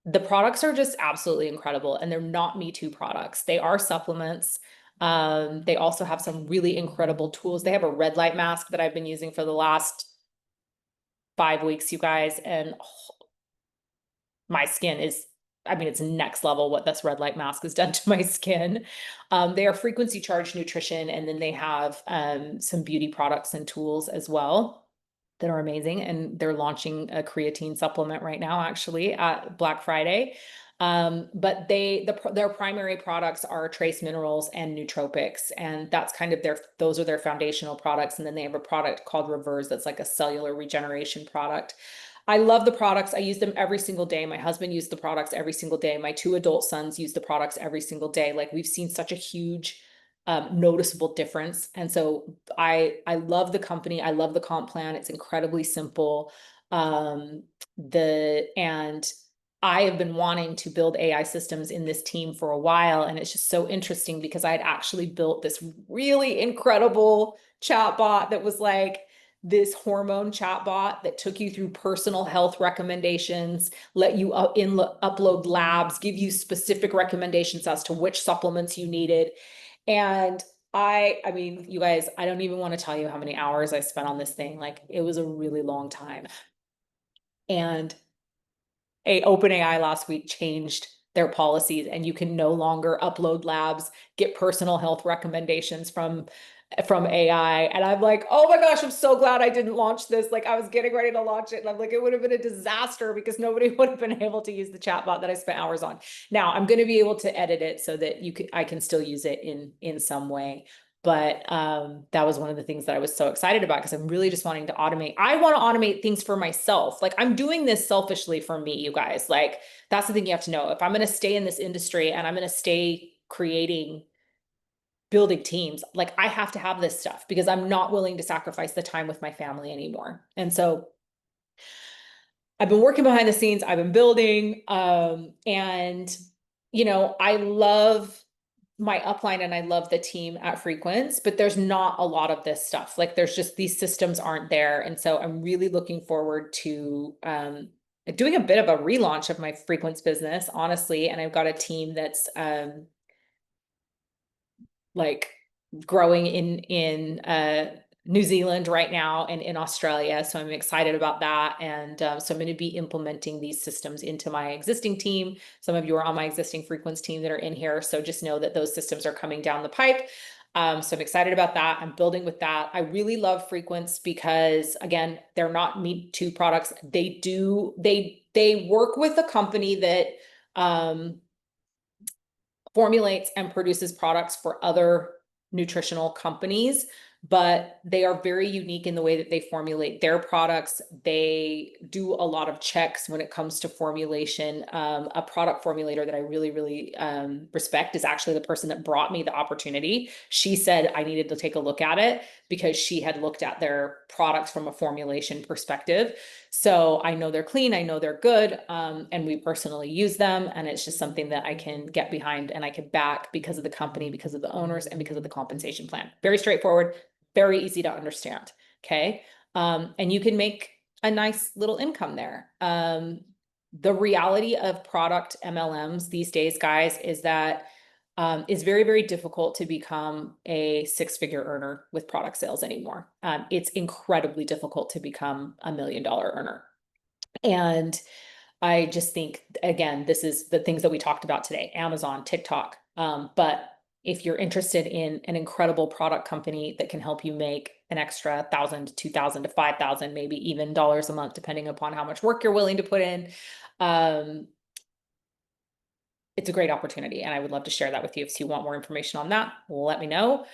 A: the products are just absolutely incredible. And they're not Me Too products. They are supplements. They also have some really incredible tools. They have a red light mask that I've been using for the last 5 weeks, you guys. And my skin is, I mean, it's next level what this red light mask has done to my skin. They are frequency charged nutrition, and then they have some beauty products and tools as well that are amazing. And they're launching a creatine supplement right now, actually, at Black Friday. But their primary products are trace minerals and nootropics, and that's kind of those are their foundational products. And then they have a product called Reverse that's like a cellular regeneration product. I love the products. I use them every single day. My husband used the products every single day. My 2 adult sons use the products every single day. Like we've seen such a huge noticeable difference. And so I love the company. I love the comp plan. It's incredibly simple. And I have been wanting to build AI systems in this team for a while. And it's just so interesting because I had actually built this really incredible chatbot that was like this hormone chatbot that took you through personal health recommendations, let you upload labs, give you specific recommendations as to which supplements you needed. And I mean, you guys, I don't even want to tell you how many hours I spent on this thing. Like it was a really long time. And OpenAI last week changed their policies, and you can no longer upload labs, get personal health recommendations from AI. And I'm like, oh my gosh, I'm so glad I didn't launch this. Like I was getting ready to launch it and I'm like, it would have been a disaster because nobody would have been able to use the chatbot that I spent hours on. Now I'm going to be able to edit it so that I can still use it in some way. But that was one of the things that I was so excited about because I'm really just wanting to automate. I want to automate things for myself. Like I'm doing this selfishly for me, you guys. Like that's the thing you have to know. If I'm going to stay in this industry and I'm going to stay creating, building teams, like I have to have this stuff because I'm not willing to sacrifice the time with my family anymore. And so I've been working behind the scenes, I've been building, and I love my upline and I love the team at Frequence, but there's not a lot of this stuff. Like there's just, these systems aren't there. And so I'm really looking forward to doing a bit of a relaunch of my Frequence business, honestly. And I've got a team that's like growing in New Zealand right now and in Australia. So I'm excited about that. And so I'm going to be implementing these systems into my existing team. Some of you are on my existing Frequence team that are in here. So just know that those systems are coming down the pipe. So I'm excited about that. I'm building with that. I really love Frequence because again, they're not Me Too products. They work with a company that formulates and produces products for other nutritional companies, but they are very unique in the way that they formulate their products. They do a lot of checks when it comes to formulation. A product formulator that I really, really respect is actually the person that brought me the opportunity. She said I needed to take a look at it because she had looked at their products from a formulation perspective. So I know they're clean, I know they're good, and we personally use them. And it's just something that I can get behind and I can back because of the company, because of the owners, and because of the compensation plan. Very straightforward, very easy to understand. Okay. And you can make a nice little income there. The reality of product MLMs these days, guys, is that it's very, very difficult to become a six-figure earner with product sales anymore. It's incredibly difficult to become $1 million earner. And I just think, again, this is the things that we talked about today, Amazon, TikTok. But if you're interested in an incredible product company that can help you make an extra 1,000 to 2,000 to 5,000, maybe even dollars a month, depending upon how much work you're willing to put in, it's a great opportunity. And I would love to share that with you. If you want more information on that, let me know.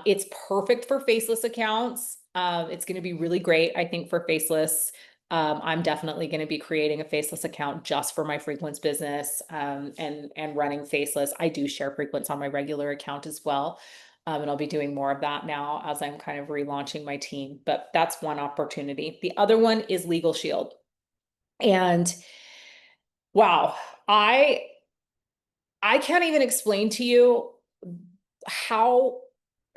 A: It's perfect for faceless accounts. It's going to be really great, I think, for faceless. I'm definitely going to be creating a faceless account just for my Frequence business, and running faceless. I do share Frequence on my regular account as well. And I'll be doing more of that now as I'm kind of relaunching my team, but that's one opportunity. The other one is Legal Shield. And wow, I can't even explain to you how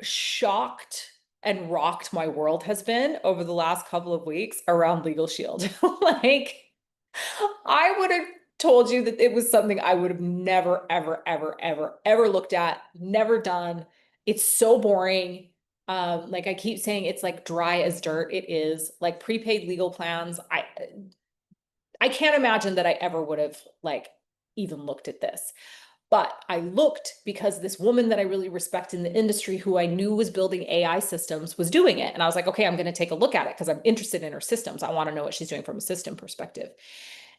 A: shocked and rocked my world has been over the last couple of weeks around Legal Shield. Like, I would have told you that it was something I would have never, ever, ever, ever, ever looked at, never done. It's so boring. Like I keep saying, it's like dry as dirt. It is like prepaid legal plans. I can't imagine that I ever would have like even looked at this. But I looked because this woman that I really respect in the industry, who I knew was building AI systems, was doing it. And I was like, okay, I'm going to take a look at it because I'm interested in her systems. I want to know what she's doing from a system perspective.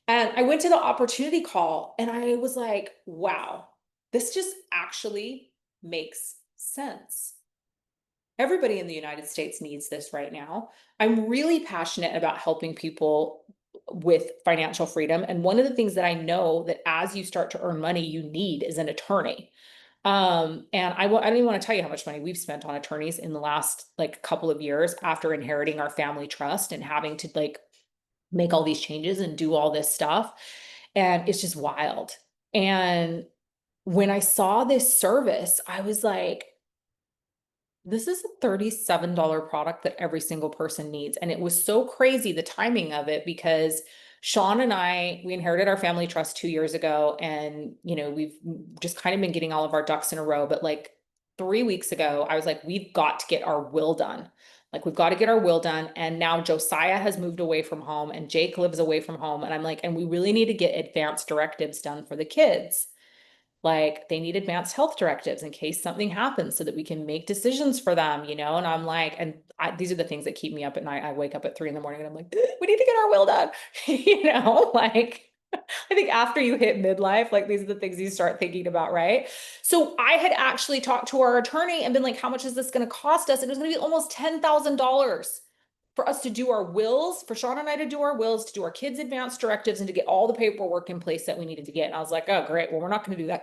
A: And I went to the opportunity call and I was like, wow, this just actually makes sense. Everybody in the United States needs this right now. I'm really passionate about helping people with financial freedom. And one of the things that I know that as you start to earn money, you need is an attorney. And I don't even want to tell you how much money we've spent on attorneys in the last like couple of years after inheriting our family trust and having to like make all these changes and do all this stuff. And it's just wild. And when I saw this service, I was like, this is a $37 product that every single person needs. And it was so crazy, the timing of it, because Sean and we inherited our family trust 2 years ago. And, we've just kind of been getting all of our ducks in a row. But like 3 weeks ago, I was like, we've got to get our will done. Like, we've got to get our will done. And now Josiah has moved away from home and Jake lives away from home. And I'm like, and we really need to get advanced directives done for the kids. Like, they need advanced health directives in case something happens so that we can make decisions for them, you know? And I'm like, these are the things that keep me up at night. I wake up at 3 in the morning and I'm like, we need to get our will done, you know, like, I think after you hit midlife, like, these are the things you start thinking about, right? So I had actually talked to our attorney and been like, how much is this going to cost us? And it was going to be almost $10,000 for us to do our wills, for Sean and I to do our wills, to do our kids' advanced directives, and to get all the paperwork in place that we needed to get. And I was like, oh, great. Well, we're not going to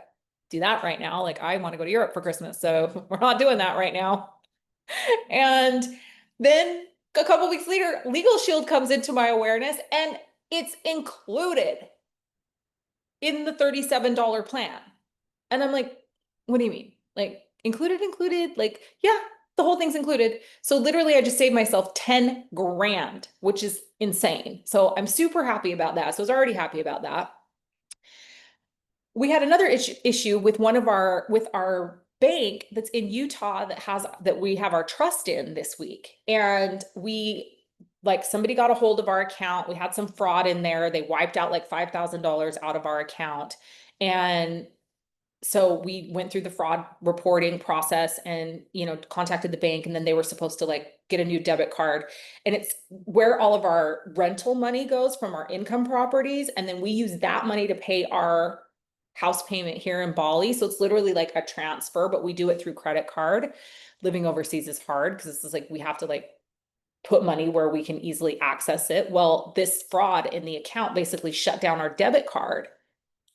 A: do that right now. Like, I want to go to Europe for Christmas, so we're not doing that right now. And then a couple weeks later, Legal Shield comes into my awareness, and it's included in the $37 plan. And I'm like, what do you mean? Like, included? Like, yeah, the whole thing's included. So literally I just saved myself 10 grand, which is insane. So I'm super happy about that. So I was already happy about that. We had another issue with our bank that's in Utah that we have our trust in this week. And somebody got a hold of our account. We had some fraud in there. They wiped out like $5,000 out of our account. And so we went through the fraud reporting process and, contacted the bank, and then they were supposed to like get a new debit card. And it's where all of our rental money goes from our income properties. And then we use that money to pay our house payment here in Bali. So it's literally like a transfer, but we do it through credit card. Living overseas is hard because this is like, we have to like put money where we can easily access it. Well, this fraud in the account basically shut down our debit card,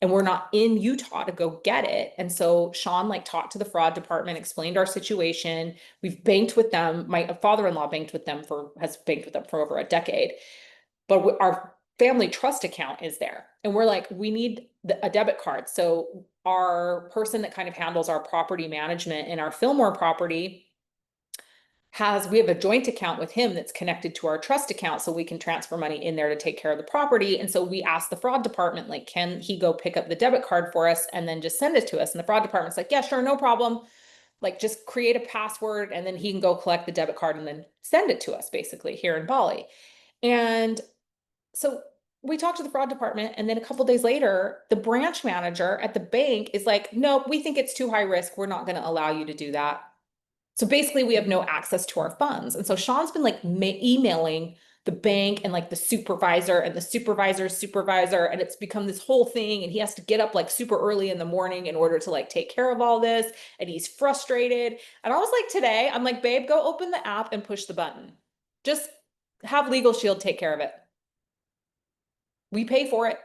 A: and we're not in Utah to go get it. And so Sean like talked to the fraud department, explained our situation. We've banked with them. My father-in-law has banked with them for over a decade, but our family trust account is there. And we're like, we need a debit card. So our person that kind of handles our property management in our Fillmore property we have a joint account with him that's connected to our trust account, so we can transfer money in there to take care of the property. And so we asked the fraud department, like, can he go pick up the debit card for us and then just send it to us? And the fraud department's like, yeah, sure, no problem. Like, just create a password and then he can go collect the debit card and then send it to us, basically, here in Bali. And so we talked to the fraud department, and then a couple days later, the branch manager at the bank is like, nope, we think it's too high risk. We're not going to allow you to do that. So basically we have no access to our funds. And so Sean's been like emailing the bank and like the supervisor and the supervisor's supervisor, and it's become this whole thing. And he has to get up like super early in the morning in order to like take care of all this. And he's frustrated. And I was like, today, I'm like, babe, go open the app and push the button. Just have Legal Shield take care of it. We pay for it.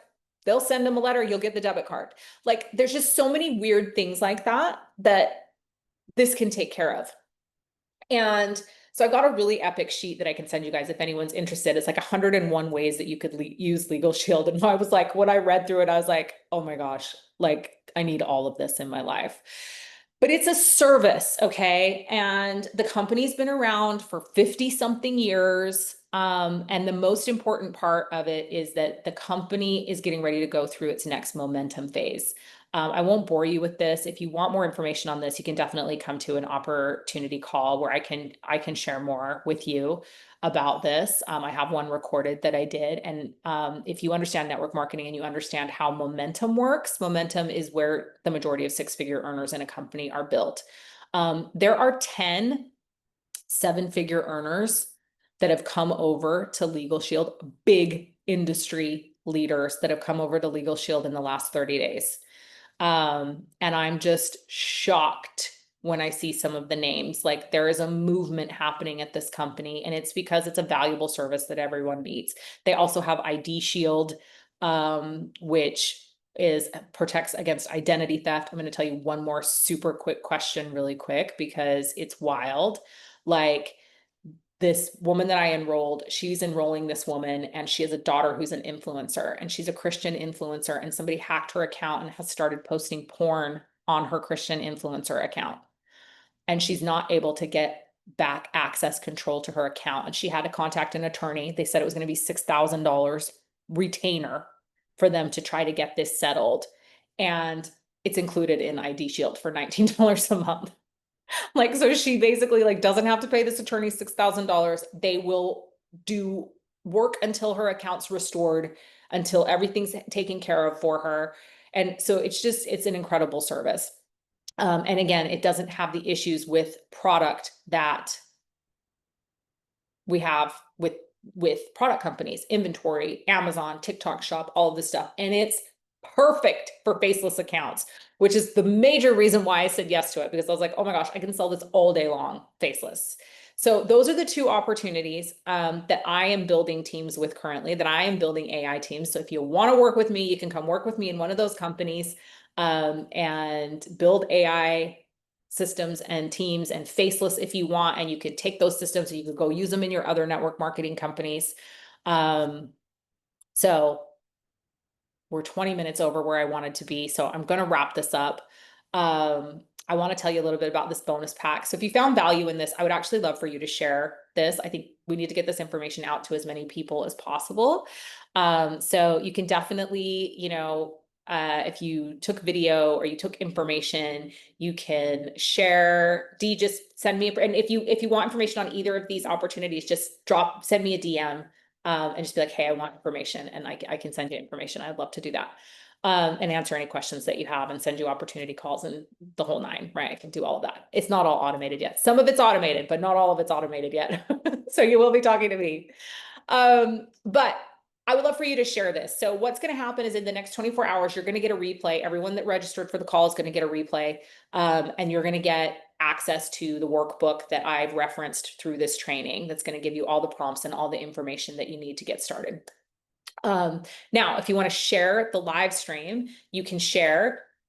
A: They'll send them a letter. You'll get the debit card. Like, there's just so many weird things like that this can take care of. And so I got a really epic sheet that I can send you guys if anyone's interested. It's like 101 ways that you could use Legal Shield. And I was like, when I read through it, I was like, oh my gosh, like, I need all of this in my life. But it's a service, okay? And the company's been around for 50 something years. And the most important part of it is that the company is getting ready to go through its next momentum phase. I won't bore you with this. If you want more information on this, you can definitely come to an opportunity call where I can share more with you about this. I have one recorded that I did. And if you understand network marketing and you understand how momentum works, momentum is where the majority of six-figure earners in a company are built. There are 10 seven-figure earners that have come over to Legal Shield, big industry leaders that have come over to Legal Shield in the last 30 days. And I'm just shocked when I see some of the names. Like, there is a movement happening at this company, and it's because it's a valuable service that everyone needs. They also have ID Shield, which protects against identity theft. I'm going to tell you one more super quick question really quick because it's wild. Like, this woman that I enrolled, she's enrolling this woman, and she has a daughter who's an influencer, and she's a Christian influencer, and somebody hacked her account and has started posting porn on her Christian influencer account. And she's not able to get back access control to her account. And she had to contact an attorney. They said it was going to be $6,000 retainer for them to try to get this settled. And it's included in ID Shield for $19 a month. Like, so she basically like doesn't have to pay this attorney $6,000. They will do work until her account's restored, until everything's taken care of for her. And so it's just, it's an incredible service. And again, it doesn't have the issues with product that we have with product companies, inventory, Amazon, TikTok shop, all of this stuff. And it's perfect for faceless accounts, which is the major reason why I said yes to it, because I was like, oh my gosh, I can sell this all day long, faceless. So those are the two opportunities that I am building teams with currently, that I am building AI teams. So if you want to work with me, you can come work with me in one of those companies and build AI systems and teams and faceless if you want, and you could take those systems and you could go use them in your other network marketing companies. So we're 20 minutes over where I wanted to be, so I'm going to wrap this up. I want to tell you a little bit about this bonus pack. So if you found value in this, I would actually love for you to share this. I think we need to get this information out to as many people as possible. So you can definitely, if you took video or you took information, you can share. Just send me, and if you want information on either of these opportunities, just send me a DM and just be like, hey, I want information, and I can send you information. I'd love to do that. And answer any questions that you have and send you opportunity calls and the whole nine, right? I can do all of that. It's not all automated yet. Some of it's automated, but not all of it's automated yet. So you will be talking to me. But I would love for you to share this. So what's going to happen is in the next 24 hours, you're going to get a replay. Everyone that registered for the call is going to get a replay. And you're going to get access to the workbook that I've referenced through this training. That's going to give you all the prompts and all the information that you need to get started. Now, if you want to share the live stream, you can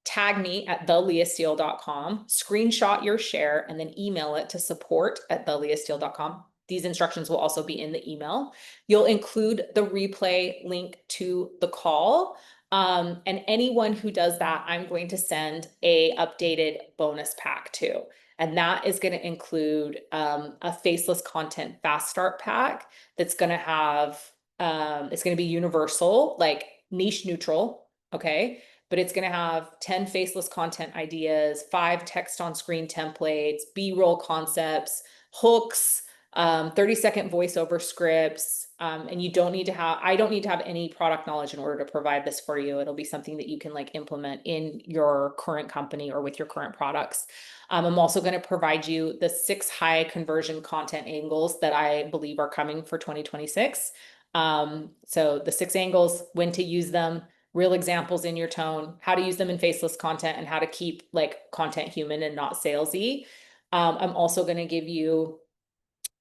A: tag me at theleahsteele.com, screenshot your share, and then email it to support@theleahsteele.com. These instructions will also be in the email. You'll include the replay link to the call. And anyone who does that, I'm going to send a updated bonus pack to. And that is going to include a faceless content fast start pack that's going to have it's going to be universal, like niche neutral. Okay. But it's going to have 10 faceless content ideas, 5 text on screen templates, B-roll concepts, hooks, 30-second voiceover scripts. And I don't need to have any product knowledge in order to provide this for you. It'll be something that you can like implement in your current company or with your current products. I'm also going to provide you the 6 high conversion content angles that I believe are coming for 2026. So the 6 angles, when to use them, real examples in your tone, how to use them in faceless content, and how to keep like content human and not salesy. I'm also going to give you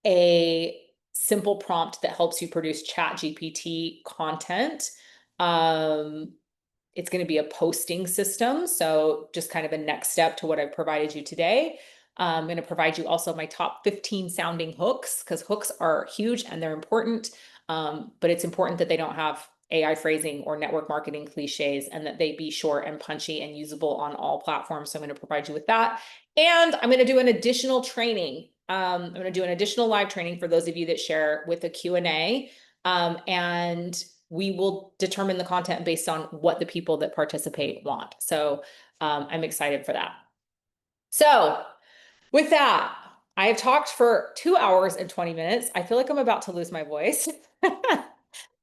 A: a simple prompt that helps you produce ChatGPT content. It's going to be a posting system. So just kind of a next step to what I've provided you today. I'm going to provide you also my top 15 sounding hooks, because hooks are huge and they're important. But it's important that they don't have AI phrasing or network marketing cliches, and that they be short and punchy and usable on all platforms. So I'm going to provide you with that. And I'm going to do an additional training. I'm going to do an additional live training for those of you that share with a Q&A. And we will determine the content based on what the people that participate want. So I'm excited for that. So with that, I have talked for 2 hours and 20 minutes. I feel like I'm about to lose my voice.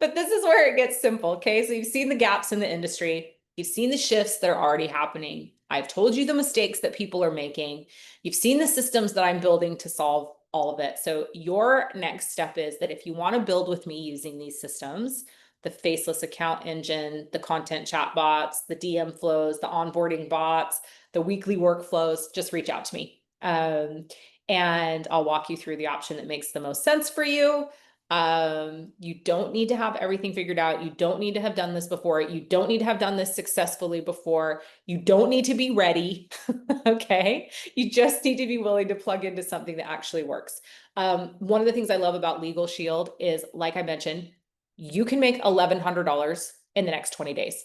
A: But this is where it gets simple, okay? So you've seen the gaps in the industry. You've seen the shifts that are already happening. I've told you the mistakes that people are making. You've seen the systems that I'm building to solve all of it. So your next step is that if you want to build with me using these systems, the faceless account engine, the content chat bots, the DM flows, the onboarding bots, the weekly workflows, just reach out to me. And I'll walk you through the option that makes the most sense for you. You don't need to have everything figured out. You don't need to have done this before. You don't need to have done this successfully before. You don't need to be ready. Okay. You just need to be willing to plug into something that actually works. One of the things I love about Legal Shield is, like I mentioned, you can make $1,100 in the next 20 days.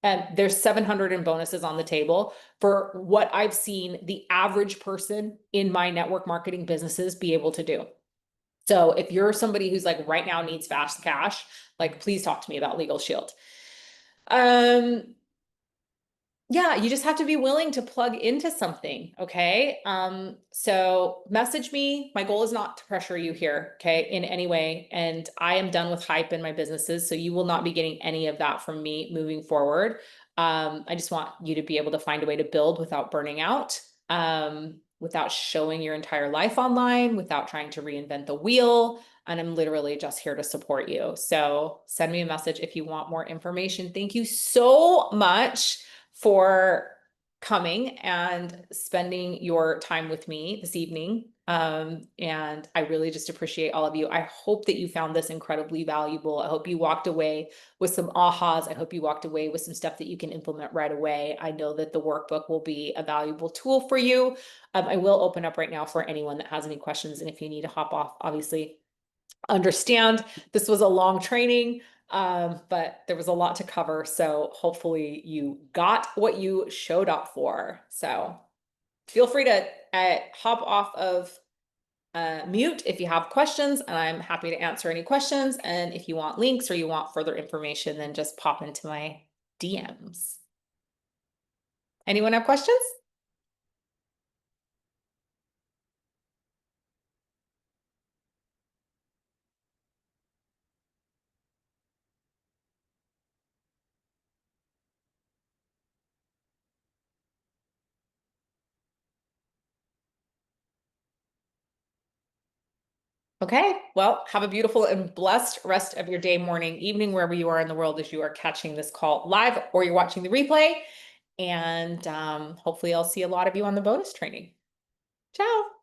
A: And there's 700 in bonuses on the table for what I've seen the average person in my network marketing businesses be able to do. So if you're somebody who's like right now needs fast cash, like please talk to me about Legal Shield. Yeah, you just have to be willing to plug into something. Okay. So message me. My goal is not to pressure you here, okay, in any way. And I am done with hype in my businesses. So you will not be getting any of that from me moving forward. I just want you to be able to find a way to build without burning out, without showing your entire life online, without trying to reinvent the wheel. And I'm literally just here to support you. So send me a message if you want more information. Thank you so much for coming and spending your time with me this evening. And I really just appreciate all of you. I hope that you found this incredibly valuable. I hope you walked away with some ahas. I hope you walked away with some stuff that you can implement right away. I know that the workbook will be a valuable tool for you. I will open up right now for anyone that has any questions. And if you need to hop off, obviously understand this was a long training, but there was a lot to cover. So hopefully you got what you showed up for. So feel free to hop off of mute if you have questions, and I'm happy to answer any questions. And if you want links or you want further information, then just pop into my DMs. Anyone have questions? Okay, well, have a beautiful and blessed rest of your day, morning, evening, wherever you are in the world as you are catching this call live or you're watching the replay. And hopefully I'll see a lot of you on the bonus training. Ciao.